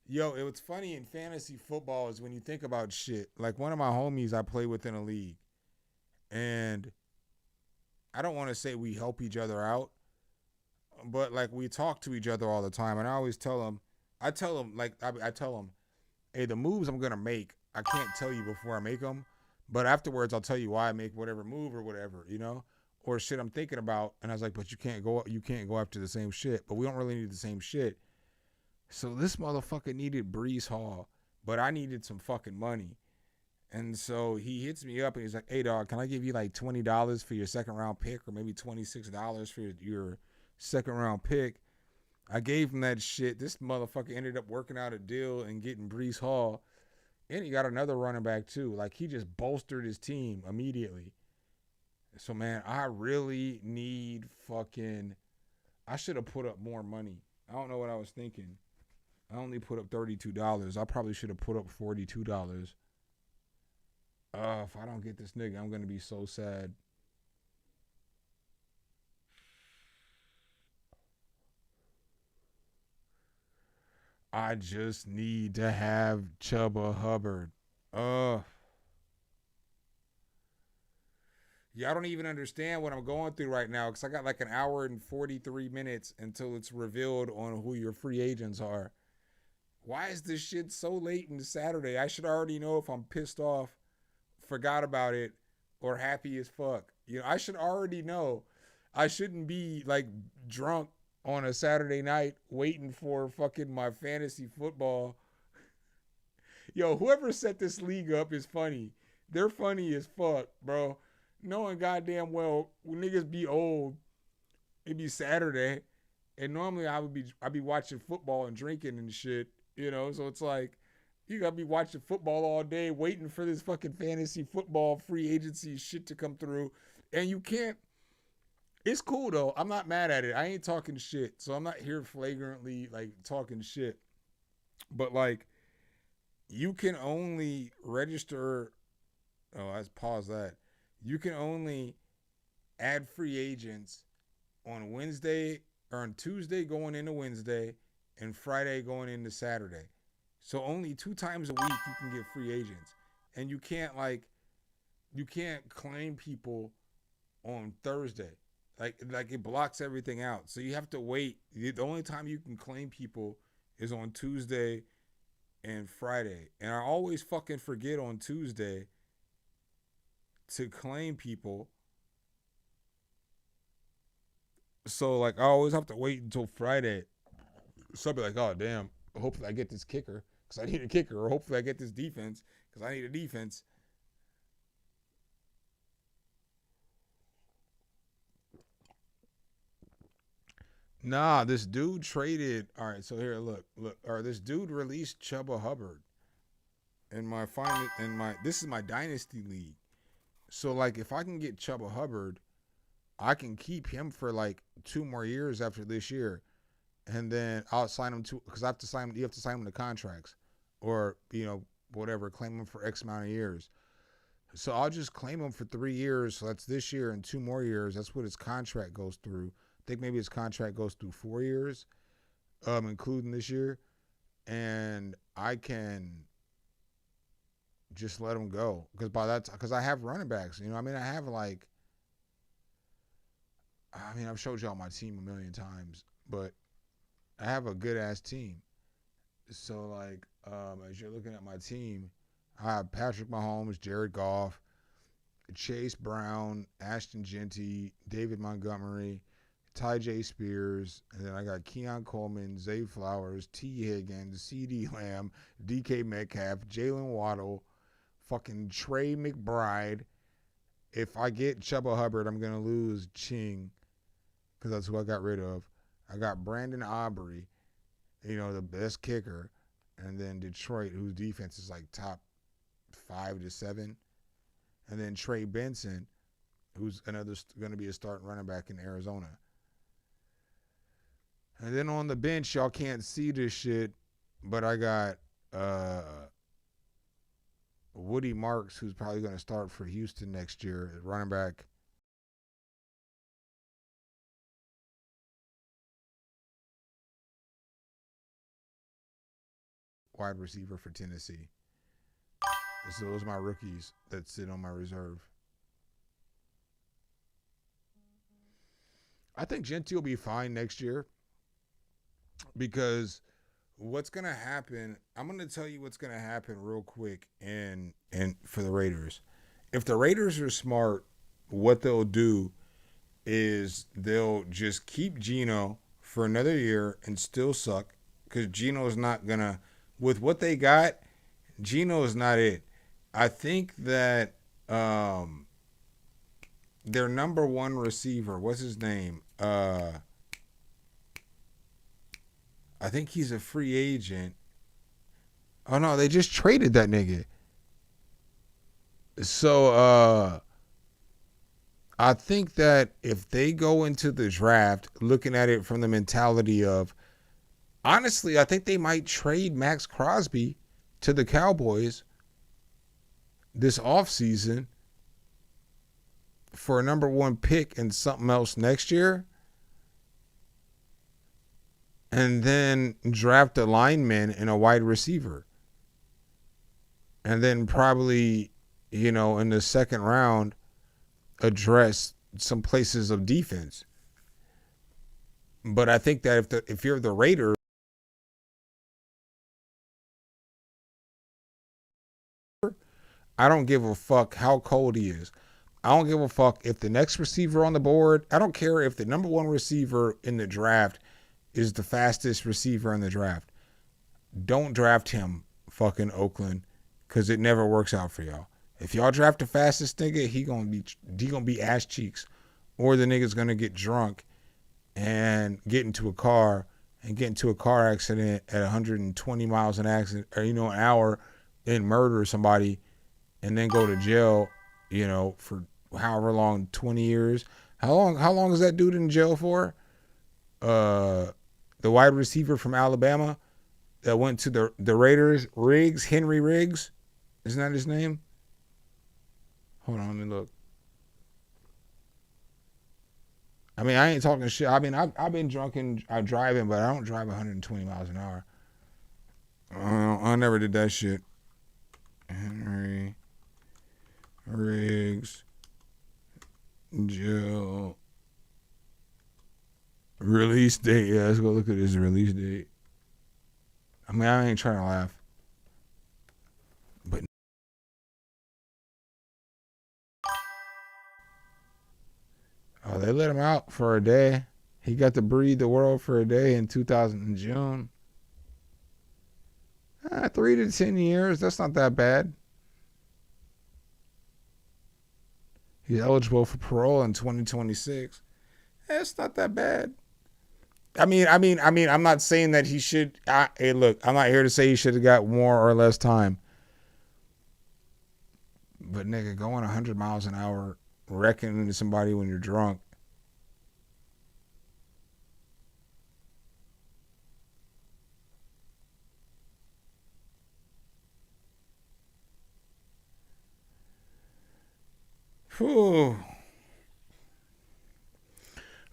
It was funny in fantasy football is when you think about shit. Like one of my homies I play with in a league. And I don't want to say we help each other out. But like we talk to each other all the time. And I always tell him, I tell him, hey, the moves I'm going to make, I can't tell you before I make them. But afterwards, I'll tell you why I make whatever move or whatever, you know, or shit I'm thinking about. And I was like, but you can't go after the same shit. But we don't really need the same shit. So this motherfucker needed Breece Hall, but I needed some fucking money. And so he hits me up and he's like, hey, dog, can I give you like $20 for your second round pick or maybe $26 for your second round pick? I gave him that shit. This motherfucker ended up working out a deal and getting Breece Hall. And he got another running back too. Like he just bolstered his team immediately. So, man, I really need I should have put up more money. I don't know what I was thinking. I only put up $32. I probably should have put up $42. If I don't get this nigga, I'm going to be so sad. I just need to have Chuba Hubbard. Yeah, I don't even understand what I'm going through right now because I got like an hour and 43 minutes until it's revealed on who your free agents are. Why is this shit so late in the Saturday? I should already know if I'm pissed off, forgot about it, or happy as fuck. You know, I should already know. I shouldn't be like drunk on a Saturday night waiting for fucking my fantasy football. Yo, whoever set this league up is funny. They're funny as fuck, bro. Knowing goddamn well when niggas be old, it'd be Saturday, and normally I'd be watching football and drinking and shit, you know. So it's like you gotta be watching football all day, waiting for this fucking fantasy football free agency shit to come through, and you can't. It's cool though. I'm not mad at it. I ain't talking shit, so I'm not here flagrantly like talking shit. But like, you can only register. Oh, let's pause that. You can only add free agents on Wednesday or on Tuesday going into Wednesday and Friday going into Saturday. So only 2 times a week you can get free agents. And you can't claim people on Thursday. Like it blocks everything out. So you have to wait. The only time you can claim people is on Tuesday and Friday. And I always fucking forget on Tuesday to claim people. So like I always have to wait until Friday. So I'll be like, oh damn, hopefully I get this kicker because I need a kicker, or hopefully I get this defense because I need a defense. Nah, this dude traded. All right, so here, look. All right, this dude released Chuba Hubbard this is my dynasty league. So like, if I can get Chuba Hubbard, I can keep him for like 2 more years after this year, and then I'll sign him to because I have to sign. You have to sign him to contracts, or you know whatever, claim him for X amount of years. So I'll just claim him for 3 years. So that's this year and 2 more years. That's what his contract goes through. I think maybe his contract goes through 4 years, including this year, and I can just let him go because I have running backs. You know, I mean, I've showed y'all my team a million times, but I have a good ass team. So like, as you're looking at my team, I have Patrick Mahomes, Jared Goff, Chase Brown, Ashton Genty, David Montgomery, Ty J. Spears, and then I got Keon Coleman, Zay Flowers, T. Higgins, C.D. Lamb, DK Metcalf, Jalen Waddle, fucking Trey McBride. If I get Chuba Hubbard, I'm going to lose Ching because that's who I got rid of. I got Brandon Aubrey, you know, the best kicker, and then Detroit, whose defense is like top 5 to 7, and then Trey Benson, who's going to be a starting running back in Arizona. And then on the bench, y'all can't see this shit, but I got Woody Marks, who's probably going to start for Houston next year, running back. Wide receiver for Tennessee. So those are my rookies that sit on my reserve. I think Genty will be fine next year because what's going to happen, I'm going to tell you what's going to happen real quick and for the Raiders if the Raiders are smart, what they'll do is they'll just keep Geno for another year and still suck, because Geno is not gonna, with what they got, Geno is not it. I think that their number one receiver, what's his name? I think he's a free agent. Oh no, they just traded that nigga. So I think that if they go into the draft looking at it from the mentality of, honestly, I think they might trade Max Crosby to the Cowboys this offseason for a number one pick and something else next year, and then draft a lineman and a wide receiver. And then probably, you know, in the second round, address some places of defense. But I think that if you're the Raiders, I don't give a fuck how cold he is. I don't give a fuck if the next receiver on the board, I don't care if the number one receiver in the draft is the fastest receiver in the draft. Don't draft him, fucking Oakland, because it never works out for y'all. If y'all draft the fastest nigga, he gonna be ass cheeks, or the nigga's gonna get drunk and get into a car accident at 120 miles an hour and murder somebody, and then go to jail, you know, for however long, 20 years. How long is that dude in jail for? The wide receiver from Alabama that went to the Raiders, Henry Riggs, isn't that his name? Hold on, let me look. I mean, I ain't talking shit. I mean, I've been drunk and I'm driving, but I don't drive 120 miles an hour. I never did that shit. Henry Riggs, jail, release date. Yeah, let's go look at his release date. I mean, I ain't trying to laugh, but they let him out for a day. He got to breathe the world for a day in 2000 in June. 3 to 10 years. That's not that bad. He's eligible for parole in 2026. That's not that bad. I mean, I'm not saying that he should. Hey, look, I'm not here to say he should have got more or less time. But nigga, going 100 miles an hour, wrecking into somebody when you're drunk. Whew.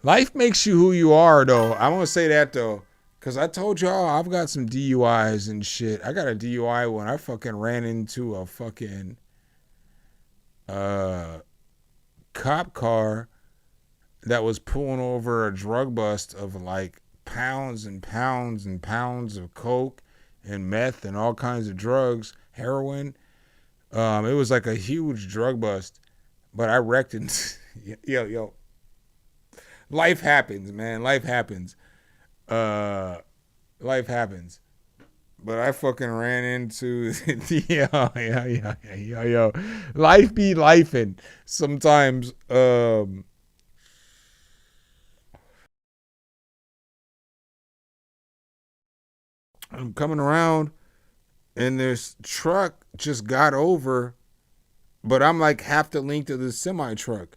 Life makes you who you are, though. I'm going to say that, though. Because I told y'all I've got some DUIs and shit. I got a DUI when I fucking ran into a fucking cop car that was pulling over a drug bust of like pounds and pounds and pounds of coke and meth and all kinds of drugs, heroin. It was like a huge drug bust. But I wrecked it. Yo. Life happens, man. Life happens. Life happens. But I fucking ran into yo. Life be lifing sometimes. I'm coming around and this truck just got over, but I'm like half the length of the semi truck.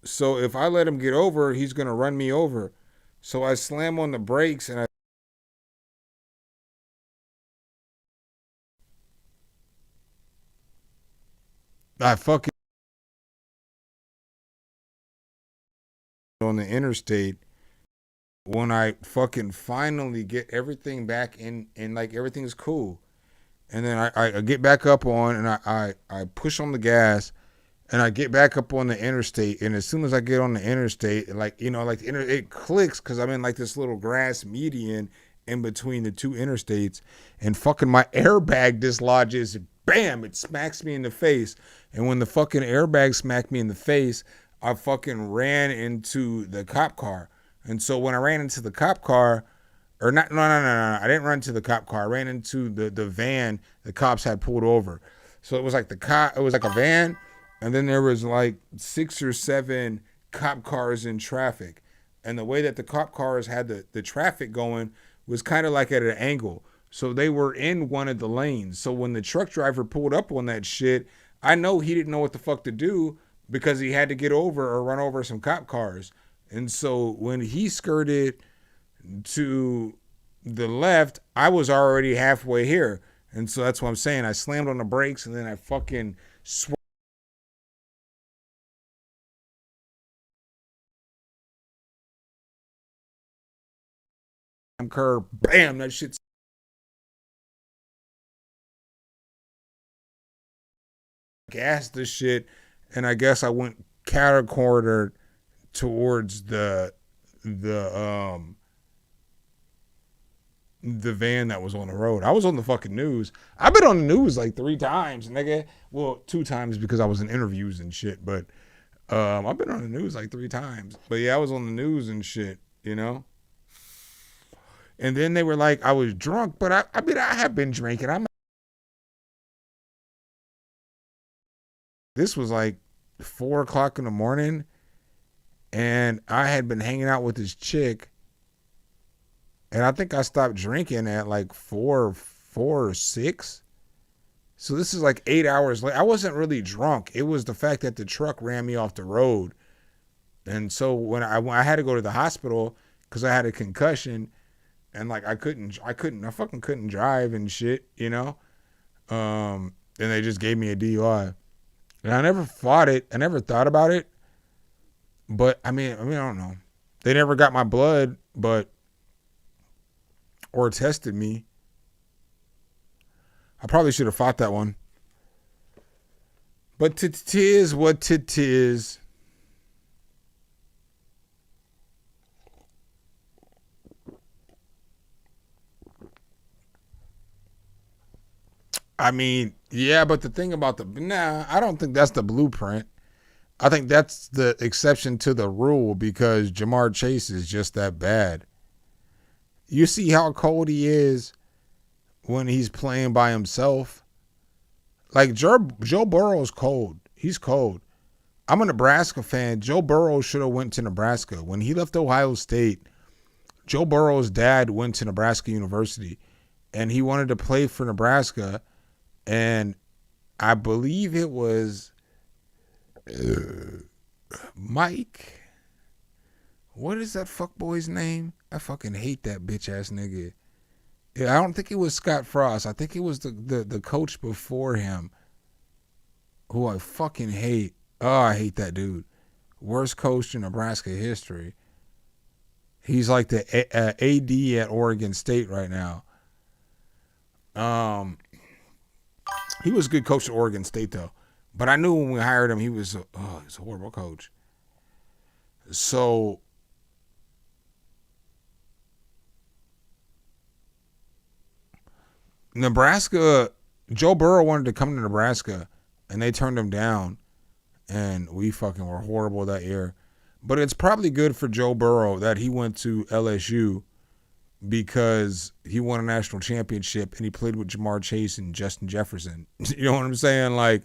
So if I let him get over, he's going to run me over. So I slam on the brakes and I fucking on the interstate. When I fucking finally get everything back in and like everything's cool. And then I get back up on and I push on the gas and I get back up on the interstate. And as soon as I get on the interstate, like, you know, like it clicks because I'm in like this little grass median in between the two interstates, and fucking my airbag dislodges, bam, it smacks me in the face. And when the fucking airbag smacked me in the face, I fucking ran into the cop car. And so when I ran into the cop car, or not, no, I didn't run into the cop car. I ran into the van the cops had pulled over. So it was like it was like a van, and then there was like 6 or 7 cop cars in traffic. And the way that the cop cars had the traffic going was kind of like at an angle. So they were in one of the lanes. So when the truck driver pulled up on that shit, I know he didn't know what the fuck to do because he had to get over or run over some cop cars. And so when he skirted to the left, I was already halfway here. And so that's what I'm saying. I slammed on the brakes and then I fucking swerved. Curb, bam, that shit's gassed the shit, and I guess I went catty-cornered towards the van that was on the road. I was on the fucking news. I've been on the news like 3 times, nigga. Well, 2 times because I was in interviews and shit, but I've been on the news like 3 times. But yeah, I was on the news and shit, you know? And then they were like, I was drunk, but I mean, I have been drinking. This was like 4 o'clock in the morning, and I had been hanging out with this chick, and I think I stopped drinking at like 4 or 6. So this is like 8 hours late. I wasn't really drunk. It was the fact that the truck ran me off the road. And so when I had to go to the hospital because I had a concussion, and like I fucking couldn't drive and shit, you know? And they just gave me a DUI. And I never fought it. I never thought about it. But I mean, I don't know. They never got my blood, or tested me. I probably should have fought that one. But tis what tis. I mean, yeah, but the thing about I don't think that's the blueprint. I think that's the exception to the rule because Ja'Marr Chase is just that bad. You see how cold he is when he's playing by himself? Like Joe Burrow's cold. He's cold. I'm a Nebraska fan. Joe Burrow should have went to Nebraska. When he left Ohio State, Joe Burrow's dad went to Nebraska University, and he wanted to play for Nebraska. And I believe it was Mike. What is that fuckboy's name? I fucking hate that bitch ass nigga. I don't think it was Scott Frost. I think it was the coach before him, who I fucking hate. Oh, I hate that dude. Worst coach in Nebraska history. He's like the AD at Oregon State right now. He was a good coach at Oregon State, though. But I knew when we hired him, he was a horrible coach. So Nebraska, Joe Burrow wanted to come to Nebraska, and they turned him down, and we fucking were horrible that year. But it's probably good for Joe Burrow that he went to LSU because he won a national championship and he played with Ja'Marr Chase and Justin Jefferson. You know what I'm saying? Like,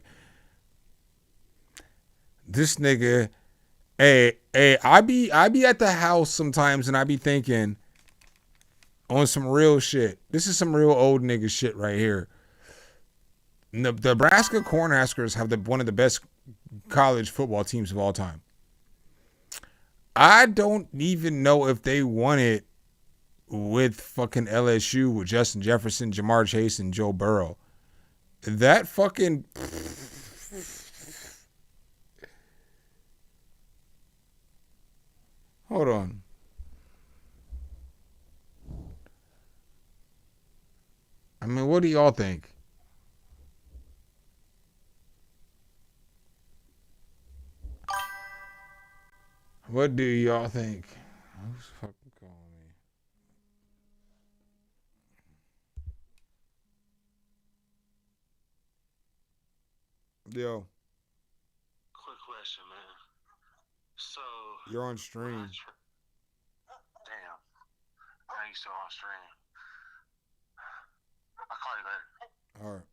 this nigga, hey, I be at the house sometimes and I be thinking on some real shit. This is some real old nigga shit right here. The Nebraska Cornhuskers have one of the best college football teams of all time. I don't even know if they won it with fucking LSU with Justin Jefferson, Ja'Marr Chase, and Joe Burrow. That fucking... Hold on. I mean, what do y'all think? What do y'all think? Who's fucking calling me? Yo. Quick question, man. So You're on stream. Damn. Now you still on stream. I'll call you later. All right.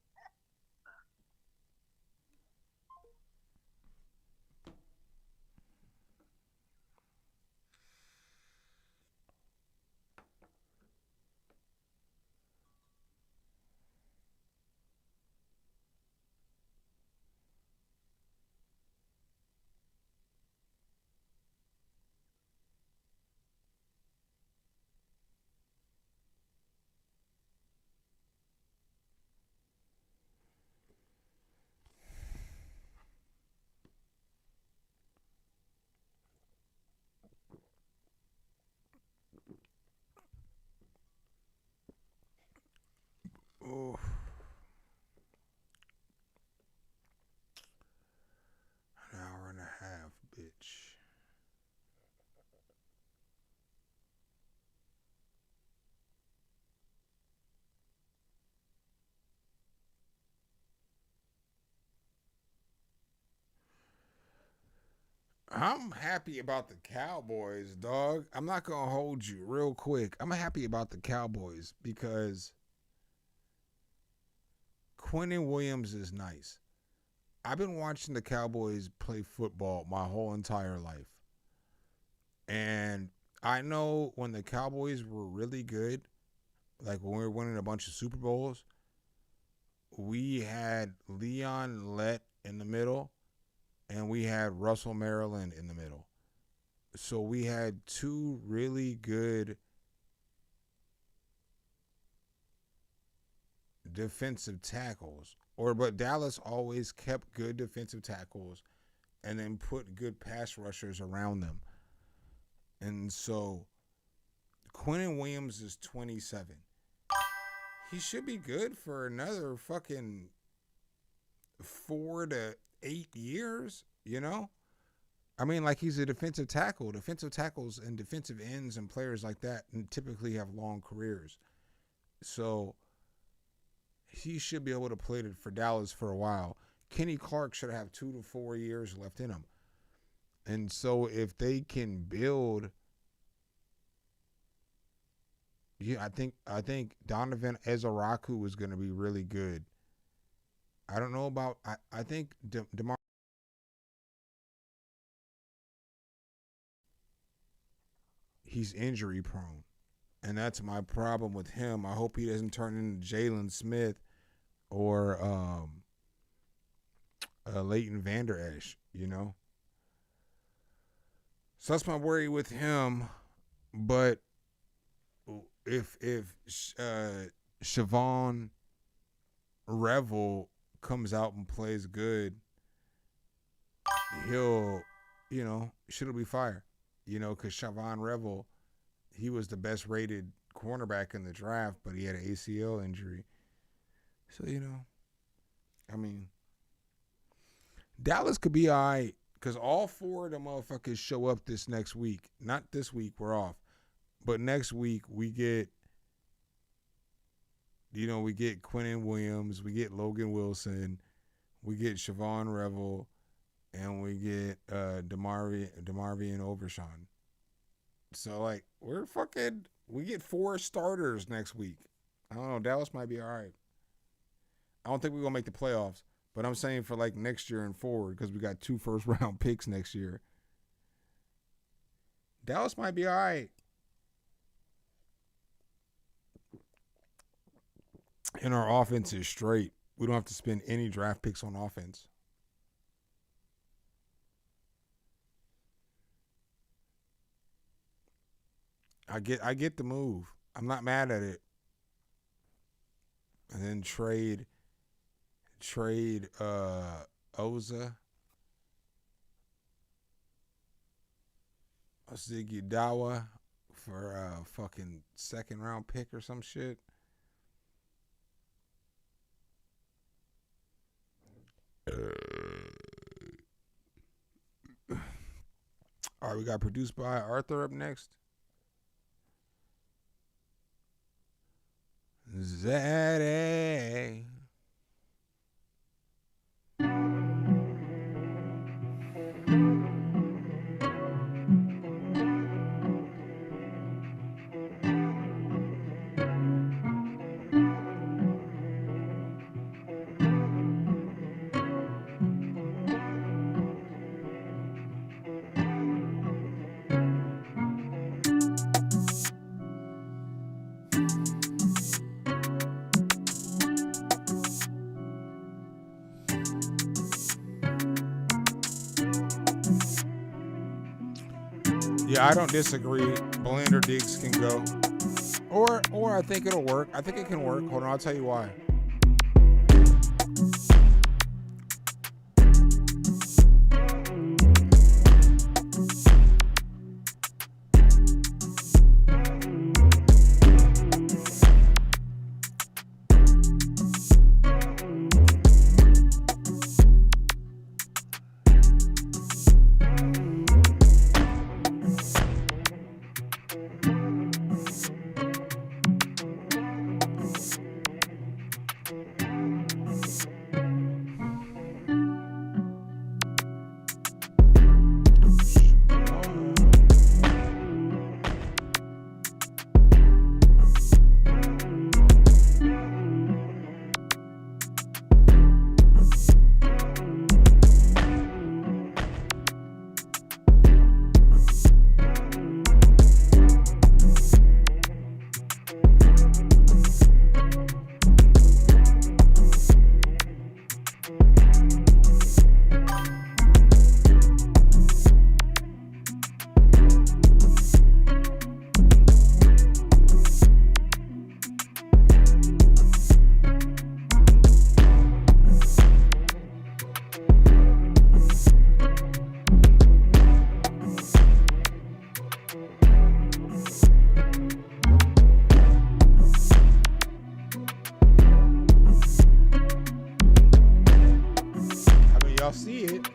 Oh. An hour and a half, bitch. I'm happy about the Cowboys, dog. I'm not going to hold you real quick. I'm happy about the Cowboys because Quinnen Williams is nice. I've been watching the Cowboys play football my whole entire life. And I know when the Cowboys were really good, like when we were winning a bunch of Super Bowls, we had Leon Lett in the middle, and we had Russell Maryland in the middle. So we had two really good defensive tackles. But Dallas always kept good defensive tackles and then put good pass rushers around them. And so Quinnen Williams is 27. He should be good for another fucking 4 to 8 years, you know? I mean, like, he's a defensive tackle. Defensive tackles and defensive ends and players like that typically have long careers. So he should be able to play for Dallas for a while. Kenny Clark should have 2 to 4 years left in him. And so if they can build, I think Donovan Ezaraku is going to be really good. I don't know about, I think DeMar. He's injury prone. And that's my problem with him. I hope he doesn't turn into Jalen Smith or Leighton Vander Esch, you know? So that's my worry with him. But if Siobhan Revel comes out and plays good, he'll, shit'll be fire. Because Siobhan Revel, he was the best rated cornerback in the draft, but he had an ACL injury. So, Dallas could be all right because all 4 of the motherfuckers show up this next week. Not this week, we're off. But next week, we get Quinnen Williams, we get Logan Wilson, we get Siobhan Revel, and we get DeMarvion Overshawn. So, we get 4 starters next week. I don't know. Dallas might be all right. I don't think we're going to make the playoffs, but I'm saying for, next year and forward because we got 2 first-round picks next year. Dallas might be all right. And our offense is straight. We don't have to spend any draft picks on offense. I get the move. I'm not mad at it. And then trade Oza, Ziggy Dawa for a fucking 2nd round pick or some shit. All right, we got produced by Arthur up next. Zaddy. Yeah, I don't disagree. Bland or Diggs can go. Or I think it'll work. I think it can work. Hold on, I'll tell you why. Y'all see it.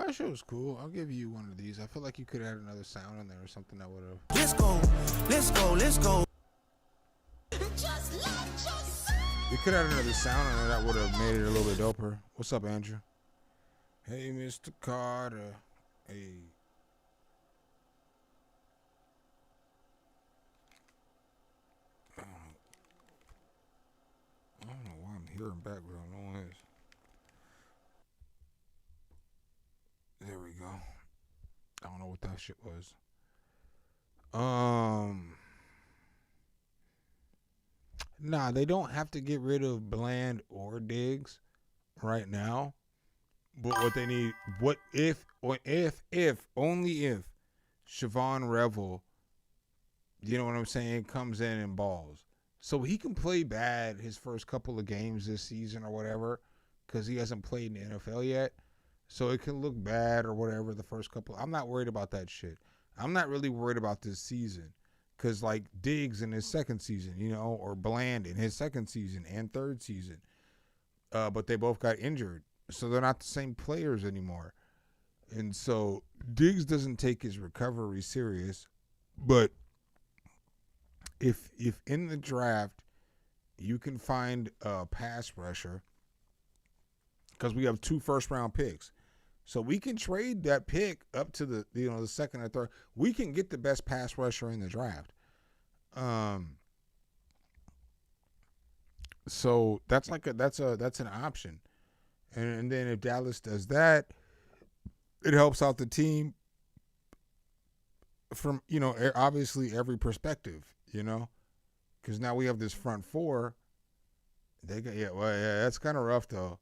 That shit was cool. I'll give you one of these. I feel like you could add another sound in there or something that would have. Let's go, let's go, let's go. You could add another sound in there that would have made it a little bit doper. What's up, Andrew? Hey, Mr. Carter. Hey. I don't know why I'm hearing background noise. There we go. I don't know what that shit was. Nah, they don't have to get rid of Bland or Diggs right now. But what they need, if only if Siobhan Revel, you know what I'm saying, comes in and balls. So he can play bad his first couple of games this season or whatever, because he hasn't played in the NFL yet. So it can look bad or whatever the first couple. I'm not worried about that shit. I'm not really worried about this season. Because like Diggs in his second season, you know, or Bland in his second season and third season. But they both got injured. So they're not the same players anymore. And so Diggs doesn't take his recovery serious. But if in the draft you can find a pass rusher, because we have 2 first-round picks. So we can trade that pick up to the the second or third. We can get the best pass rusher in the draft. So that's an option. And then if Dallas does that, it helps out the team from, obviously every perspective, because now we have this front four. That's kind of rough though.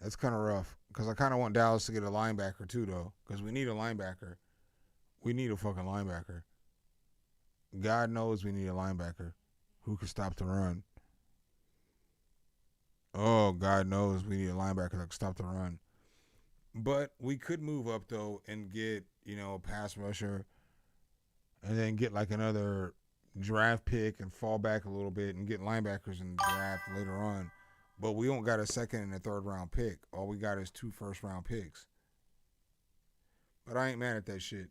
That's kind of rough because I kind of want Dallas to get a linebacker too, though, because we need a linebacker. We need a fucking linebacker. God knows we need a linebacker who can stop the run. Oh, God knows we need a linebacker that can stop the run. But we could move up, though, and get, a pass rusher and then get like another draft pick and fall back a little bit and get linebackers in the draft later on. But we don't got a second and a third round pick. All we got is 2 first round picks. But I ain't mad at that shit.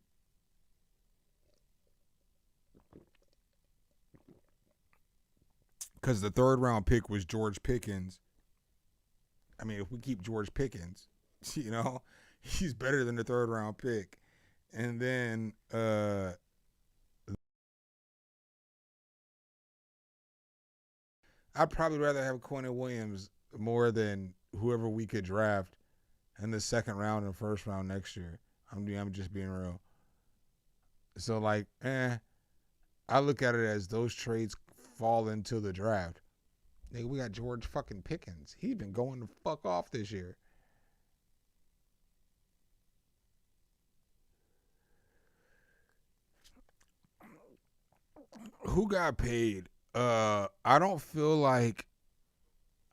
Because the third round pick was George Pickens. I mean, if we keep George Pickens, he's better than the third round pick. And then I'd probably rather have Quinnen Williams more than whoever we could draft in the second round and first round next year. I'm just being real. So, like, I look at it as those trades fall into the draft. Nigga, we got George fucking Pickens. He's been going the fuck off this year. Who got paid? I don't feel like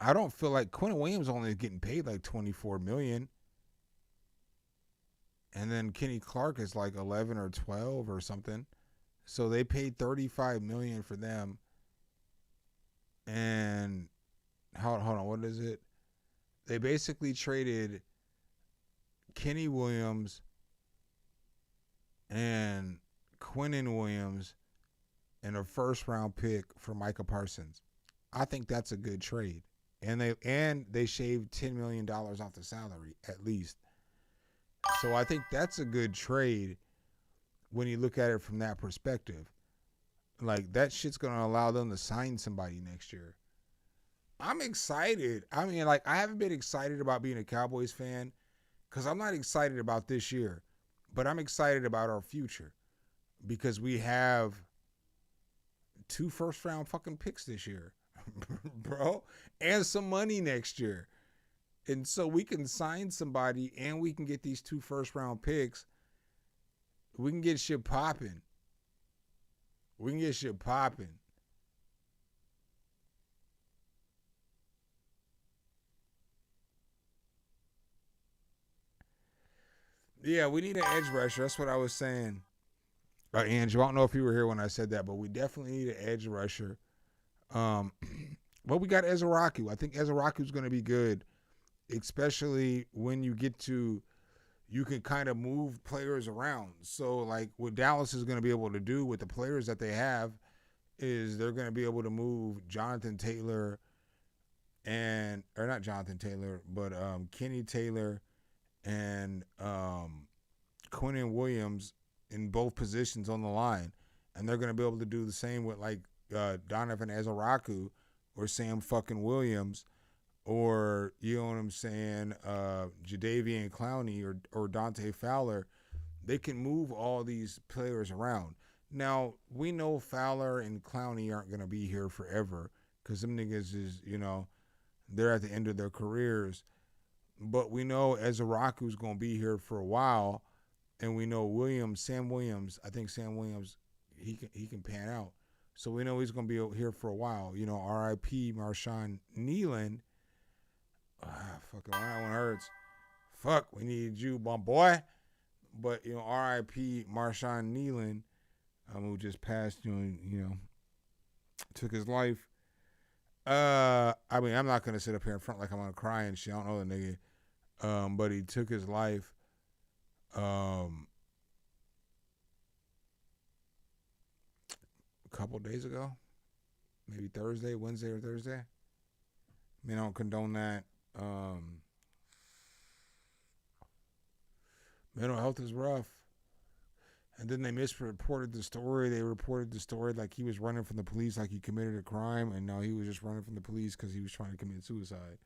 Quinnen Williams only is getting paid like $24 million. And then Kenny Clark is like 11 or 12 or something. So they paid $35 million for them. And hold on, what is it? They basically traded Kenny Williams and Quinnen Williams and a first round pick for Micah Parsons. I think that's a good trade. And they shaved $10 million off the salary at least. So I think that's a good trade when you look at it from that perspective. Like, that shit's going to allow them to sign somebody next year. I'm excited. I mean, like, I haven't been excited about being a Cowboys fan because I'm not excited about this year. But I'm excited about our future because we have 2 first-round fucking picks this year, bro, and some money next year. And so we can sign somebody and we can get these 2 first-round picks. We can get shit popping. We can get shit popping. Yeah, we need an edge rusher. That's what I was saying. Andrew, I don't know if you were here when I said that, but we definitely need an edge rusher. But we got Ezraku. I think Ezraku's going to be good, especially when you get to, you can kind of move players around. So, like, what Dallas is going to be able to do with the players that they have is they're going to be able to move Jonathan Taylor and, or not Jonathan Taylor, but Kenny Taylor and Quinnen Williams in both positions on the line. And they're going to be able to do the same with, like, Donovan Ezraku or Sam fucking Williams or, you know what I'm saying, Jadeveon Clowney or Dante Fowler. They can move all these players around. Now, we know Fowler and Clowney aren't going to be here forever because them niggas is, you know, they're at the end of their careers. But we know Ezraku's going to be here for a while. And we know Sam Williams, I think Sam Williams, he can pan out. So we know he's going to be here for a while. You know, R.I.P. Marshawn Kneeland. Fucking that one hurts. Fuck, we need you, my boy. But, you know, R.I.P. Marshawn Kneeland, who just passed, you know, took his life. I mean, I'm not going to sit up here in front like I'm going to cry and shit. I don't know the nigga. But he took his life. A couple days ago. Maybe Wednesday or Thursday. I mean, I don't condone that. Mental health is rough. And then they misreported the story. They reported the story like he was running from the police, like he committed a crime, and no, he was just running from the police because he was trying to commit suicide.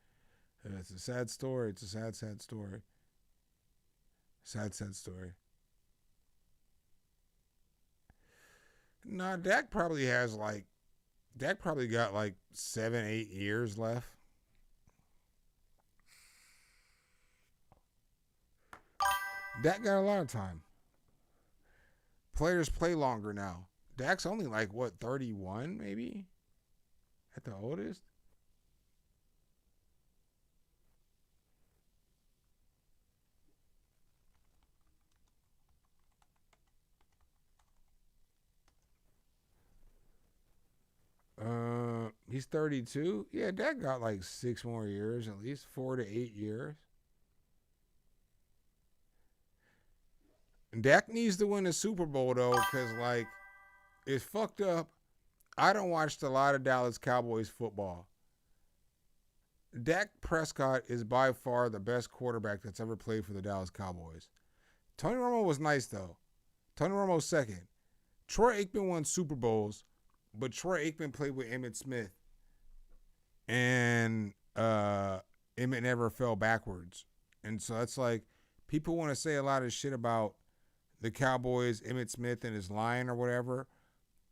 And it's a sad story. It's a sad, sad story. Sad, sad story. Nah, Dak probably got like 7-8 years left. Dak got a lot of time. Players play longer now. Dak's only like, what, 31 maybe? At the oldest? He's 32. Yeah, Dak got like 6 more years, at least 4 to 8 years. Dak needs to win a Super Bowl, though, because, like, it's fucked up. I don't watch a lot of Dallas Cowboys football. Dak Prescott is by far the best quarterback that's ever played for the Dallas Cowboys. Tony Romo was nice, though. Tony Romo's second. Troy Aikman won Super Bowls, but Troy Aikman played with Emmitt Smith. and Emmett never fell backwards. And so that's like, people want to say a lot of shit about the Cowboys, Emmitt Smith and his line or whatever,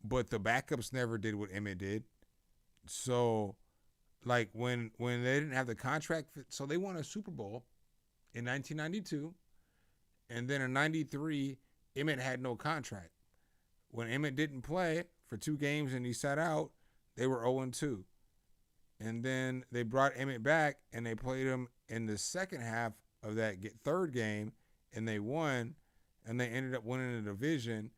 but the backups never did what Emmett did. So, like, when they didn't have the contract, so they won a Super Bowl in 1992, and then in 93, Emmett had no contract. When Emmett didn't play for 2 games and he sat out, they were 0-2. And then they brought Emmett back, and they played him in the second half of that third game, and they won, and they ended up winning the division,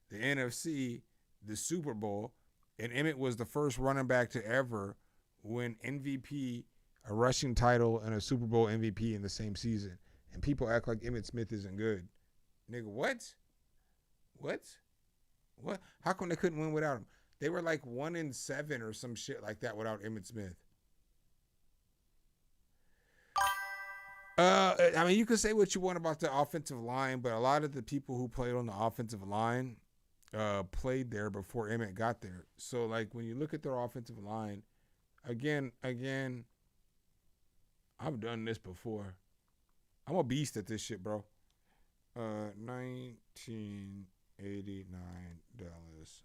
the NFC, the Super Bowl, and Emmett was the first running back to ever win MVP, a rushing title, and a Super Bowl MVP in the same season. And people act like Emmitt Smith isn't good. Nigga, what? What? How come they couldn't win without him? They were like 1-7 or some shit like that without Emmitt Smith. I mean, you can say what you want about the offensive line, but a lot of the people who played on the offensive line played there before Emmett got there. So, like, when you look at their offensive line, again, I've done this before. I'm a beast at this shit, bro. 1989 Dallas.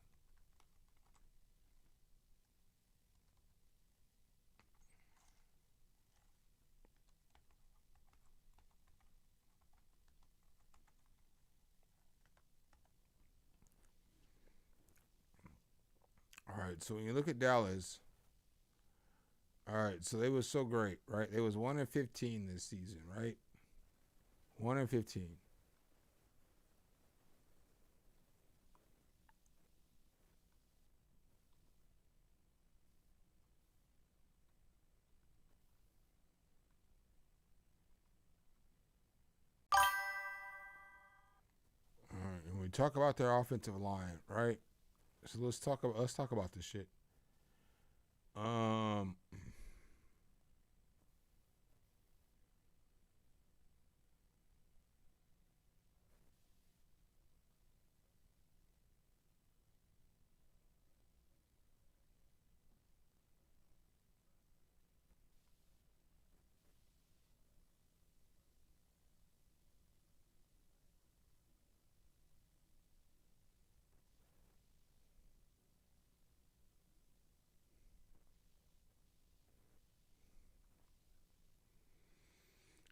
All right, so when you look at Dallas, all right, so they was so great, right? They was 1-15 this season, right? 1-15. All right, and we talk about their offensive line, right? So let's talk about this shit.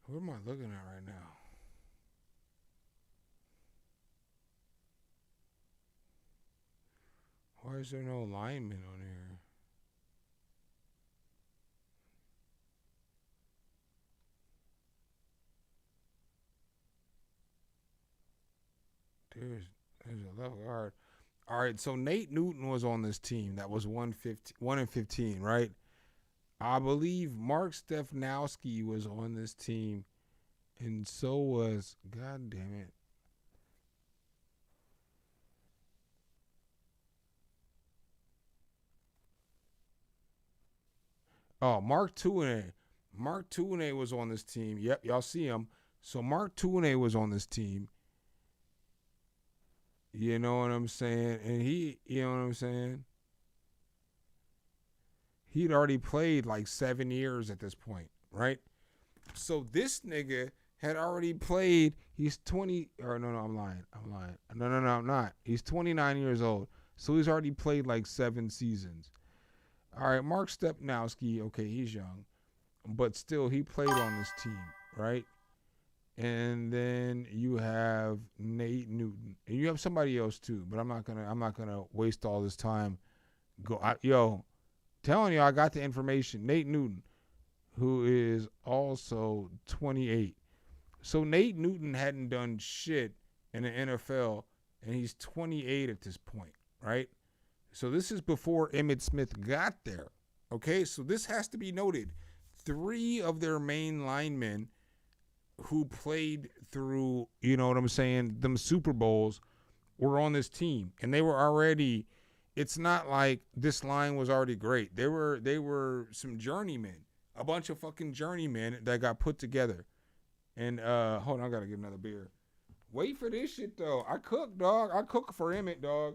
What am I looking at right now? Why is there no lineman on here? There's a left guard. All right, so Nate Newton was on this team that was 1-15, right? I believe Mark Stefnowski was on this team, and so was, God damn it. Oh, Mark Tuinei. Mark Tuinei was on this team. Yep, y'all see him. So Mark Tuinei was on this team. You know what I'm saying? And you know what I'm saying? He'd already played like 7 years at this point, right? So this nigga had already played. He's 20. Or no, I'm lying. No, I'm not. He's 29 years old. So he's already played like 7 seasons. All right, Mark Stepnowski, okay, he's young. But still, he played on this team, right? And then you have Nate Newton. And you have somebody else too, but I'm not gonna waste all this time. Telling you, I got the information. Nate Newton, who is also 28. So Nate Newton hadn't done shit in the NFL, and he's 28 at this point, right? So this is before Emmitt Smith got there, okay? So this has to be noted. 3 of their main linemen who played through, you know what I'm saying, them Super Bowls were on this team, and they were already. It's not like this line was already great. They were some journeymen, a bunch of fucking journeymen that got put together. And hold on, I gotta get another beer. Wait for this shit though. I cook, dog. I cook for Emmett, dog.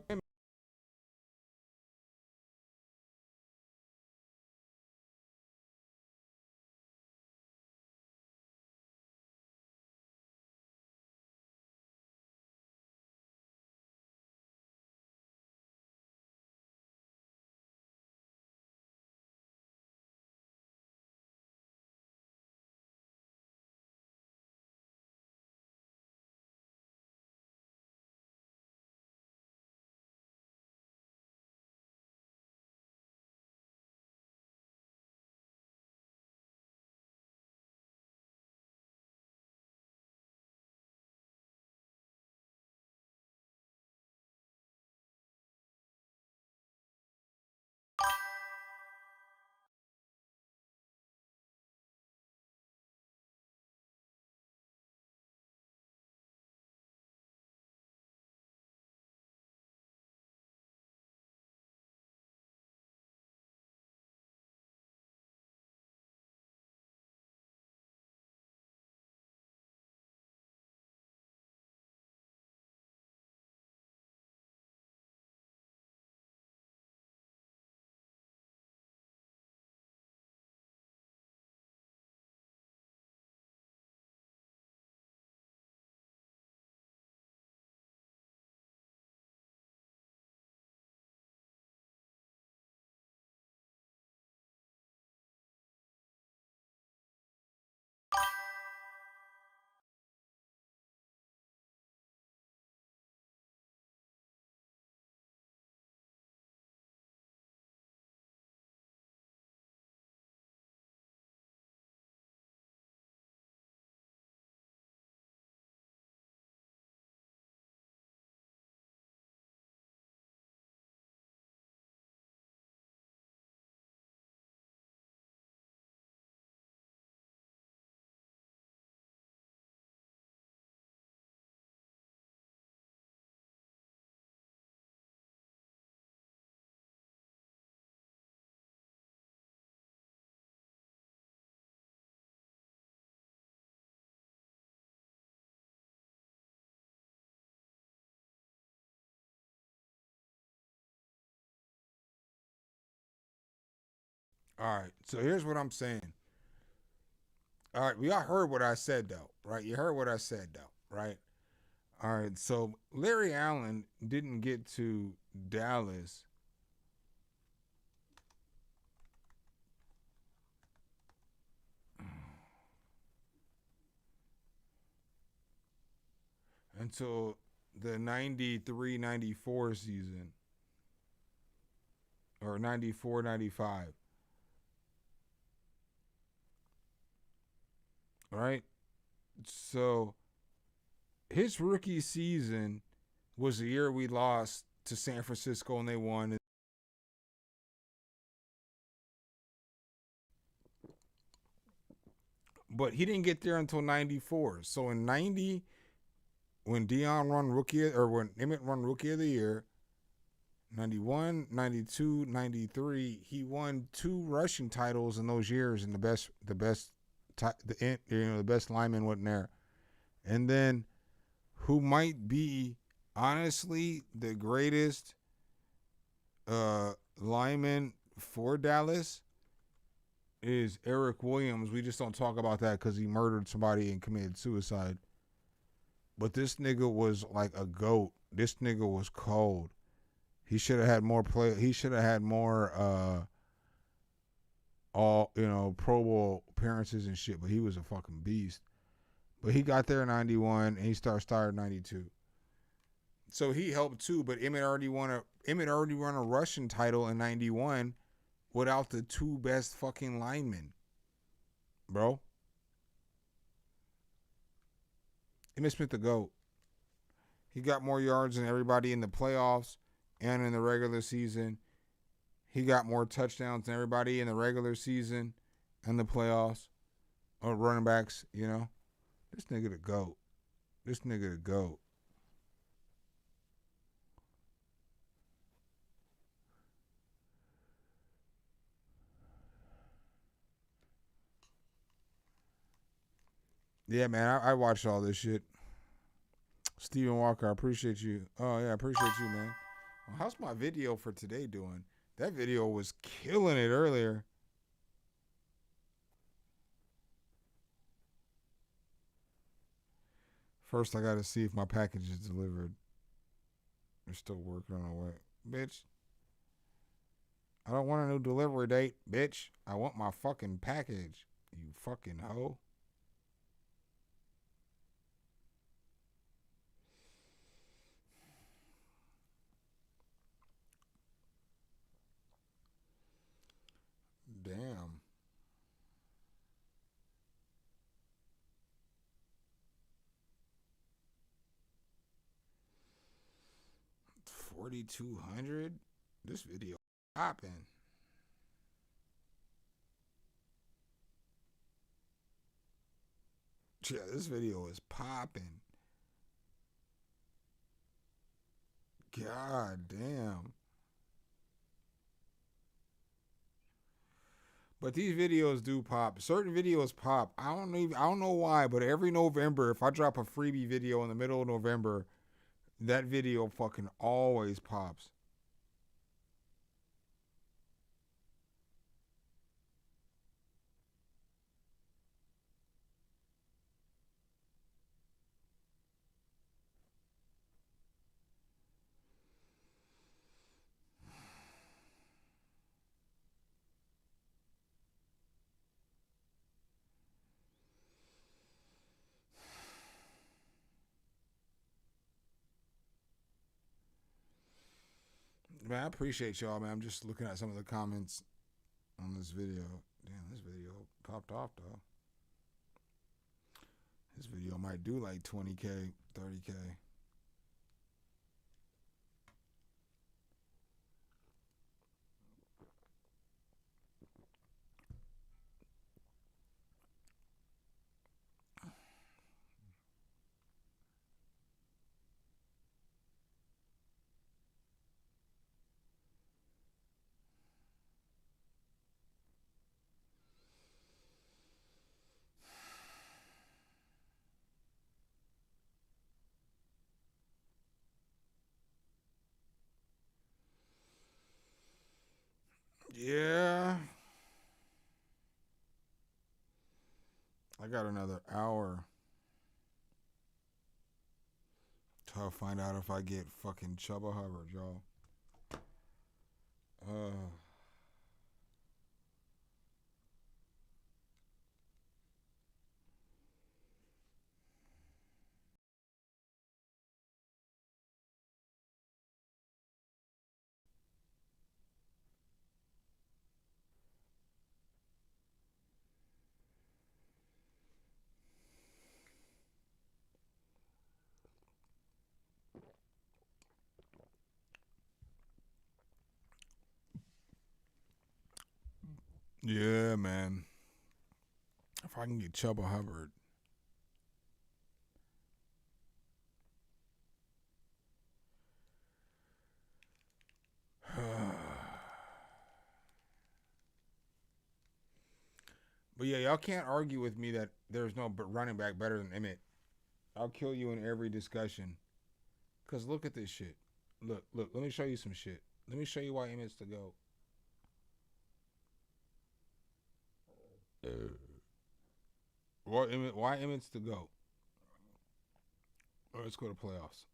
All right. So here's what I'm saying. All right. Y'all heard what I said, though, right? You heard what I said, though, right? All right. So Larry Allen didn't get to Dallas until the 93-94 season, or 94-95. Right? So his rookie season was the year we lost to San Francisco and they won. But he didn't get there until 94. So in 90, when Deion won when Emmett won Rookie of the Year, 91, 92, 93, he won 2 rushing titles in those years, and the best lineman wasn't there. And then who might be honestly the greatest lineman for Dallas is Eric Williams. We just don't talk about that because he murdered somebody and committed suicide. But this nigga was like a GOAT. This nigga was cold. He should have had more play. He should have had more Pro Bowl appearances and shit, but he was a fucking beast. But he got there in 91 and he started 92. So he helped too, but Emmett already won a rushing title in 91 without the 2 best fucking linemen. Bro. Emmitt Smith the GOAT. He got more yards than everybody in the playoffs and in the regular season. He got more touchdowns than everybody in the regular season and the playoffs. Or running backs, you know. This nigga the GOAT. This nigga the GOAT. Yeah, man, I watched all this shit. Steven Walker, I appreciate you. Oh, yeah, I appreciate you, man. Well, how's my video for today doing? That video was killing it earlier. First, I got to see if my package is delivered. They're still working on the way. Bitch. I don't want a new delivery date, bitch. I want my fucking package, you fucking hoe. Damn. $4,200. This video popping. Yeah, this video is popping. God damn. But these videos do pop. Certain videos pop. I don't know why, but every November, if I drop a freebie video in the middle of November, that video fucking always pops. Man, I appreciate y'all, man. I'm just looking at some of the comments on this video. Damn, this video popped off, though. This video might do like 20K, 30K. got another hour to find out if I get fucking Chubba Hubbard, y'all. Yeah, man. If I can get Chubba Hubbard. But yeah, y'all can't argue with me that there's no running back better than Emmett. I'll kill you in every discussion. Because look at this shit. Look, let me show you some shit. Let me show you why Emmett's the GOAT. Why Emmett's the GOAT? Let's go to playoffs.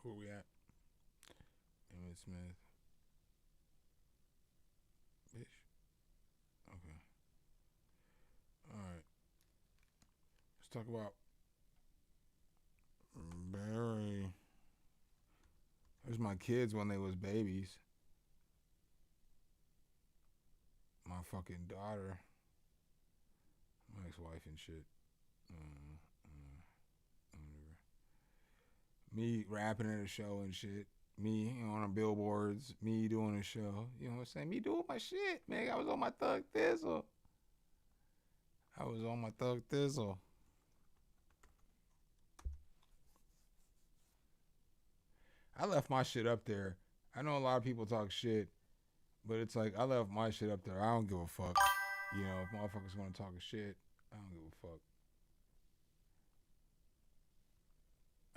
Who are we at? Emmitt Smith. Bitch. Okay. Alright. Let's talk about Barry. There's my kids when they was babies. My fucking daughter. My ex-wife and shit. Me rapping at a show and shit. Me on a billboards. Me doing a show. You know what I'm saying? Me doing my shit, man. I was on my Thug Thizzle. I left my shit up there. I know a lot of people talk shit, but it's like I left my shit up there. I don't give a fuck. You know, if motherfuckers want to talk shit, I don't give a fuck.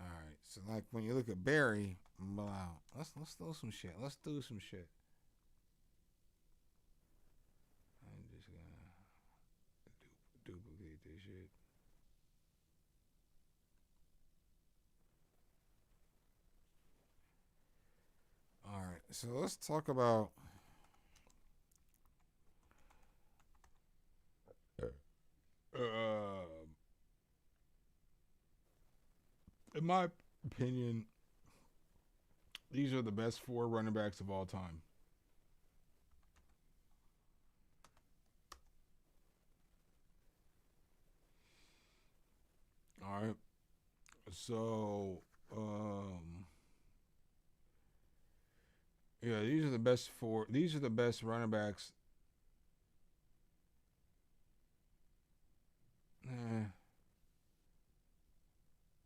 Alright, so like when you look at Barry, blah, let's do some shit. Let's do some shit. I'm just gonna duplicate this shit. Alright, so let's talk about in my opinion, these are the best 4 running backs of all time. All right. So, yeah, these are the best 4. These are the best running backs.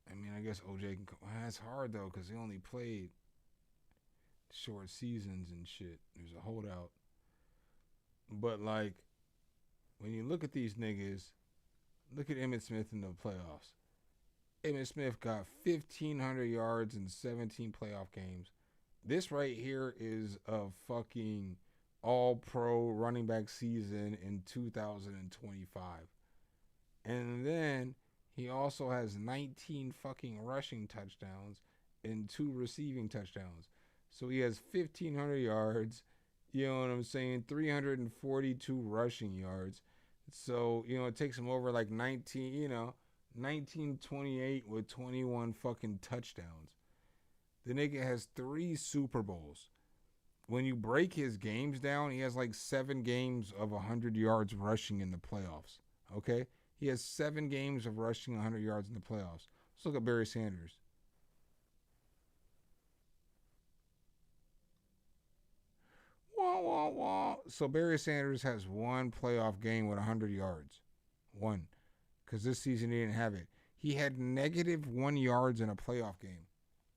I mean, I guess OJ can come. That's hard, though, because he only played short seasons and shit. There's a holdout. But, like, when you look at these niggas, look at Emmitt Smith in the playoffs. Emmitt Smith got 1,500 yards in 17 playoff games. This right here is a fucking all-pro running back season in 2025. And then he also has 19 fucking rushing touchdowns and 2 receiving touchdowns. So he has 1,500 yards, you know what I'm saying, 342 rushing yards. So, you know, it takes him over like 1928 with 21 fucking touchdowns. The nigga has 3 Super Bowls. When you break his games down, he has like 7 games of 100 yards rushing in the playoffs. Okay? He has 7 games of rushing 100 yards in the playoffs. Let's look at Barry Sanders. Wah, wah, wah. So Barry Sanders has 1 playoff game with 100 yards. 1. Because this season he didn't have it. He had -1 yards in a playoff game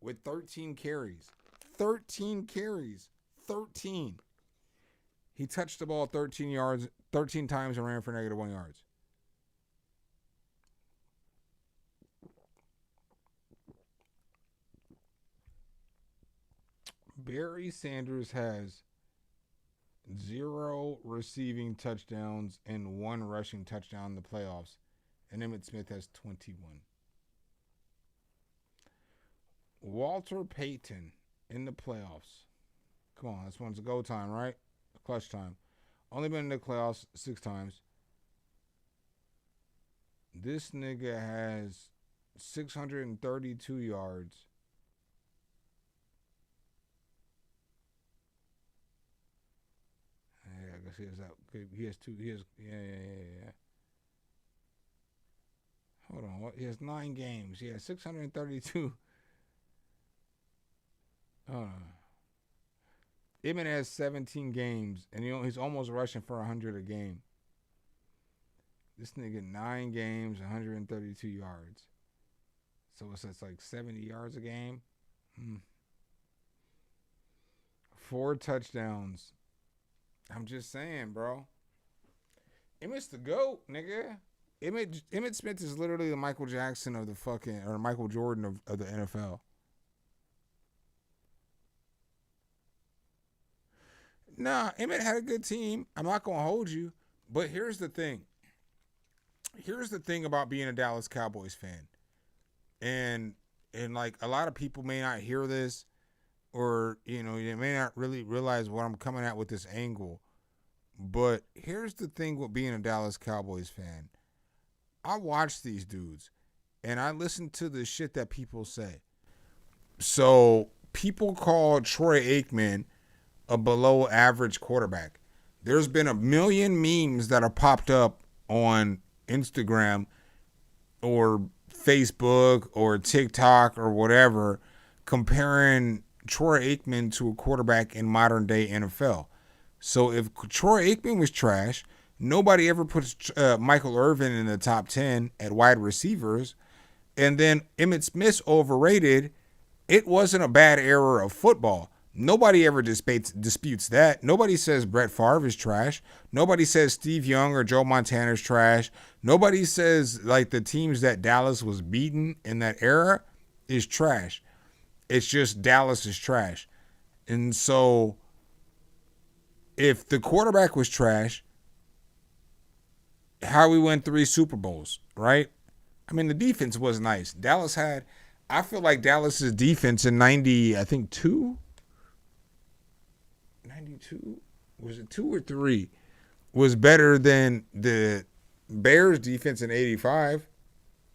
with 13 carries. 13 carries. 13. He touched the ball 13 times and ran for -1 yards. Barry Sanders has 0 receiving touchdowns and 1 rushing touchdown in the playoffs. And Emmitt Smith has 21. Walter Payton in the playoffs. Come on, this one's a go time, right? Clutch time. Only been in the playoffs 6 times. This nigga has 632 yards. Yeah, I guess he has that. He has 2. He has, yeah. Hold on. What? He has 9 games. He has 632. Emmitt has 17 games, and he's almost rushing for 100 a game. This nigga 9 games, 132 yards. So it's like 70 yards a game. 4 touchdowns. I'm just saying, bro. Emmitt's the GOAT, nigga. Emmitt Smith is literally the Michael Jackson of the fucking, or Michael Jordan of the NFL. Nah, Emmitt had a good team. I'm not going to hold you. But here's the thing. Here's the thing about being a Dallas Cowboys fan. And like a lot of people may not hear this, or, you know, they may not really realize what I'm coming at with this angle. But here's the thing with being a Dallas Cowboys fan. I watch these dudes and I listen to the shit that people say. So people call Troy Aikman a below average quarterback. There's been a million memes that are popped up on Instagram or Facebook or TikTok or whatever comparing Troy Aikman to a quarterback in modern day NFL. So if Troy Aikman was trash, nobody ever puts Michael Irvin in the top 10 at wide receivers. And then Emmitt Smith's overrated. It wasn't a bad era of football. Nobody ever disputes that. Nobody says Brett Favre is trash. Nobody says Steve Young or Joe Montana is trash. Nobody says like the teams that Dallas was beaten in that era is trash. It's just Dallas is trash. And so if the quarterback was trash, how we win 3 Super Bowls, right? I mean, the defense was nice. I feel like Dallas's defense in 92? Was it 2 or 3? Was better than the Bears defense in 85.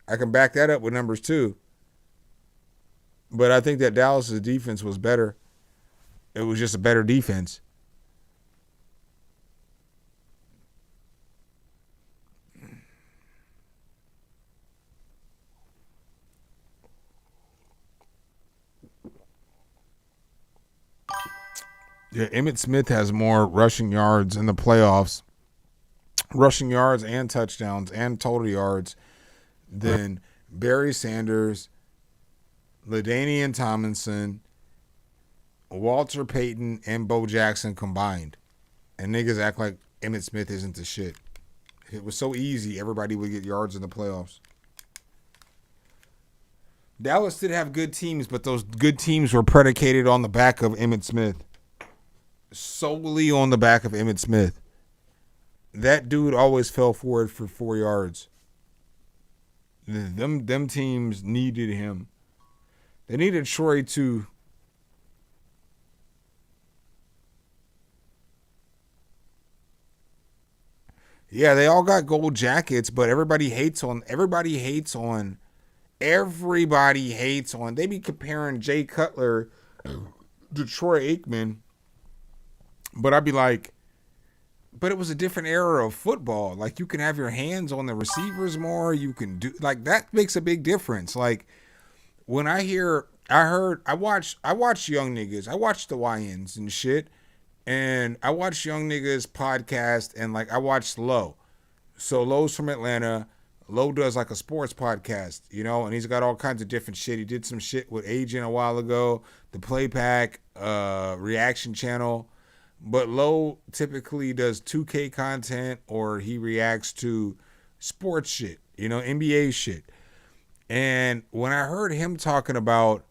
I can back that up with numbers too. But I think that Dallas's defense was better. It was just a better defense. Yeah, Emmitt Smith has more rushing yards in the playoffs, rushing yards and touchdowns and total yards than Barry Sanders, LaDainian Tomlinson, Walter Payton, and Bo Jackson combined. And niggas act like Emmitt Smith isn't the shit. If it was so easy, everybody would get yards in the playoffs. Dallas did have good teams, but those good teams were predicated on the back of Emmitt Smith. Solely on the back of Emmitt Smith. That dude always fell forward for 4 yards. Them teams needed him. They needed Troy too. Yeah, they all got gold jackets, but everybody hates on. They be comparing Jay Cutler to Troy Aikman. But I'd be like, but it was a different era of football. Like, you can have your hands on the receivers more. You can do, like, that makes a big difference. Like, when I watch young niggas. I watch the YNs and shit. And I watch young niggas podcast, and like I watch Low. So Low's from Atlanta. Low does like a sports podcast, you know, and he's got all kinds of different shit. He did some shit with Agent a while ago, the Playpack, Reaction Channel. But Low typically does 2K content, or he reacts to sports shit, you know, NBA shit. And when I heard him talking about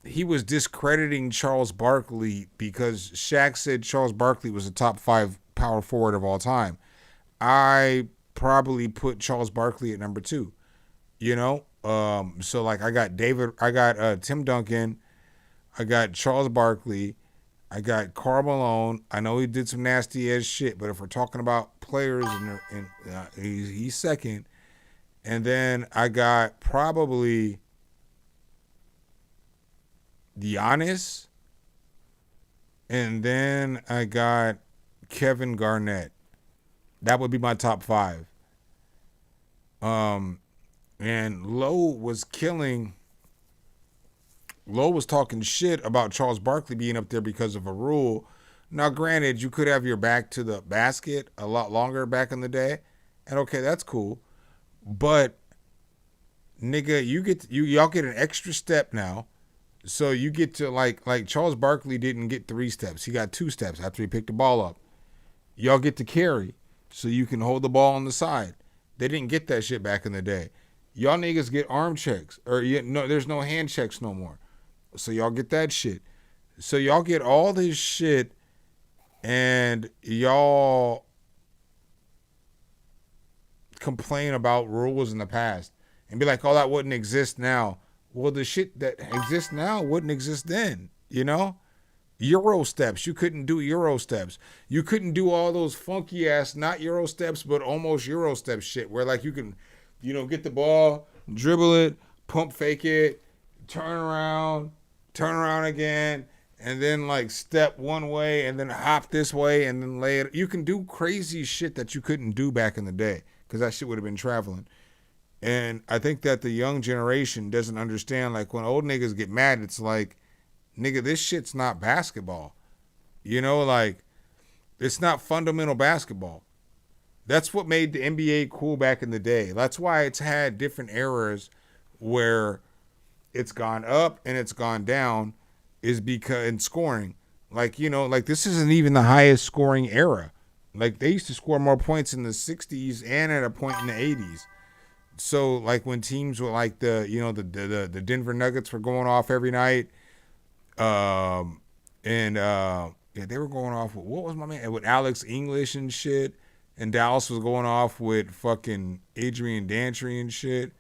he was discrediting Charles Barkley because Shaq said Charles Barkley was a top 5 power forward of all time. I probably put Charles Barkley at number 2, you know? So like I got Tim Duncan, I got Charles Barkley, I got Karl Malone. I know he did some nasty ass shit, but if we're talking about players, he's second. And then I got probably Giannis, and then I got Kevin Garnett. That would be my top 5. And Lowe was talking shit about Charles Barkley being up there because of a rule. Now, granted, you could have your back to the basket a lot longer back in the day, and okay, that's cool. But nigga, y'all get an extra step now. So you get to like Charles Barkley didn't get 3 steps. He got 2 steps after he picked the ball up. Y'all get to carry so you can hold the ball on the side. They didn't get that shit back in the day. Y'all niggas get arm checks there's no hand checks no more. So y'all get that shit. So y'all get all this shit and y'all complain about rules in the past and be like, oh, that wouldn't exist now. Well, the shit that exists now wouldn't exist then, you know? Euro steps. You couldn't do Euro steps. You couldn't do all those funky ass, not Euro steps, but almost Euro step shit where like you can, get the ball, dribble it, pump fake it, turn around again, and then like step one way and then hop this way and then lay it. You can do crazy shit that you couldn't do back in the day because that shit would have been traveling. And I think that the young generation doesn't understand, like when old niggas get mad, it's like, nigga, this shit's not basketball. Like it's not fundamental basketball. That's what made the NBA cool back in the day. That's why it's had different eras where it's gone up and it's gone down is because in scoring. Like, like this isn't even the highest scoring era. Like they used to score more points in the 60s and at a point in the 80s. So like when teams were like the Denver Nuggets were going off every night, they were going off with, what was my man? With Alex English and shit, and Dallas was going off with fucking Adrian Dantry and shit.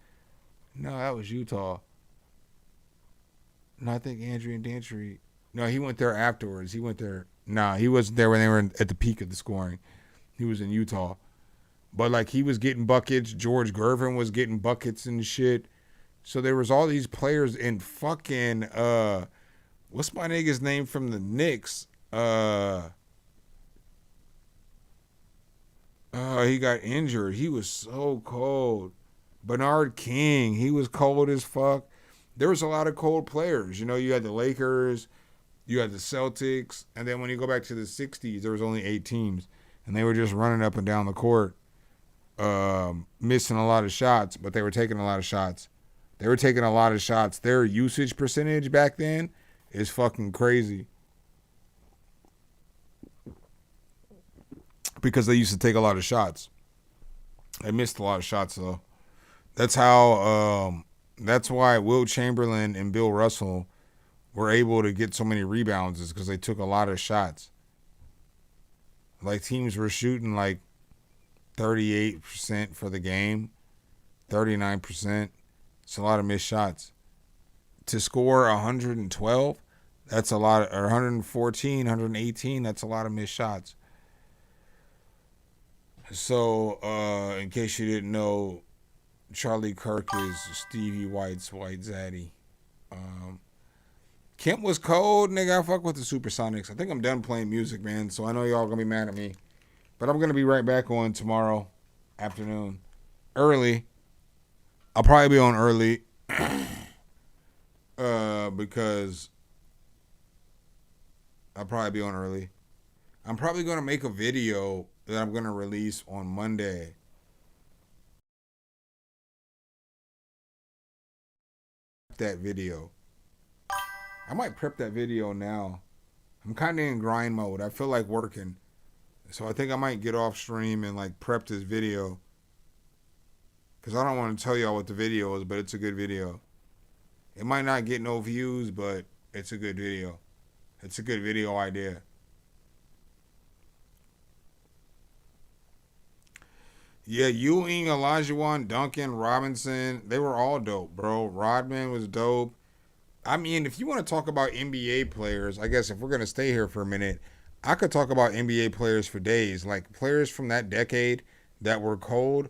No, that was Utah. No, I think Adrian Dantry. No, he went there afterwards. He wasn't there when they were at the peak of the scoring. He was in Utah. But, like, he was getting buckets. George Gervin was getting buckets and shit. So there was all these players in fucking, what's my nigga's name from the Knicks? He got injured. He was so cold. Bernard King, he was cold as fuck. There was a lot of cold players. You had the Lakers, you had the Celtics, and then when you go back to the 60s, there was only 8 teams. And they were just running up and down the court. Missing a lot of shots, but they were taking a lot of shots. Their usage percentage back then is fucking crazy. Because they used to take a lot of shots. They missed a lot of shots, though. That's why Wilt Chamberlain and Bill Russell were able to get so many rebounds, is because they took a lot of shots. Like teams were shooting like 38% for the game, 39%. It's a lot of missed shots. To score 112, that's a lot, or 114, 118, that's a lot of missed shots. So, in case you didn't know, Charlie Kirk is Stevie White's White Zaddy. Kemp was cold, nigga. I fuck with the Supersonics. I think I'm done playing music, man, so I know y'all gonna be mad at me. But I'm going to be right back on tomorrow afternoon. Early. I'll probably be on early. Because I'll probably be on early. I'm probably going to make a video that I'm going to release on Monday. That video. I might prep that video now. I'm kind of in grind mode. I feel like working. So I think I might get off stream and like prep this video. Because I don't want to tell y'all what the video is, but it's a good video. It might not get no views, but it's a good video. It's a good video idea. Yeah, Ewing, Olajuwon, Duncan, Robinson, they were all dope, bro. Rodman was dope. I mean, if you want to talk about NBA players, I guess if we're going to stay here for a minute, I could talk about NBA players for days. Like players from that decade that were cold.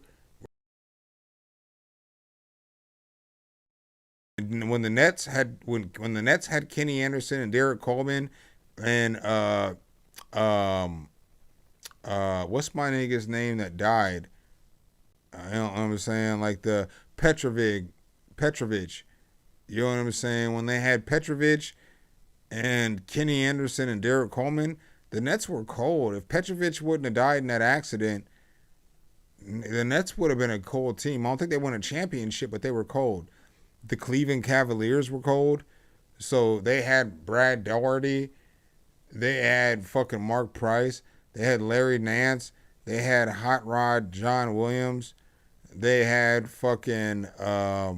When the Nets had Kenny Anderson and Derek Coleman and what's my nigga's name that died? I don't know what I'm saying, like the Petrovic. You know what I'm saying? When they had Petrovic and Kenny Anderson and Derek Coleman, the Nets were cold. If Petrovic wouldn't have died in that accident, the Nets would have been a cold team. I don't think they won a championship, but they were cold. The Cleveland Cavaliers were cold. So they had Brad Daugherty. They had fucking Mark Price. They had Larry Nance. They had Hot Rod John Williams. They had fucking my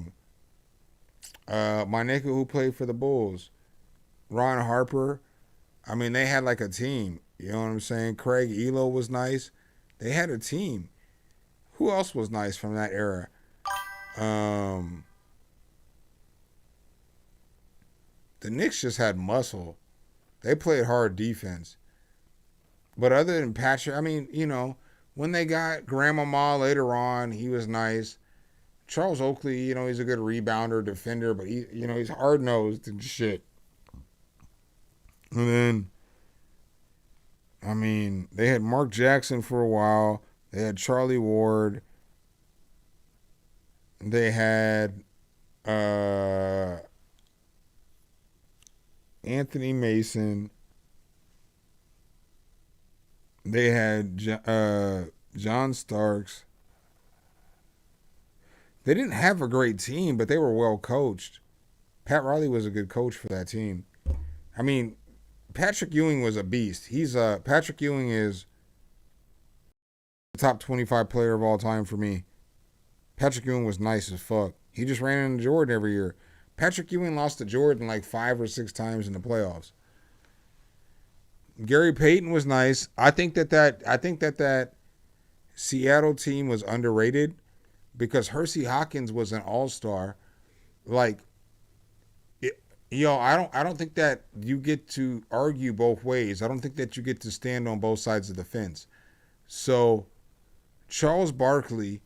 nigga who played for the Bulls, Ron Harper. I mean, they had like a team. You know what I'm saying? Craig Elo was nice. They had a team. Who else was nice from that era? The Knicks just had muscle. They played hard defense. But other than Patrick, I mean, you know, when they got Grandmama later on, he was nice. Charles Oakley, you know, he's a good rebounder, defender, but he, you know, he's hard-nosed and shit. And then, I mean, they had Mark Jackson for a while. They had Charlie Ward. They had Anthony Mason. They had John Starks. They didn't have a great team, but they were well coached. Pat Riley was a good coach for that team. I mean, Patrick Ewing was a beast. Patrick Ewing is the top 25 player of all time for me. Patrick Ewing was nice as fuck. He just ran into Jordan every year. Patrick Ewing lost to Jordan like 5 or 6 times in the playoffs. Gary Payton was nice. I think that Seattle team was underrated because Hersey Hawkins was an all-star. Like, I don't think that you get to argue both ways. I don't think that you get to stand on both sides of the fence. So, Charles Barkley,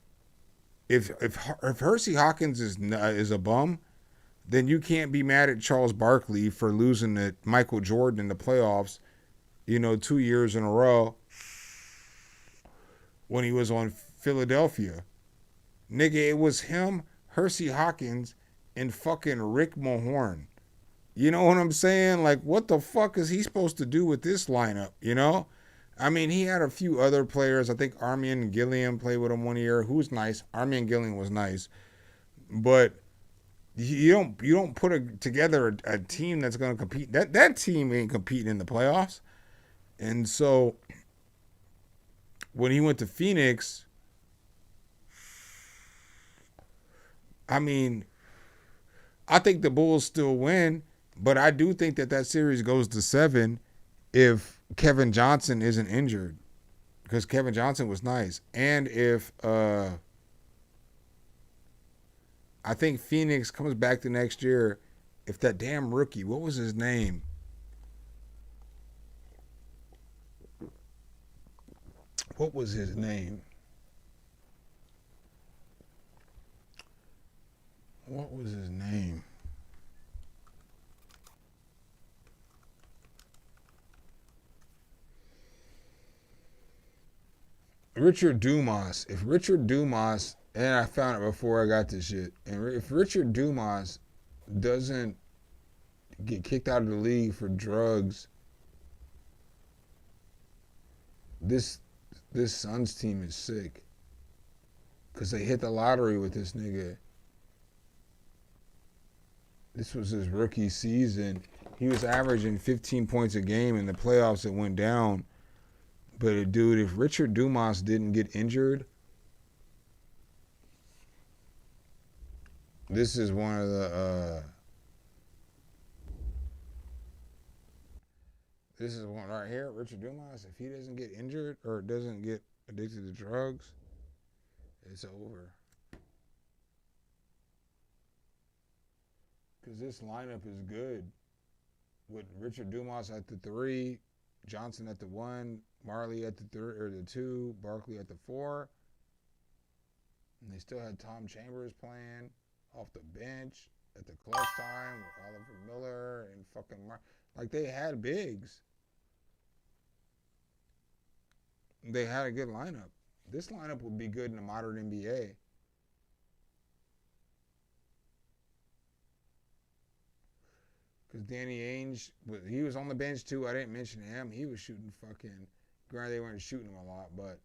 if Hersey Hawkins is a bum, then you can't be mad at Charles Barkley for losing to Michael Jordan in the playoffs, 2 years in a row when he was on Philadelphia. Nigga, it was him, Hersey Hawkins, and fucking Rick Mahorn. You know what I'm saying? Like, what the fuck is he supposed to do with this lineup, I mean, he had a few other players. I think Armian Gilliam played with him one year. Who's nice? Armian Gilliam was nice. But you don't put together a team that's going to compete. That team ain't competing in the playoffs. And so when he went to Phoenix, I mean, I think the Bulls still win, but I do think that series goes to 7 if Kevin Johnson isn't injured, because Kevin Johnson was nice. And if I think Phoenix comes back the next year, if that damn rookie, what was his name? What was his name? What was his name? Richard Dumas. If Richard Dumas, and I found it before I got this shit, and if Richard Dumas doesn't get kicked out of the league for drugs, this Suns team is sick. Because they hit the lottery with this nigga. This was his rookie season. He was averaging 15 points a game. In the playoffs, it went down. But, dude, if Richard Dumas didn't get injured, this is one of the This is one right here. Richard Dumas, if he doesn't get injured or doesn't get addicted to drugs, it's over. Because this lineup is good. With Richard Dumas at the 3, Johnson at the 1, Marley at the 3 or the 2, Barkley at the 4. And they still had Tom Chambers playing off the bench at the clutch time with Oliver Miller and fucking like they had bigs. They had a good lineup. This lineup would be good in a modern NBA. Because Danny Ainge, he was on the bench too. I didn't mention him. He was shooting fucking, granted they weren't shooting him a lot, but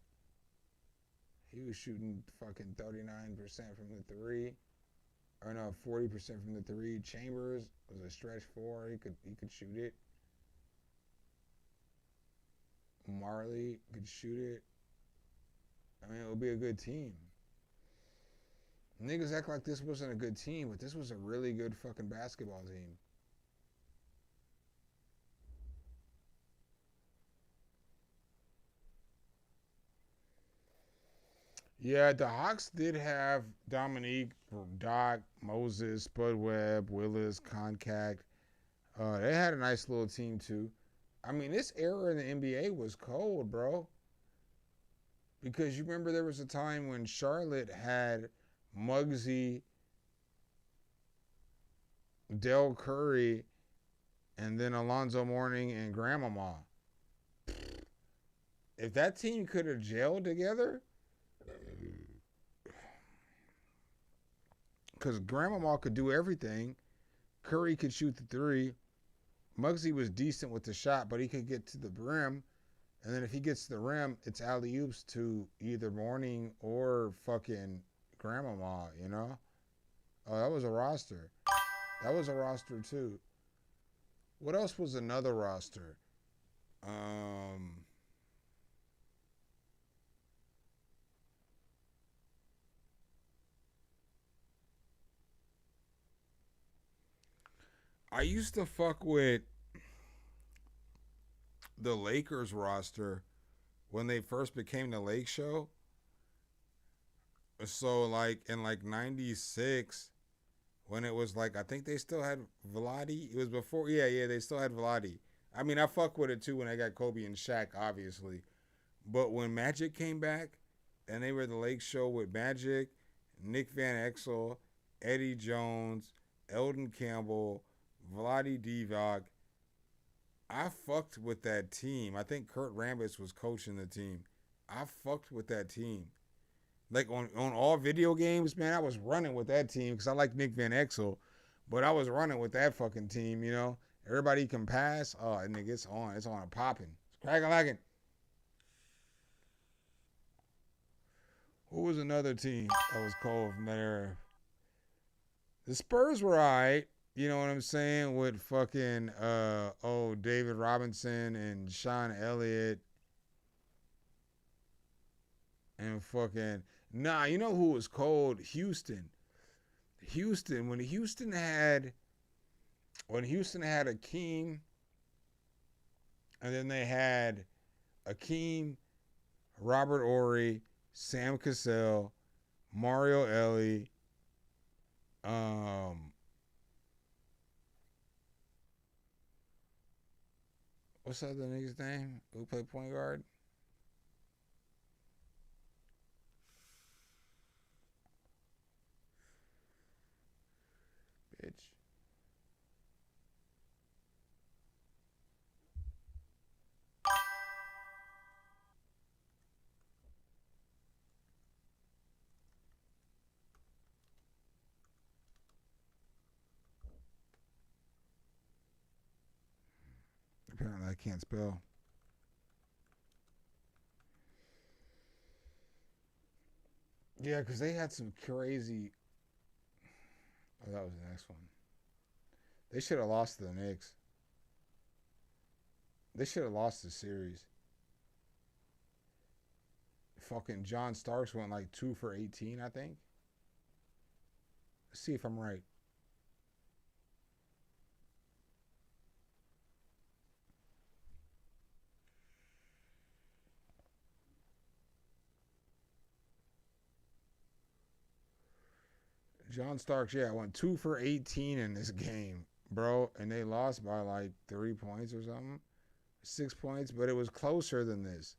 he was shooting fucking 39% from the 3. Or no, 40% from the 3. Chambers was a stretch 4. He could shoot it. Marley could shoot it. I mean, it would be a good team. Niggas act like this wasn't a good team, but this was a really good fucking basketball team. Yeah, the Hawks did have Dominique, Doc, Moses, Spud Webb, Willis, Concact. They had a nice little team too. I mean, this era in the NBA was cold, bro. Because you remember there was a time when Charlotte had Muggsy, Del Curry, and then Alonzo Mourning and Grandmama. If that team could have gelled together, because Grandmama could do everything. Curry could shoot the 3. Muggsy was decent with the shot, but he could get to the rim. And then if he gets to the rim, it's alley-oops to either Mourning or fucking Grandmama, you know? Oh, that was a roster. That was a roster, too. What else was another roster? I used to fuck with the Lakers roster when they first became the Lake Show. So like in like 96, when it was like, I think they still had Vlade. It was before, yeah, they still had Vlade. I mean, I fuck with it too when they got Kobe and Shaq, obviously. But when Magic came back and they were the Lake Show with Magic, Nick Van Exel, Eddie Jones, Eldon Campbell, Vlade Divac, I fucked with that team. I think Kurt Rambis was coaching the team. I fucked with that team. Like on all video games, man, I was running with that team because I like Nick Van Exel, but I was running with that fucking team, you know. Everybody can pass. Oh, nigga, it's on and popping. It's cracking. Who was another team that was cold from that era? The Spurs were all right. You know what I'm saying? With fucking, David Robinson and Sean Elliott. And fucking, you know who was cold? Houston. When Houston had Akeem, and then they had Akeem, Robert Horry, Sam Cassell, Mario Elie, what's the other nigga's name? Who played point guard? Bitch. Apparently I can't spell. Yeah, because they had some crazy... Oh, that was the next one. They should have lost to the Knicks. They should have lost the series. Fucking John Starks went like 2 for 18, I think. Let's see if I'm right. John Starks, yeah, went 2 for 18 in this game, bro. And they lost by like 3 points or something. 6 points, but it was closer than this.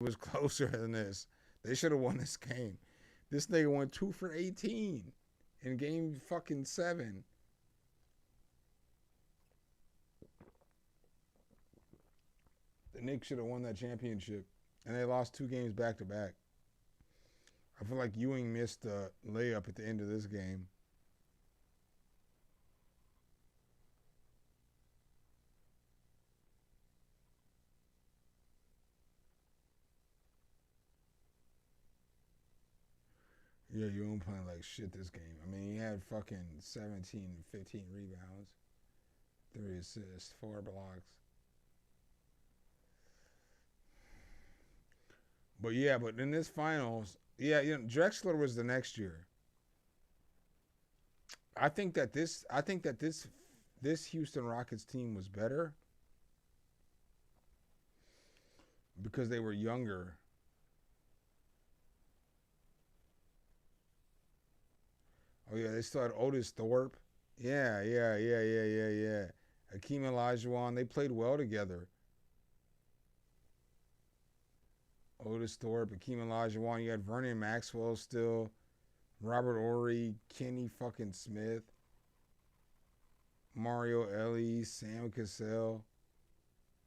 It was closer than this. They should have won this game. This nigga went 2 for 18 in game fucking 7. The Knicks should have won that championship. And they lost 2 games back to back. I feel like Ewing missed the layup at the end of this game. Yeah, Ewing playing like shit this game. I mean, he had fucking 17, 15 rebounds, 3 assists, 4 blocks. But yeah, but in this finals, yeah, you know, Drexler was the next year. I think that this Houston Rockets team was better because they were younger. Oh yeah, they still had Otis Thorpe. Yeah. Hakeem Olajuwon. They played well together. Otis Thorpe, Hakeem Olajuwon. You had Vernon Maxwell still, Robert Horry, Kenny fucking Smith, Mario Elie, Sam Cassell,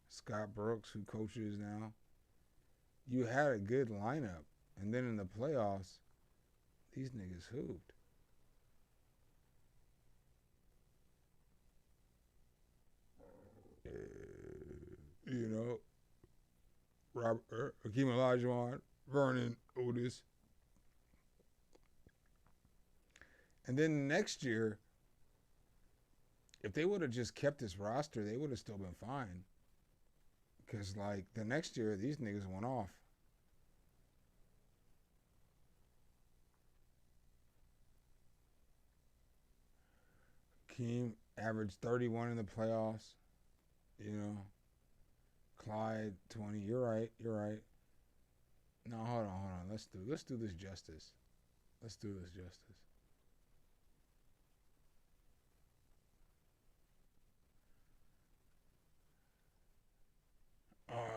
Scott Brooks, who coaches now. You had a good lineup, and then in the playoffs, these niggas hooped. You know, Hakeem Olajuwon, Vernon, Otis. And then next year, if they would have just kept this roster, they would have still been fine. Because, like, the next year, these niggas went off. Hakeem averaged 31 in the playoffs. You know. Clyde 20. You're right. No, hold on. Let's do this justice. Let's do this justice.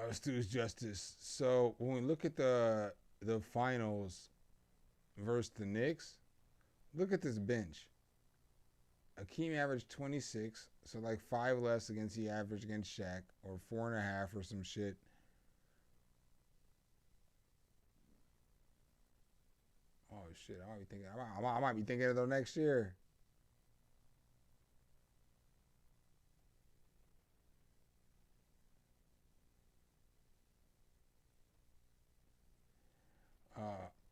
Let's do this justice. So when we look at the finals versus the Knicks, look at this bench. Hakeem averaged 26, so like 5 less against the average against Shaq, or 4.5 or some shit. Oh shit! I might be thinking of the next year.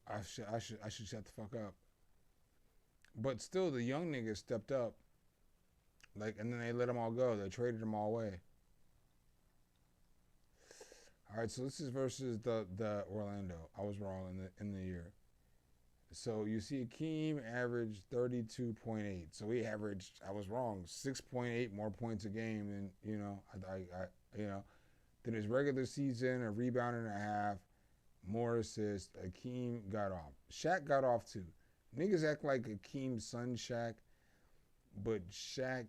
I should shut the fuck up. But still, the young niggas stepped up. Like, and then they let them all go. They traded them all away. All right, so this is versus the Orlando. I was wrong in the year. So you see, Hakeem averaged 32.8. So he averaged, I was wrong, 6.8 more points a game than than his regular season, a rebound and a half, more assists. Hakeem got off. Shaq got off too. Niggas act like Hakeem's son Shaq, but Shaq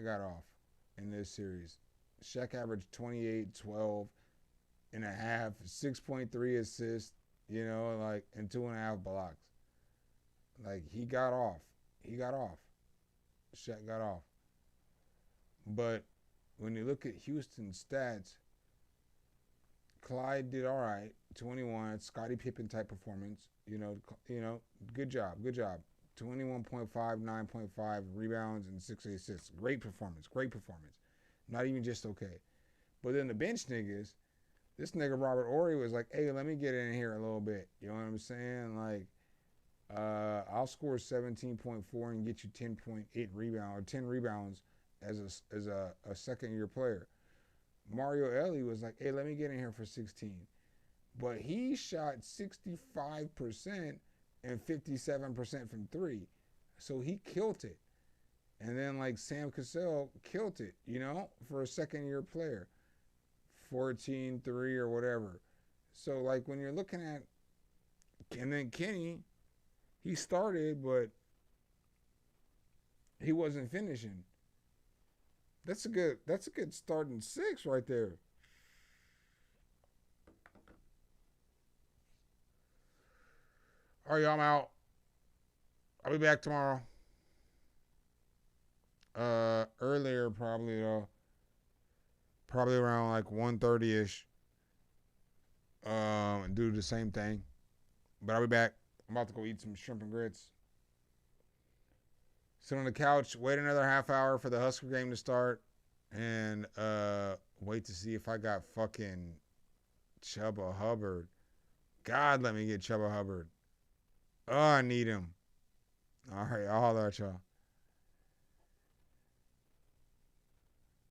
got off in this series. Shaq averaged 28, 12 and a half, 6.3 assists, you know, like, and 2.5 blocks. Like, he got off. Shaq got off. But when you look at Houston's stats, Clyde did all right, 21, Scottie Pippen type performance, you know, good job. 21.5, 9.5 rebounds and 6 assists. Great performance. Not even just okay. But then the bench niggas, this nigga Robert Horry was like, hey, let me get in here a little bit. You know what I'm saying? Like, I'll score 17.4 and get you 10.8 rebounds or 10 rebounds as a second year player. Mario Elie was like, hey, let me get in here for 16. But he shot 65% and 57% from 3. So he killed it. And then like Sam Cassell killed it, you know, for a second year player. 14, 3 or whatever. So like when you're looking at, and then Kenny He started, but he wasn't finishing. That's a good starting 6 right there. All right, y'all, I'm out. I'll be back tomorrow. Earlier probably though. Probably around like 1:30ish. And do the same thing. But I'll be back. I'm about to go eat some shrimp and grits. Sit on the couch, wait another half hour for the Husker game to start, and wait to see if I got fucking Chuba Hubbard. God, let me get Chuba Hubbard. Oh, I need him. All right, I'll holler at y'all.